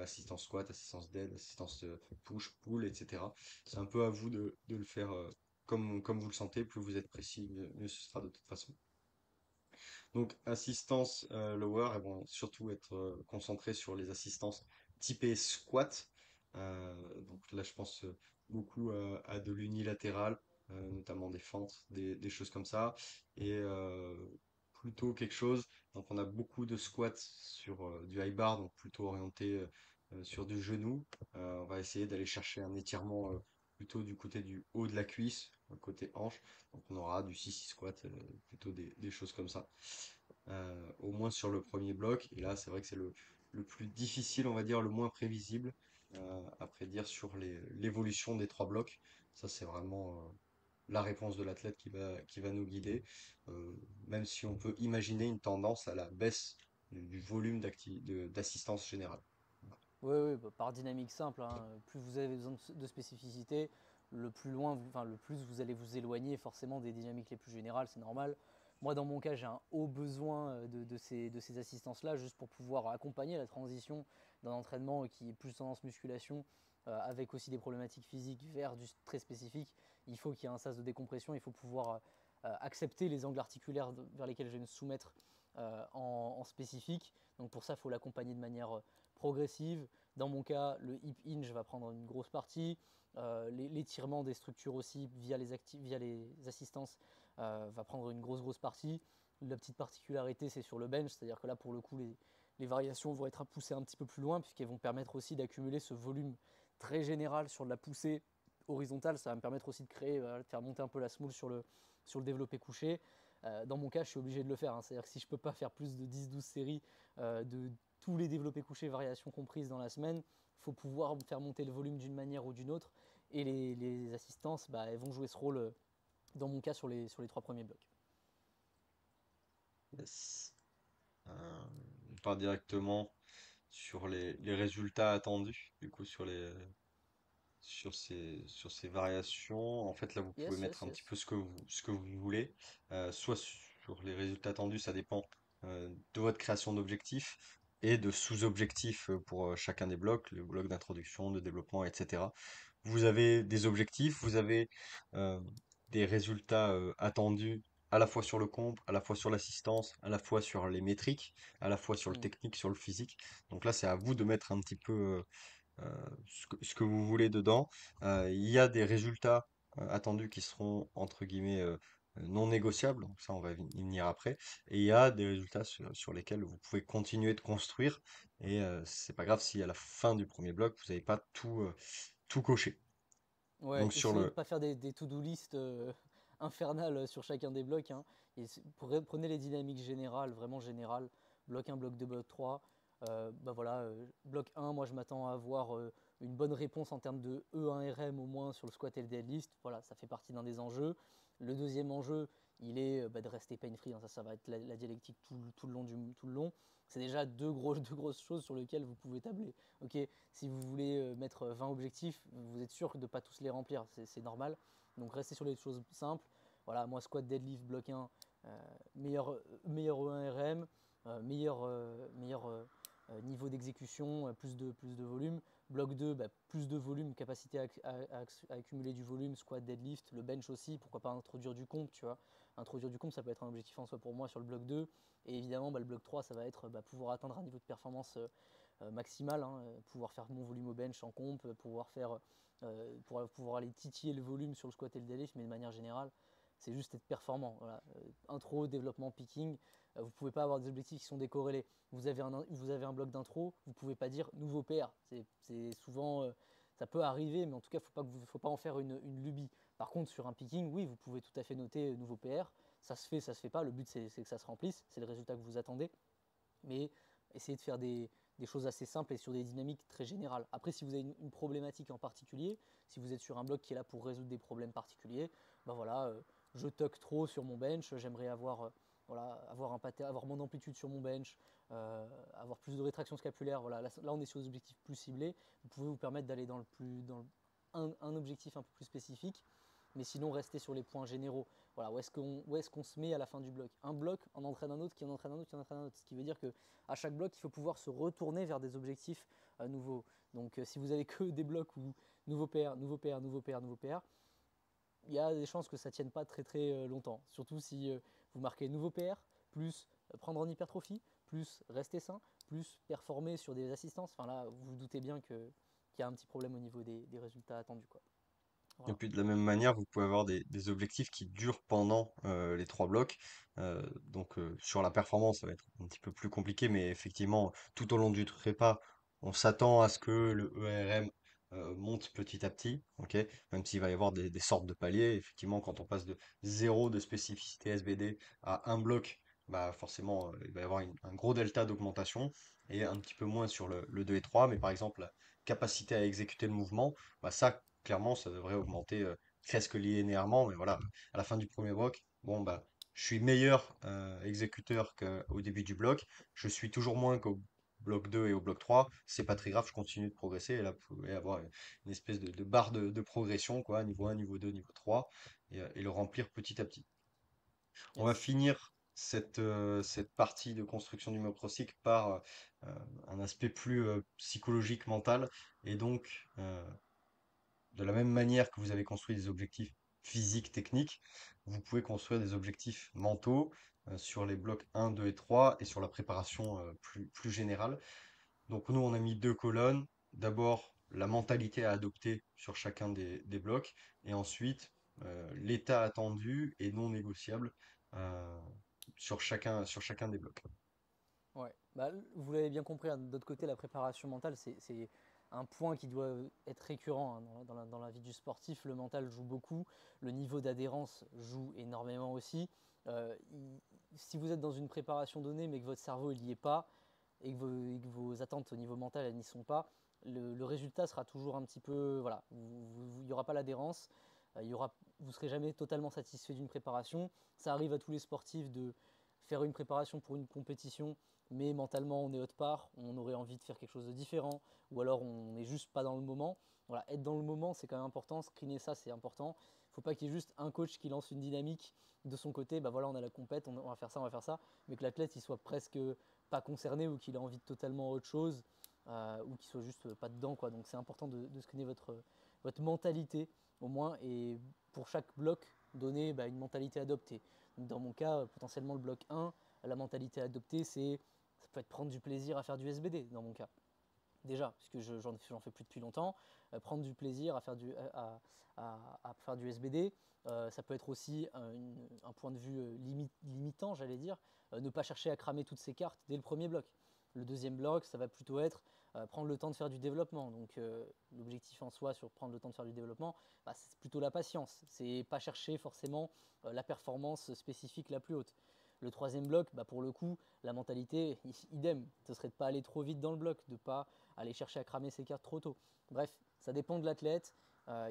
assistance squat, assistance dead, assistance push, pull, etc. C'est un peu à vous de le faire comme vous le sentez. Plus vous êtes précis, mieux ce sera de toute façon. Donc, assistance lower, elles vont surtout être concentrées sur les assistances typées squat. Donc là, je pense beaucoup à de l'unilatéral, notamment des fentes, des choses comme ça. Et plutôt quelque chose. Donc, on a beaucoup de squats sur du high bar, donc plutôt orienté sur du genou. On va essayer d'aller chercher un étirement plutôt du côté du haut de la cuisse, côté hanche. Donc, on aura du six squat, plutôt des choses comme ça au moins sur le premier bloc. Et là, c'est vrai que c'est le plus difficile, on va dire, le moins prévisible à prédire sur l'évolution des trois blocs. Ça, c'est vraiment la réponse de l'athlète qui va nous guider, euh, même si on peut imaginer une tendance à la baisse du volume d'assistance générale. Oui, oui, bah, par dynamique simple, hein, plus vous avez besoin de spécificité, le plus loin, enfin, le plus vous allez vous éloigner forcément des dynamiques les plus générales, c'est normal. Moi, dans mon cas, j'ai un haut besoin de ces assistances-là, juste pour pouvoir accompagner la transition d'un entraînement qui est plus tendance musculation, avec aussi des problématiques physiques vers du très spécifique. Il faut qu'il y ait un sas de décompression, il faut pouvoir accepter les angles articulaires vers lesquels je vais me soumettre en spécifique. Donc pour ça, il faut l'accompagner de manière progressive. Dans mon cas, le hip hinge va prendre une grosse partie. L'étirement des structures aussi via les assistances va prendre une grosse partie. La petite particularité, c'est sur le bench, c'est-à-dire que là, pour le coup, les variations vont être à pousser un petit peu plus loin, puisqu'elles vont permettre aussi d'accumuler ce volume très général sur de la poussée horizontale. Ça va me permettre aussi de créer, de faire monter un peu la smoule sur le développé couché. Dans mon cas, je suis obligé de le faire, hein. C'est-à-dire que si je ne peux pas faire plus de 10-12 séries de tous les développés couchés, variations comprises dans la semaine, il faut pouvoir faire monter le volume d'une manière ou d'une autre. Et les assistances, bah, elles vont jouer ce rôle, dans mon cas, sur les trois premiers blocs. Yes. On part directement sur les résultats attendus, du coup sur ces variations. En fait, là, vous pouvez Yes, mettre yes, un petit yes. peu ce que vous voulez. Soit sur les résultats attendus, ça dépend de votre création d'objectifs et de sous-objectifs pour chacun des blocs, le bloc d'introduction, de développement, etc. Vous avez des objectifs, vous avez euh, des résultats attendus à la fois sur le comp, à la fois sur l'assistance, à la fois sur les métriques, à la fois sur le Mm. technique, sur le physique. Donc là, c'est à vous de mettre un petit peu ce que vous voulez dedans. Il y a des résultats attendus qui seront entre guillemets non négociables, donc ça on va y venir après. Et il y a des résultats sur lesquels vous pouvez continuer de construire. Et c'est pas grave si à la fin du premier bloc vous n'avez pas tout coché. Ouais, Donc sur essayez de ne le pas faire des to-do list infernales sur chacun des blocs, hein. Et prenez les dynamiques générales, vraiment générales. Bloc 1, bloc 2, bloc 3. Bah voilà, bloc 1, moi je m'attends à avoir une bonne réponse en termes de E1RM au moins sur le squat et le deadlift. Voilà, ça fait partie d'un des enjeux. Le deuxième enjeu, il est bah, de rester pain-free, hein. Ça va être la dialectique tout le long tout le long. C'est déjà deux grosses choses sur lesquelles vous pouvez tabler. Ok, si vous voulez mettre 20 objectifs, vous êtes sûr de ne pas tous les remplir, c'est normal. Donc restez sur les choses simples. Voilà, moi squat, deadlift, bloc 1, meilleur E1RM. niveau d'exécution, plus de volume. Bloc 2, bah, plus de volume, capacité à accumuler du volume, squat, deadlift, le bench aussi, pourquoi pas introduire du comp, tu vois. Introduire du comp, ça peut être un objectif en soi pour moi sur le bloc 2. Et évidemment, bah, le bloc 3, ça va être pouvoir atteindre un niveau de performance maximal, hein, pouvoir faire mon volume au bench en comp, pouvoir aller titiller le volume sur le squat et le deadlift, mais de manière générale, c'est juste être performant. Voilà. Intro, développement, picking, vous ne pouvez pas avoir des objectifs qui sont décorrélés. Vous avez un bloc d'intro, vous ne pouvez pas dire nouveau PR. C'est souvent, ça peut arriver, mais en tout cas, il ne faut pas en faire une lubie. Par contre, sur un picking, oui, vous pouvez tout à fait noter nouveau PR. Ça se fait, ça se fait pas. Le but, c'est que ça se remplisse. C'est le résultat que vous attendez. Mais essayez de faire des choses assez simples et sur des dynamiques très générales. Après, si vous avez une problématique en particulier, si vous êtes sur un bloc qui est là pour résoudre des problèmes particuliers, ben voilà, je tuck trop sur mon bench, j'aimerais voilà, avoir mon amplitude sur mon bench, avoir plus de rétraction scapulaire. Voilà, là, on est sur des objectifs plus ciblés. Vous pouvez vous permettre d'aller dans un objectif un peu plus spécifique, mais sinon rester sur les points généraux. Voilà, où est-ce qu'on se met à la fin du bloc. Un bloc en entraîne un autre, qui en entraîne un autre, qui en entraîne un autre. Ce qui veut dire qu'à chaque bloc, il faut pouvoir se retourner vers des objectifs nouveaux. Donc si vous avez que des blocs où nouveau PR, nouveau PR, nouveau PR, nouveau PR, il y a des chances que ça ne tienne pas très très longtemps. Surtout si vous marquez nouveau PR, plus prendre en hypertrophie, plus rester sain, plus performer sur des assistances. Enfin là, vous vous doutez bien qu'il y a un petit problème au niveau des résultats attendus, quoi. Et Voilà. puis de la même manière, vous pouvez avoir des objectifs qui durent pendant les trois blocs. Sur la performance, ça va être un petit peu plus compliqué, mais effectivement, tout au long du trépas, on s'attend à ce que le ERM monte petit à petit, ok? Même s'il va y avoir des sortes de paliers. Effectivement, quand on passe de zéro de spécificité SBD à un bloc, bah forcément, il va y avoir un gros delta d'augmentation et un petit peu moins sur le 2 et 3. Mais par exemple, la capacité à exécuter le mouvement, bah ça, clairement, ça devrait augmenter presque linéairement. Mais voilà, à la fin du premier bloc, bon, bah, je suis meilleur exécuteur qu'au début du bloc. Je suis toujours moins qu'au bloc 2 et au bloc 3. C'est pas très grave, je continue de progresser. Et là, vous pouvez avoir une espèce de barre de progression, quoi, niveau 1, niveau 2, niveau 3, et le remplir petit à petit. On va Yes. finir cette partie de construction du myoprocycle par un aspect plus psychologique, mental, et donc de la même manière que vous avez construit des objectifs physiques, techniques, vous pouvez construire des objectifs mentaux sur les blocs 1, 2 et 3 et sur la préparation plus générale. Donc nous, on a mis deux colonnes. D'abord, la mentalité à adopter sur chacun des blocs et ensuite l'état attendu et non négociable euh, sur chacun des blocs. Ouais. Bah, vous l'avez bien compris, hein, de l'autre côté, la préparation mentale, c'est un point qui doit être récurrent hein, dans la vie du sportif. Le mental joue beaucoup, le niveau d'adhérence joue énormément aussi. Si vous êtes dans une préparation donnée, mais que votre cerveau n'y est pas, et que vos attentes au niveau mental elles n'y sont pas, le résultat sera toujours un petit peu. Voilà, il n'y aura pas l'adhérence, vous ne serez jamais totalement satisfait d'une préparation. Ça arrive à tous les sportifs de faire une préparation pour une compétition, mais mentalement on est autre part, on aurait envie de faire quelque chose de différent, ou alors on n'est juste pas dans le moment. Voilà, être dans le moment c'est quand même important, screener ça c'est important. Il ne faut pas qu'il y ait juste un coach qui lance une dynamique de son côté, bah voilà on a la compète, on va faire ça, on va faire ça, mais que l'athlète il soit presque pas concerné ou qu'il a envie de totalement autre chose, ou qu'il soit juste pas dedans, quoi. Donc c'est important de screener votre mentalité au moins, et pour chaque bloc donner une mentalité adoptée. Donc dans mon cas, potentiellement le bloc 1, la mentalité adoptée, ça peut être prendre du plaisir à faire du SBD dans mon cas. Déjà, puisque j'en fais plus depuis longtemps, prendre du plaisir à faire du SBD. Ça peut être aussi un point de vue limitant, j'allais dire, ne pas chercher à cramer toutes ses cartes dès le premier bloc. Le deuxième bloc, ça va plutôt être prendre le temps de faire du développement. Donc l'objectif en soi sur prendre le temps de faire du développement, bah, c'est plutôt la patience. C'est pas chercher forcément la performance spécifique la plus haute. Le troisième bloc, bah, pour le coup, la mentalité, idem. Ce serait de pas aller trop vite dans le bloc, de pas aller chercher à cramer ses cartes trop tôt. Bref, ça dépend de l'athlète.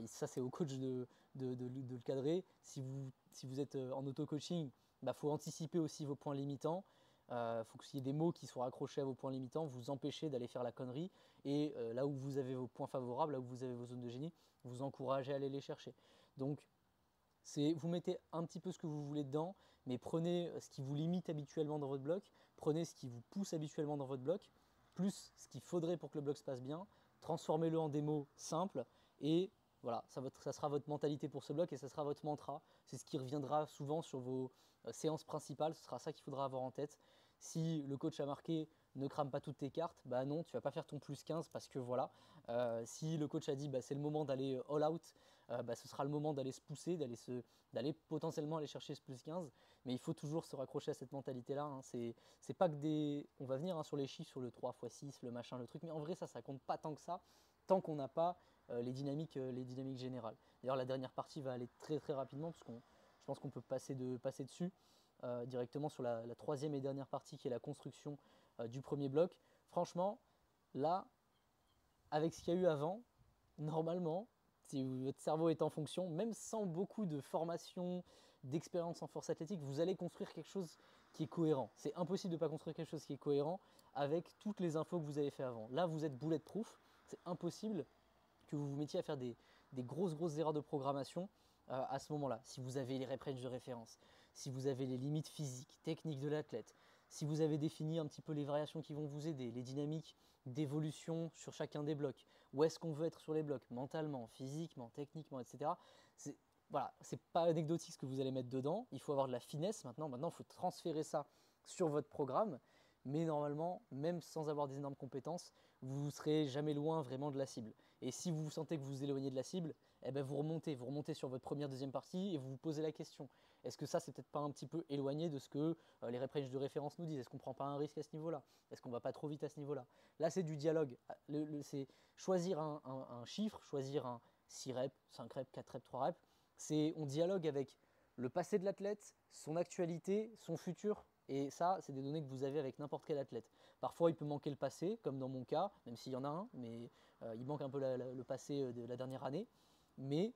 Ça, c'est au coach de le cadrer. Si vous êtes en auto-coaching, bah, faut anticiper aussi vos points limitants. Faut qu'il y ait des mots qui soient accrochés à vos points limitants, vous empêcher d'aller faire la connerie. Et là où vous avez vos points favorables, là où vous avez vos zones de génie, vous encouragez à aller les chercher. Donc, vous mettez un petit peu ce que vous voulez dedans, mais prenez ce qui vous limite habituellement dans votre bloc prenez ce qui vous pousse habituellement dans votre bloc, plus ce qu'il faudrait pour que le bloc se passe bien, transformez-le en démo simple, et voilà, ça sera votre mentalité pour ce bloc et ça sera votre mantra. C'est ce qui reviendra souvent sur vos séances principales, ce sera ça qu'il faudra avoir en tête. Si le coach a marqué ne crame pas toutes tes cartes, bah non, tu vas pas faire ton plus 15 parce que voilà. Si le coach a dit c'est le moment d'aller all out, ce sera le moment d'aller se pousser, d'aller potentiellement aller chercher ce plus 15. Mais il faut toujours se raccrocher à cette mentalité-là. Hein. C'est pas que des. On va venir sur les chiffres, sur le 3x6, le machin, le truc, mais en vrai, ça compte pas tant que ça, tant qu'on n'a pas les dynamiques générales. D'ailleurs, la dernière partie va aller très très rapidement, parce je pense qu'on peut passer dessus directement sur la troisième et dernière partie qui est la construction du premier bloc. Franchement, là, avec ce qu'il y a eu avant, normalement, si votre cerveau est en fonction, même sans beaucoup de formation, d'expérience en force athlétique, vous allez construire quelque chose qui est cohérent. C'est impossible de ne pas construire quelque chose qui est cohérent avec toutes les infos que vous avez fait avant. Là, vous êtes bulletproof, c'est impossible que vous vous mettiez à faire des grosses erreurs de programmation à ce moment-là. Si vous avez les rep range de référence, si vous avez les limites physiques, techniques de l'athlète, si vous avez défini un petit peu les variations qui vont vous aider, les dynamiques d'évolution sur chacun des blocs, où est-ce qu'on veut être sur les blocs, mentalement, physiquement, techniquement, etc. Voilà, c'est pas anecdotique ce que vous allez mettre dedans, il faut avoir de la finesse maintenant, il faut transférer ça sur votre programme, mais normalement, même sans avoir des énormes compétences, vous ne serez jamais loin vraiment de la cible. Et si vous sentez que vous vous éloignez de la cible, vous remontez sur votre première, deuxième partie et vous vous posez la question. Est-ce que ça, c'est peut-être pas un petit peu éloigné de ce que les rep range de référence nous disent? Est-ce qu'on ne prend pas un risque à ce niveau-là? Est-ce qu'on ne va pas trop vite à ce niveau-là? Là, c'est du dialogue. C'est choisir un chiffre, choisir un 6 reps, 5 reps, 4 reps, 3 reps. On dialogue avec le passé de l'athlète, son actualité, son futur. Et ça, c'est des données que vous avez avec n'importe quel athlète. Parfois, il peut manquer le passé, comme dans mon cas, même s'il y en a un, mais il manque un peu le passé de la dernière année. Mais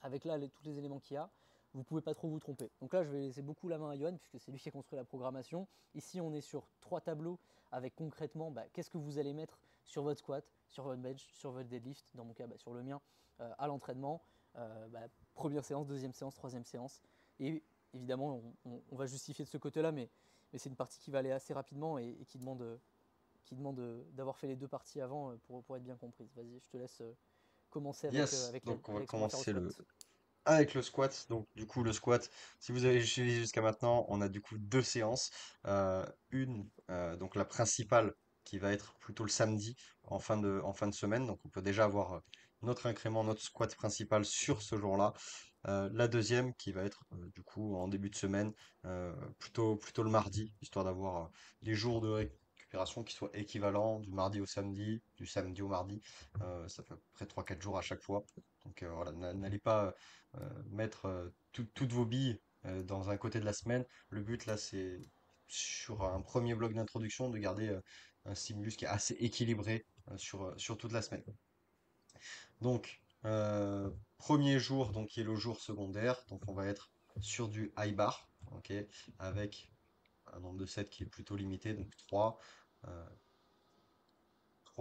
avec là tous les éléments qu'il y a, vous ne pouvez pas trop vous tromper. Donc là, je vais laisser beaucoup la main à Johan, puisque c'est lui qui a construit la programmation. Ici, on est sur 3 tableaux avec concrètement qu'est-ce que vous allez mettre sur votre squat, sur votre bench, sur votre deadlift, dans mon cas sur le mien, à l'entraînement. Première séance, deuxième séance, troisième séance. Et évidemment, on va justifier de ce côté-là, mais c'est une partie qui va aller assez rapidement et qui demande d'avoir fait les 2 parties avant pour être bien comprise. Vas-y, je te laisse commencer Yes, donc on va avec ce qu'on va faire au commencer squat. avec le squat. Donc du coup le squat, si vous avez suivi jusqu'à maintenant, on a du coup 2 séances. Donc la principale qui va être plutôt le samedi en fin de semaine. Donc on peut déjà avoir notre incrément, notre squat principal sur ce jour-là. La deuxième qui va être du coup en début de semaine, plutôt le mardi, histoire d'avoir les jours de récupération qui soient équivalents du mardi au samedi, du samedi au mardi. Ça fait à peu près 3-4 jours à chaque fois. Donc voilà, n'allez pas mettre toutes vos billes dans un côté de la semaine. Le but là, c'est sur un premier bloc d'introduction de garder un stimulus qui est assez équilibré sur toute la semaine. Donc, premier jour, donc qui est le jour secondaire, donc on va être sur du high bar, ok, avec un nombre de sets qui est plutôt limité, donc 3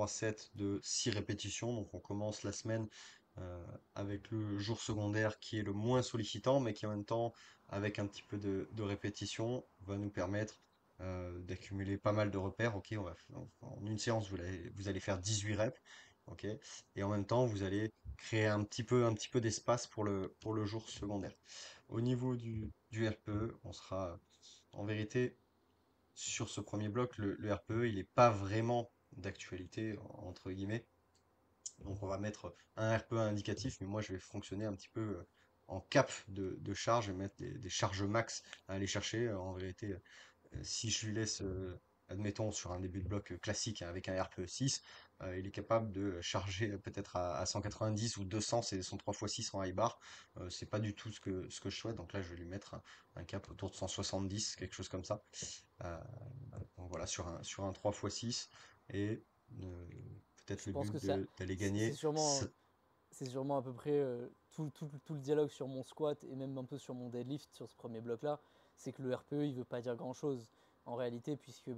sets de 6 répétitions. Donc on commence la semaine avec le jour secondaire qui est le moins sollicitant, mais qui en même temps, avec un petit peu de répétition, va nous permettre d'accumuler pas mal de repères. Ok, en une séance, vous allez faire 18 reps. Ok, et en même temps, vous allez créer un petit peu d'espace pour le jour secondaire. Au niveau du RPE, on sera en vérité sur ce premier bloc, le RPE, il n'est pas vraiment d'actualité, entre guillemets. Donc on va mettre un RPE indicatif, mais moi je vais fonctionner un petit peu en cap de charge et mettre des charges max à aller chercher. En vérité, si je lui laisse, admettons, sur un début de bloc classique hein, avec un RPE 6, il est capable de charger peut-être à 190 ou 200, c'est son 3x6 en high bar. C'est pas du tout ce que je souhaite, donc là je vais lui mettre un cap autour de 170, quelque chose comme ça. Euh, donc voilà, sur un 3x6, et peut-être Je le pense but que d'aller c'est gagner. sûrement à peu près tout le dialogue sur mon squat et même un peu sur mon deadlift sur ce premier bloc-là. C'est que le RPE, il ne veut pas dire grand-chose en réalité, puisque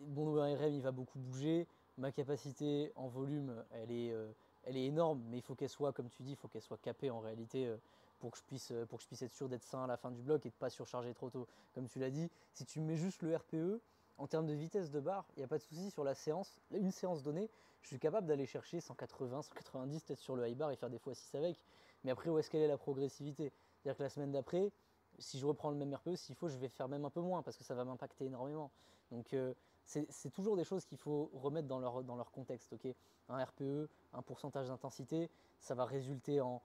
mon ORM, il va beaucoup bouger. Ma capacité en volume, elle est énorme, mais il faut qu'elle soit, comme tu dis, il faut qu'elle soit capée en réalité pour que je puisse être sûr d'être sain à la fin du bloc et de ne pas surcharger trop tôt. Comme tu l'as dit, si tu mets juste le RPE, en termes de vitesse de barre, il n'y a pas de souci sur la séance. Une séance donnée, je suis capable d'aller chercher 180, 190 peut-être sur le high bar et faire des fois 6 avec. Mais après, où est-ce qu'elle est la progressivité? C'est-à-dire que la semaine d'après, si je reprends le même RPE, s'il faut, je vais faire même un peu moins parce que ça va m'impacter énormément. Donc c'est toujours des choses qu'il faut remettre dans leur contexte. Okay, un RPE, un pourcentage d'intensité, ça va résulter en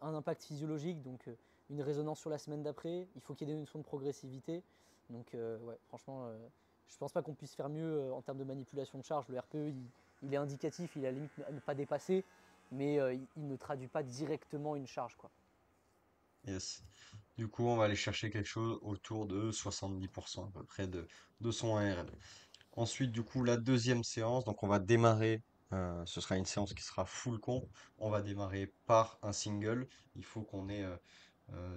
un impact physiologique, donc une résonance sur la semaine d'après. Il faut qu'il y ait des notions de progressivité. Donc ouais, franchement, je pense pas qu'on puisse faire mieux en termes de manipulation de charge. Le RPE, il est indicatif, il est à la limite à ne pas dépasser, mais il ne traduit pas directement une charge, quoi. Yes. Du coup, on va aller chercher quelque chose autour de 70% à peu près de son ARM. Ensuite, du coup, la deuxième séance, donc on va démarrer, ce sera une séance qui sera full comp. On va démarrer par un single. Il faut qu'on ait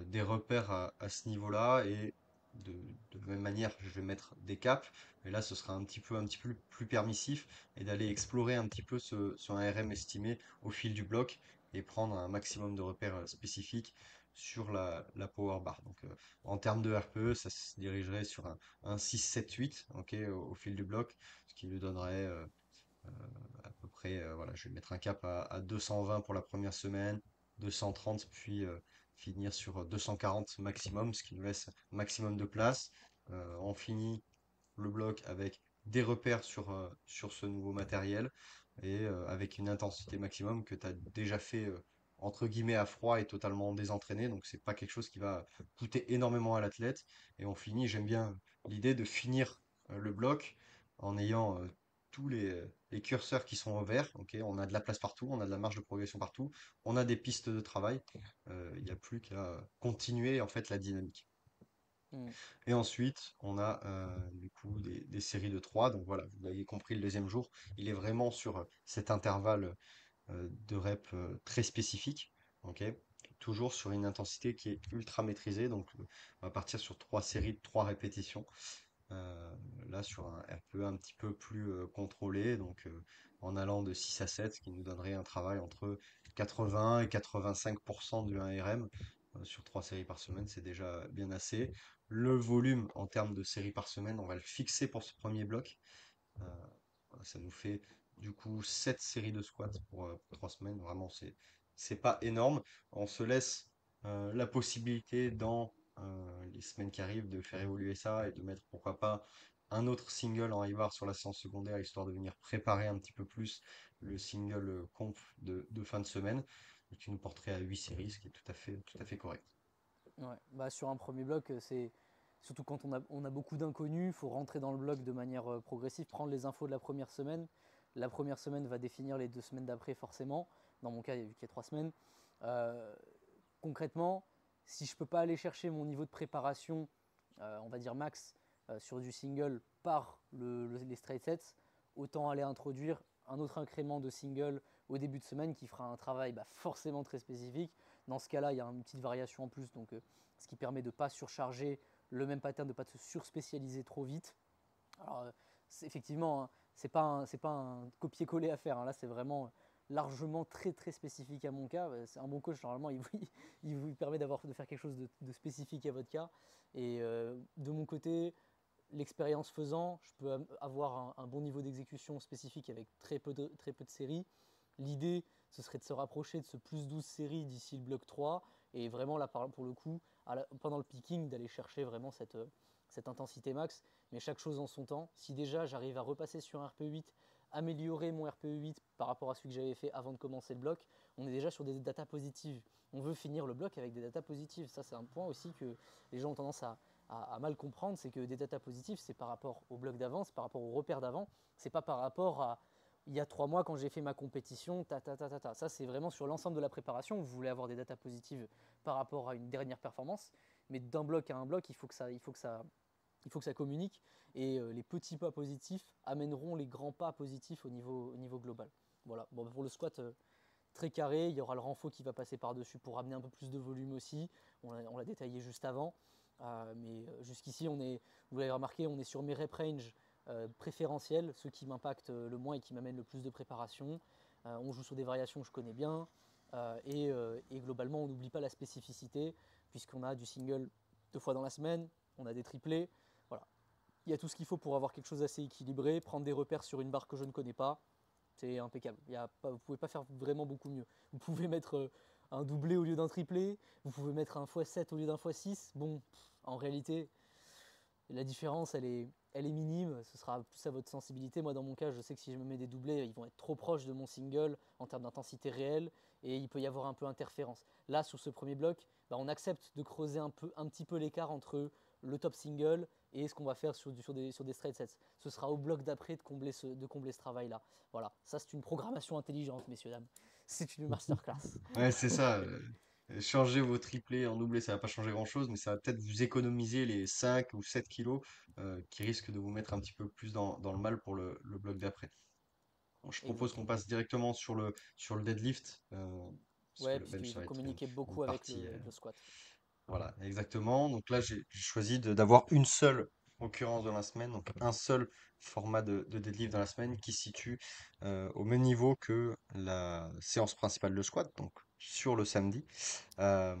des repères à ce niveau-là et de, de la même manière, je vais mettre des caps. Mais là, ce sera un petit peu plus permissif et d'aller explorer un petit peu ce ARM estimé au fil du bloc et prendre un maximum de repères spécifiques sur la power bar. Donc, en termes de RPE, ça se dirigerait sur un 6, 7, 8, ok, au fil du bloc, ce qui nous donnerait à peu près, voilà, je vais mettre un cap à 220 pour la première semaine, 230, puis finir sur 240 maximum, ce qui nous laisse maximum de place. On finit le bloc avec des repères sur ce nouveau matériel et avec une intensité maximum que tu as déjà fait entre guillemets à froid et totalement désentraîné. Donc c'est pas quelque chose qui va coûter énormément à l'athlète. Et on finit, j'aime bien l'idée de finir le bloc en ayant tous les curseurs qui sont au vert. Ok, on a de la place partout, on a de la marge de progression partout, on a des pistes de travail. Il n'y a plus qu'à continuer en fait la dynamique. Mm. Et ensuite, on a du coup des séries de 3. Donc voilà, vous l'avez compris, le deuxième jour, il est vraiment sur cet intervalle de reps très spécifique. Ok, toujours sur une intensité qui est ultra maîtrisée. Donc on va partir sur 3 séries de 3 répétitions. Euh, Là, sur un RPE un petit peu plus contrôlé. Donc en allant de 6 à 7, ce qui nous donnerait un travail entre 80 et 85% du 1RM sur 3 séries par semaine, c'est déjà bien assez. Le volume en termes de séries par semaine, on va le fixer pour ce premier bloc. Euh, voilà, ça nous fait du coup 7 séries de squats pour 3 semaines. Vraiment, c'est pas énorme. On se laisse la possibilité dans les semaines qui arrivent de faire évoluer ça et de mettre pourquoi pas un autre single en high bar sur la séance secondaire, histoire de venir préparer un petit peu plus le single conf de fin de semaine, qui nous porterait à 8 séries, ce qui est tout à fait correct. Ouais. Bah, sur un premier bloc, c'est surtout quand on a beaucoup d'inconnus, il faut rentrer dans le bloc de manière progressive, prendre les infos de la première semaine. La première semaine va définir les 2 semaines d'après forcément. Dans mon cas, vu qu'il y a 3 semaines. Euh, Concrètement, si je ne peux pas aller chercher mon niveau de préparation, on va dire max, sur du single par les straight sets, autant aller introduire un autre incrément de single au début de semaine qui fera un travail forcément très spécifique. Dans ce cas-là, il y a une petite variation en plus, donc ce qui permet de ne pas surcharger le même pattern, de ne pas se surspécialiser trop vite. Alors, effectivement, hein, c'est pas un copier-coller à faire, hein. Là, c'est vraiment largement très très spécifique à mon cas. C'est un bon coach, normalement, il vous permet de faire quelque chose de spécifique à votre cas. Et de mon côté, l'expérience faisant, je peux avoir un bon niveau d'exécution spécifique avec très peu de séries. L'idée, ce serait de se rapprocher de ce plus 12 séries d'ici le bloc 3 et vraiment là, pour le coup, pendant le picking, d'aller chercher vraiment cette intensité max. Mais chaque chose en son temps. Si déjà j'arrive à repasser sur un RPE 8, améliorer mon RPE 8 par rapport à celui que j'avais fait avant de commencer le bloc, on est déjà sur des datas positives. On veut finir le bloc avec des datas positives. Ça, c'est un point aussi que les gens ont tendance à mal comprendre, c'est que des datas positives, c'est par rapport au bloc d'avant, c'est par rapport au repère d'avant, c'est pas par rapport à il y a 3 mois quand j'ai fait ma compétition, ta. Ça, c'est vraiment sur l'ensemble de la préparation. Vous voulez avoir des datas positives par rapport à une dernière performance, mais d'un bloc à un bloc, il faut que ça communique et les petits pas positifs amèneront les grands pas positifs au niveau global. Voilà. Bon, pour le squat, très carré, il y aura le renfort qui va passer par-dessus pour amener un peu plus de volume aussi. On l'a détaillé juste avant. Mais jusqu'ici, vous l'avez remarqué, on est sur mes rep range préférentiels, ceux qui m'impactent le moins et qui m'amènent le plus de préparation. On joue sur des variations que je connais bien. Et globalement, on n'oublie pas la spécificité, puisqu'on a du single 2 fois dans la semaine, on a des triplés. Voilà. Il y a tout ce qu'il faut pour avoir quelque chose d'assez équilibré, prendre des repères sur une barre que je ne connais pas, c'est impeccable. Vous ne pouvez pas faire vraiment beaucoup mieux. Vous pouvez mettre un doublé au lieu d'un triplé, vous pouvez mettre un x7 au lieu d'un x6. Bon, en réalité, la différence, elle est minime. Ce sera plus à votre sensibilité. Moi, dans mon cas, je sais que si je me mets des doublés, ils vont être trop proches de mon single en termes d'intensité réelle et il peut y avoir un peu interférence. Là, sur ce premier bloc, bah, on accepte de creuser un petit peu l'écart entre le top single et ce qu'on va faire sur des straight sets. Ce sera au bloc d'après de combler ce travail-là. Voilà, ça c'est une programmation intelligente, messieurs, dames. C'est une masterclass. Ouais, c'est ça. Changer vos triplés en doublé, ça va pas changer grand-chose, mais ça va peut-être vous économiser les 5 ou 7 kilos qui risquent de vous mettre un petit peu plus dans le mal pour le bloc d'après. Bon, je propose qu'on Exactement. passe directement sur le deadlift, parce que Ouais, le bench, puisqu'il ça va va être communiquer une beaucoup avec partie. le squat. Voilà, exactement. Donc là, j'ai choisi d'avoir une seule occurrence dans la semaine, donc un seul format de deadlift dans la semaine qui se situe au même niveau que la séance principale de squat, donc sur le samedi. Euh,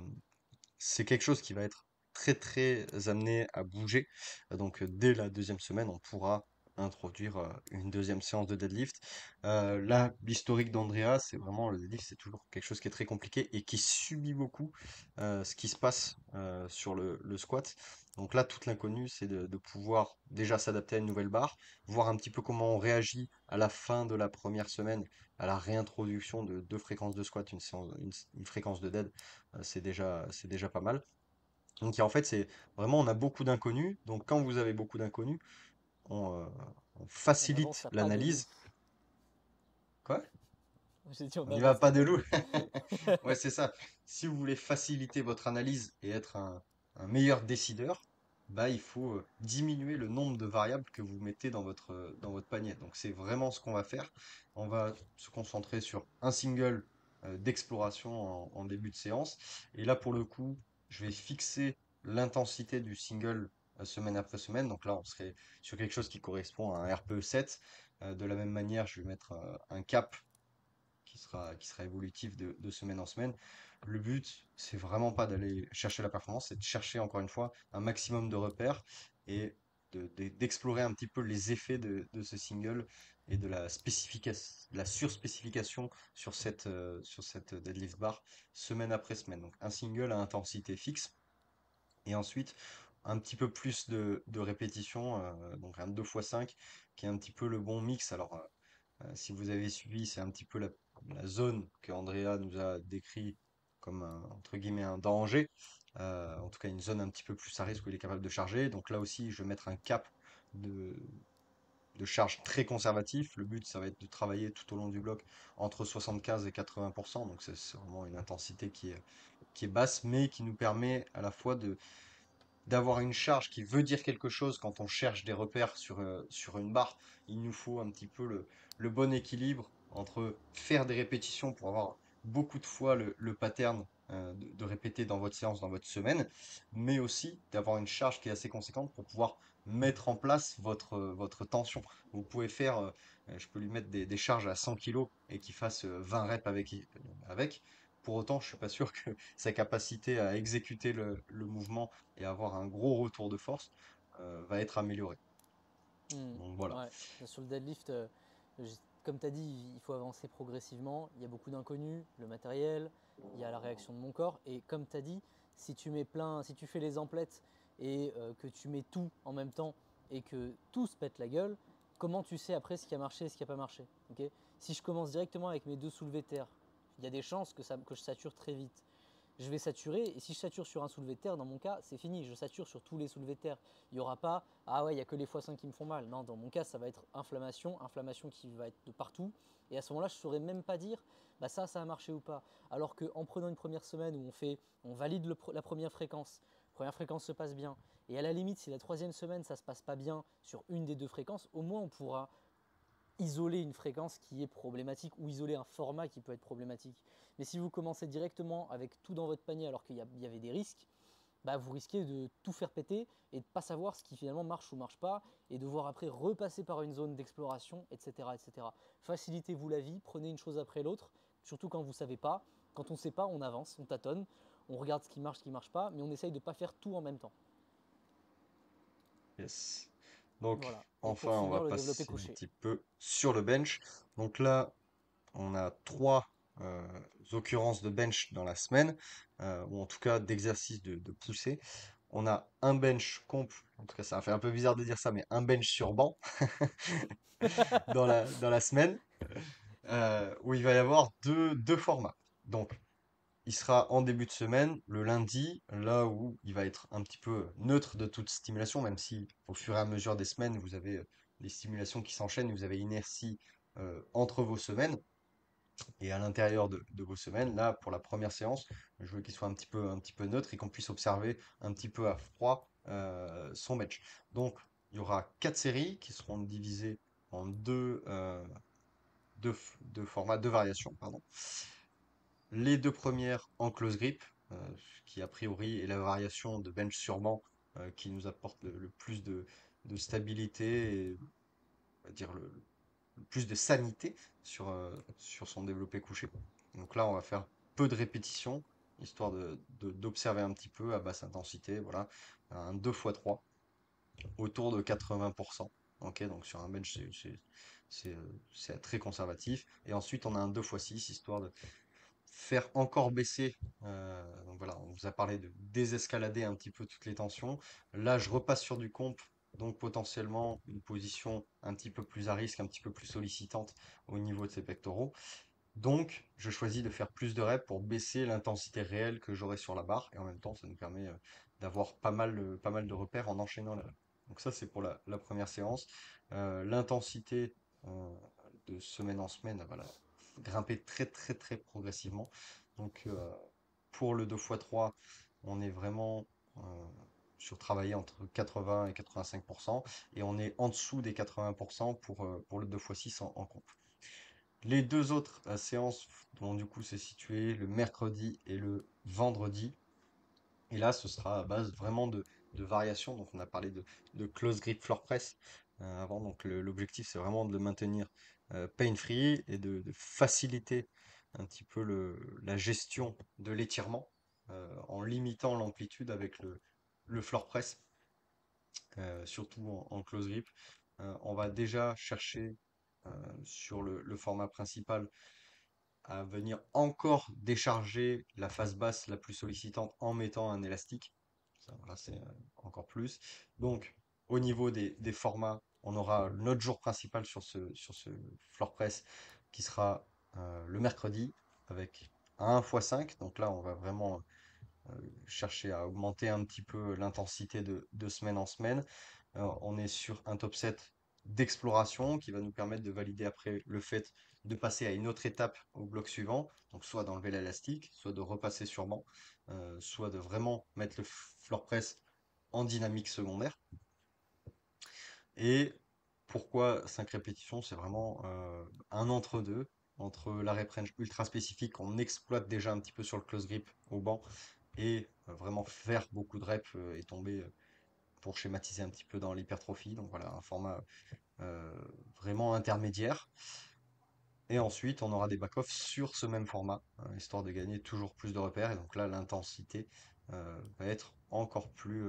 c'est quelque chose qui va être très très amené à bouger. Donc dès la deuxième semaine, on pourra introduire une deuxième séance de deadlift. Là, l'historique d'Andrea, c'est vraiment le deadlift, c'est toujours quelque chose qui est très compliqué et qui subit beaucoup ce qui se passe sur le squat. Donc là, toute l'inconnu, c'est de pouvoir déjà s'adapter à une nouvelle barre, voir un petit peu comment on réagit à la fin de la première semaine à la réintroduction de deux fréquences de squat, une fréquence de dead, c'est déjà pas mal. Donc en fait, c'est vraiment, on a beaucoup d'inconnus. Donc quand vous avez beaucoup d'inconnus, on, euh, on On avance facilite à pas de loup. l'analyse. Quoi? J'ai dit on On n'y va avance à pas de pas de loup. loup. Ouais, c'est ça. Si vous voulez faciliter votre analyse et être un meilleur décideur, bah, il faut diminuer le nombre de variables que vous mettez dans votre panier. Donc c'est vraiment ce qu'on va faire. On va se concentrer sur un single d'exploration en début de séance. Et là, pour le coup, je vais fixer l'intensité du single semaine après semaine. Donc là, on serait sur quelque chose qui correspond à un RPE 7. De la même manière, je vais mettre un cap qui sera évolutif de semaine en semaine. Le but, c'est vraiment pas d'aller chercher la performance, c'est de chercher encore une fois un maximum de repères et d'explorer un petit peu les effets de ce single et de la surspécification sur cette deadlift bar semaine après semaine. Donc un single à intensité fixe et ensuite un petit peu plus de répétitions, donc un 2x5 qui est un petit peu le bon mix. Alors si vous avez suivi, c'est un petit peu la zone que Andrea nous a décrit comme entre guillemets un danger. En tout cas, une zone un petit peu plus à risque où il est capable de charger. Donc là aussi, je vais mettre un cap de, de charge très conservatif. Le but, ça va être de travailler tout au long du bloc entre 75 et 80%. Donc c'est vraiment une intensité qui est basse, mais qui nous permet à la fois d'avoir une charge qui veut dire quelque chose quand on cherche des repères sur une barre. Il nous faut un petit peu le bon équilibre entre faire des répétitions pour avoir beaucoup de fois le pattern de répéter dans votre séance, dans votre semaine, mais aussi d'avoir une charge qui est assez conséquente pour pouvoir mettre en place votre tension. Vous pouvez faire, je peux lui mettre des charges à 100 kg et qu'il fasse 20 reps avec. Pour autant, je suis pas sûr que sa capacité à exécuter le mouvement et avoir un gros retour de force va être amélioré. Donc voilà. Ouais, sur le deadlift, comme tu as dit, il faut avancer progressivement. Il y a beaucoup d'inconnus, le matériel, il y a la réaction de mon corps. Et comme tu as dit, si tu fais les emplettes et que tu mets tout en même temps et que tout se pète la gueule, comment tu sais après ce qui a marché et ce qui n'a pas marché, ok? Si je commence directement avec mes deux soulevés de terre, il y a des chances que je sature très vite. Je vais saturer, et si je sature sur un soulevé de terre, dans mon cas, c'est fini, je sature sur tous les soulevés de terre. Il n'y aura pas, ah ouais, il n'y a que les x5 qui me font mal. Non, dans mon cas, ça va être inflammation qui va être de partout. Et à ce moment-là, je ne saurais même pas dire, bah ça a marché ou pas. Alors qu'en prenant une première semaine où on valide la première fréquence se passe bien, et à la limite, si la troisième semaine, ça ne se passe pas bien sur une des deux fréquences, au moins on pourra isoler une fréquence qui est problématique ou isoler un format qui peut être problématique. Mais si vous commencez directement avec tout dans votre panier alors qu'il y avait des risques, bah vous risquez de tout faire péter et de ne pas savoir ce qui finalement marche ou marche pas et devoir après repasser par une zone d'exploration, etc., etc. Facilitez-vous la vie, prenez une chose après l'autre, surtout quand vous ne savez pas. Quand on ne sait pas, on avance, on tâtonne, on regarde ce qui marche pas, mais on essaye de ne pas faire tout en même temps. Yes. Donc, Voilà. Et pour enfin, on va finir, le développé passer un couché. petit peu sur le bench. Donc là, on a trois occurrences de bench dans la semaine, ou en tout cas d'exercices de poussée. On a un bench comp, en tout cas ça fait un peu bizarre de dire ça, mais un bench sur banc dans la semaine, où il va y avoir deux formats. Donc, il sera en début de semaine, le lundi, là où il va être un petit peu neutre de toute stimulation, même si au fur et à mesure des semaines, vous avez des stimulations qui s'enchaînent, vous avez inertie entre vos semaines. Et à l'intérieur de vos semaines, là, pour la première séance, je veux qu'il soit un petit peu neutre et qu'on puisse observer un petit peu à froid son match. Donc, il y aura quatre séries qui seront divisées en deux formats, deux variations, pardon. Les deux premières en close grip, qui a priori est la variation de bench sur banc qui nous apporte le plus de stabilité et on va dire le plus de sanité sur son développé couché. Donc là, on va faire peu de répétitions, histoire d'observer un petit peu à basse intensité, voilà, un 2 x 3 autour de 80%. Ok, donc sur un bench, c'est très conservatif. Et ensuite, on a un 2 x 6, histoire de faire encore baisser. Donc voilà, on vous a parlé de désescalader un petit peu toutes les tensions. Là, je repasse sur du comp, donc potentiellement une position un petit peu plus à risque, un petit peu plus sollicitante au niveau de ses pectoraux. Donc, je choisis de faire plus de reps pour baisser l'intensité réelle que j'aurai sur la barre. Et en même temps, ça nous permet d'avoir pas mal de repères en enchaînant la. Donc ça, c'est pour la première séance. L'intensité euh, de semaine en semaine, voilà, grimper très progressivement. Donc, pour le 2 x 3, on est vraiment euh, sur travailler entre 80 et 85%. Et on est en dessous des 80% pour le 2 x 6 en comp. Les deux autres séances vont du coup se situer le mercredi et le vendredi. Et là, ce sera à base vraiment de variations. Donc, on a parlé de close grip floor press avant. Donc, l'objectif, c'est vraiment de le maintenir pain-free et de faciliter un petit peu la gestion de l'étirement en limitant l'amplitude avec le floor press, surtout en close grip. On va déjà chercher sur le format principal à venir encore décharger la face basse la plus sollicitante en mettant un élastique. Ça, voilà, c'est encore plus. Donc, au niveau des formats, on aura notre jour principal sur ce floor press qui sera le mercredi avec un 1 x 5. Donc là, on va vraiment chercher à augmenter un petit peu l'intensité de semaine en semaine. On est sur un top set d'exploration qui va nous permettre de valider après le fait de passer à une autre étape au bloc suivant, donc soit d'enlever l'élastique, soit de repasser sur banc, soit de vraiment mettre le floor press en dynamique secondaire. Et pourquoi 5 répétitions? C'est vraiment un entre-deux, entre la rep range ultra spécifique qu'on exploite déjà un petit peu sur le close grip au banc et vraiment faire beaucoup de reps et tomber pour schématiser un petit peu dans l'hypertrophie. Donc voilà, un format euh, vraiment intermédiaire. Et ensuite, on aura des back-off sur ce même format, histoire de gagner toujours plus de repères. Et donc là, l'intensité va être encore plus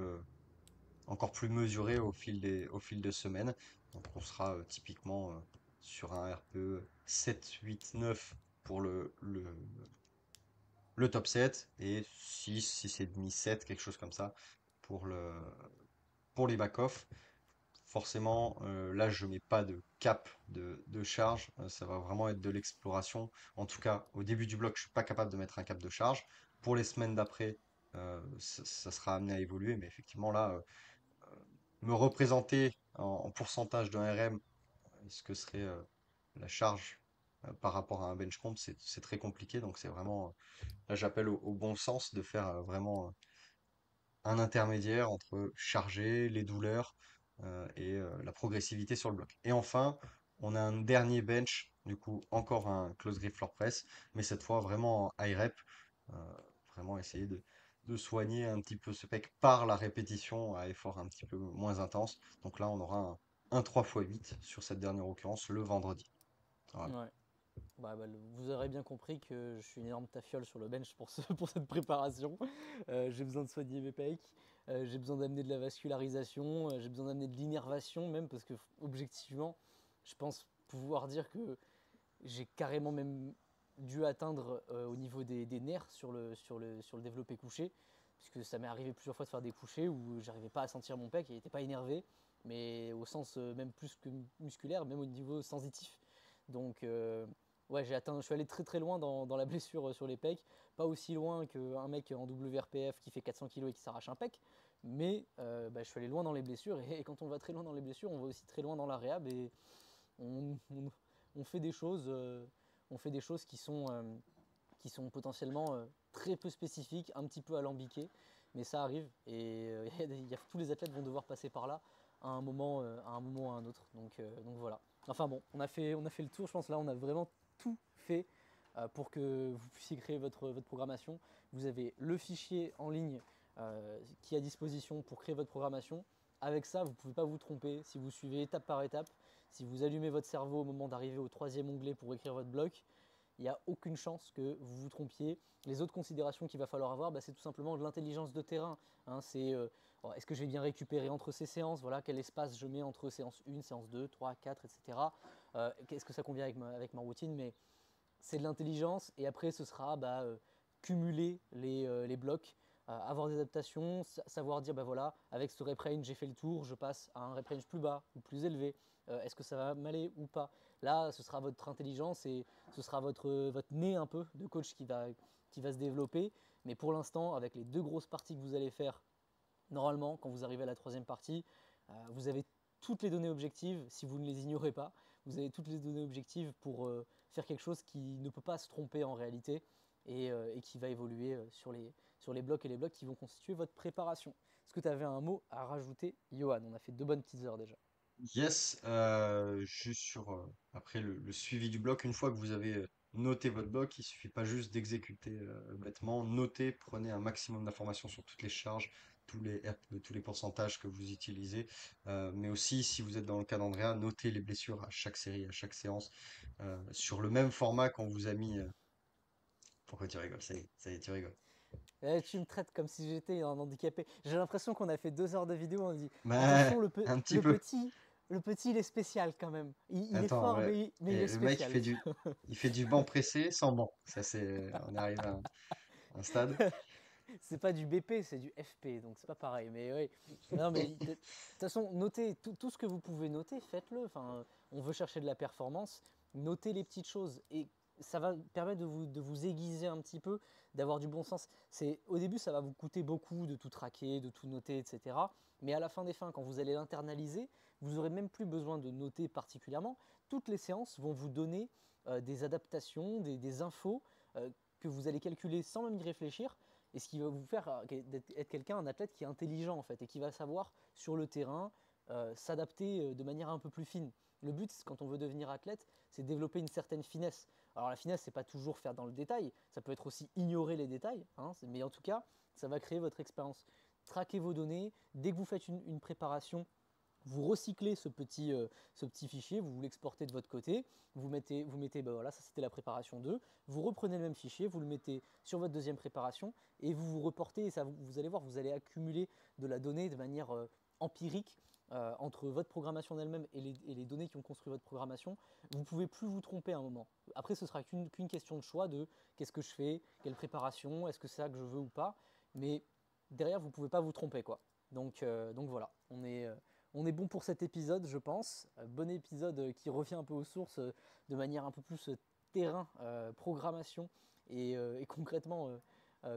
mesurée au fil des semaines. Donc on sera typiquement sur un RPE 7, 8, 9 pour le top 7 et 6, 6,5, 7, quelque chose comme ça pour pour les back-off. Forcément, là, je mets pas de cap de charge. Ça va vraiment être de l'exploration. En tout cas, au début du bloc, je suis pas capable de mettre un cap de charge. Pour les semaines d'après, ça sera amené à évoluer. Mais effectivement, là, me représenter en pourcentage d'un RM, ce que serait la charge par rapport à un bench comp, c'est très compliqué. Donc, c'est vraiment, là, j'appelle au bon sens de faire vraiment un intermédiaire entre charger, les douleurs et la progressivité sur le bloc. Et enfin, on a un dernier bench, du coup encore un close grip floor press, mais cette fois vraiment en high rep, euh, vraiment essayer de soigner un petit peu ce pec par la répétition à effort un petit peu moins intense. Donc là, on aura un 3 x 8 sur cette dernière occurrence le vendredi. Voilà. Ouais. Vous aurez bien compris que je suis une énorme tafiole sur le bench pour cette préparation. J'ai besoin de soigner mes pecs, j'ai besoin d'amener de la vascularisation, j'ai besoin d'amener de l'innervation même parce que objectivement, je pense pouvoir dire que j'ai carrément même dû atteindre au niveau des nerfs sur le développé couché, puisque ça m'est arrivé plusieurs fois de faire des couchés où j'arrivais pas à sentir mon pec, il n'était pas énervé, mais au sens même plus que musculaire, même au niveau sensitif. Donc ouais, je suis allé très très loin dans la blessure sur les pecs, pas aussi loin qu'un mec en WRPF qui fait 400 kg et qui s'arrache un pec, mais je suis allé loin dans les blessures, et quand on va très loin dans les blessures, on va aussi très loin dans la réhab, et on, on- on fait des choses, qui sont potentiellement très peu spécifiques, un petit peu alambiquées, mais ça arrive, et tous les athlètes vont devoir passer par là à un moment ou à un autre. Donc voilà. Enfin bon, on a fait le tour, je pense là on a vraiment tout fait pour que vous puissiez créer votre programmation. Vous avez le fichier en ligne qui est à disposition pour créer votre programmation. Avec ça, vous ne pouvez pas vous tromper si vous suivez étape par étape. Si vous allumez votre cerveau au moment d'arriver au troisième onglet pour écrire votre bloc, il n'y a aucune chance que vous vous trompiez. Les autres considérations qu'il va falloir avoir, c'est tout simplement de l'intelligence de terrain. Hein, c'est est-ce que je vais bien récupérer entre ces séances, voilà, quel espace je mets entre séance 1, séance 2, 3, 4, etc. Qu'est-ce que ça convient avec ma routine, mais c'est de l'intelligence, et après ce sera cumuler les blocs, avoir des adaptations, savoir dire voilà, avec ce rep range j'ai fait le tour, je passe à un rep range plus bas ou plus élevé, est-ce que ça va m'aller ou pas. Là ce sera votre intelligence et ce sera votre nez un peu de coach qui va se développer, mais pour l'instant avec les deux grosses parties que vous allez faire, normalement quand vous arrivez à la troisième partie, vous avez toutes les données objectives, si vous ne les ignorez pas, vous avez toutes les données objectives pour faire quelque chose qui ne peut pas se tromper en réalité, et qui va évoluer sur les blocs et les blocs qui vont constituer votre préparation. Est-ce que tu avais un mot à rajouter, Johan? On a fait 2 bonnes petites heures déjà. Yes, juste sur après le suivi du bloc, une fois que vous avez noté votre bloc, il suffit pas juste d'exécuter bêtement. Notez, prenez un maximum d'informations sur toutes les charges, tous les pourcentages que vous utilisez, mais aussi si vous êtes dans le cas d'Andrea, notez les blessures à chaque série, à chaque séance, sur le même format qu'on vous a mis. Pourquoi tu rigoles? Ça y est, tu rigoles. Tu me traites comme si j'étais un handicapé. J'ai l'impression qu'on a fait 2 heures de vidéo, on dit Mais attention, un petit le peu. petit, le petit il est spécial quand même. Il est Attends, fort, ouais. mais il est Et le mec, spécial. il fait du banc pressé sans banc. Ça, c'est, on est arrivé à un stade. C'est pas du BP, c'est du FP, donc c'est pas pareil. Mais oui, non, mais de toute façon, notez tout ce que vous pouvez noter, faites-le. Enfin, on veut chercher de la performance, notez les petites choses, et ça va permettre de vous aiguiser un petit peu, d'avoir du bon sens. Au début, ça va vous coûter beaucoup de tout traquer, de tout noter, etc. Mais à la fin des fins, quand vous allez l'internaliser, vous aurez même plus besoin de noter particulièrement. Toutes les séances vont vous donner des adaptations, des infos que vous allez calculer sans même y réfléchir, et ce qui va vous faire être quelqu'un, un athlète qui est intelligent en fait, et qui va savoir sur le terrain s'adapter de manière un peu plus fine. Le but, quand on veut devenir athlète, c'est développer une certaine finesse. Alors la finesse, c'est pas toujours faire dans le détail, ça peut être aussi ignorer les détails, hein, mais en tout cas, ça va créer votre expérience. Traquez vos données. Dès que vous faites une préparation, vous recyclez ce petit fichier, vous l'exportez de votre côté, vous mettez voilà, ça c'était la préparation 2, vous reprenez le même fichier, vous le mettez sur votre deuxième préparation, et vous vous reportez, et ça, vous allez voir, vous allez accumuler de la donnée de manière empirique entre votre programmation en elle-même et les données qui ont construit votre programmation. Vous ne pouvez plus vous tromper à un moment. Après, ce sera qu'une question de choix de qu'est-ce que je fais, quelle préparation, est-ce que c'est ça que je veux ou pas, mais derrière, vous ne pouvez pas vous tromper, quoi. Donc voilà, on est bon pour cet épisode, je pense. Bon épisode qui revient un peu aux sources de manière un peu plus terrain, programmation, et concrètement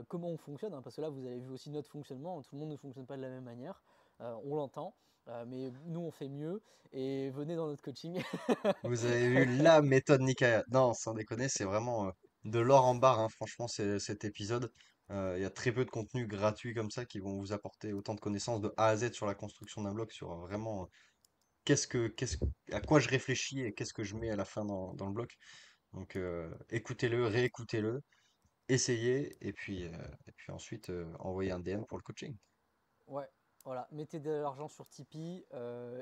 comment on fonctionne, hein, parce que là vous avez vu aussi notre fonctionnement, tout le monde ne fonctionne pas de la même manière, on l'entend, mais nous on fait mieux, et venez dans notre coaching. Vous avez vu la méthode Nikaya. Non, sans déconner, c'est vraiment de l'or en barre, hein, franchement, cet épisode. Il y a très peu de contenu gratuit comme ça qui vont vous apporter autant de connaissances de A à Z sur la construction d'un bloc, sur vraiment à quoi je réfléchis et qu'est-ce que je mets à la fin dans le bloc. Donc écoutez-le, réécoutez-le, essayez, et puis ensuite envoyez un DM pour le coaching. Ouais, voilà, mettez de l'argent sur Tipeee,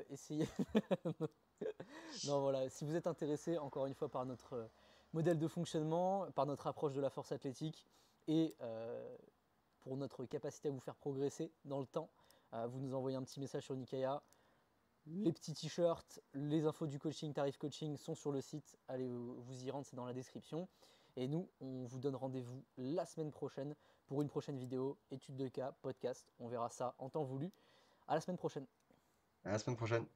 essayez. Non, voilà, si vous êtes intéressé encore une fois par modèle de fonctionnement, par notre approche de la force athlétique et pour notre capacité à vous faire progresser dans le temps. Vous nous envoyez un petit message sur Nikaya. Les petits t-shirts, les infos du coaching, tarif coaching sont sur le site. Allez vous y rendre, c'est dans la description. Et nous, on vous donne rendez-vous la semaine prochaine pour une prochaine vidéo, étude de cas, podcast. On verra ça en temps voulu. À la semaine prochaine. À la semaine prochaine.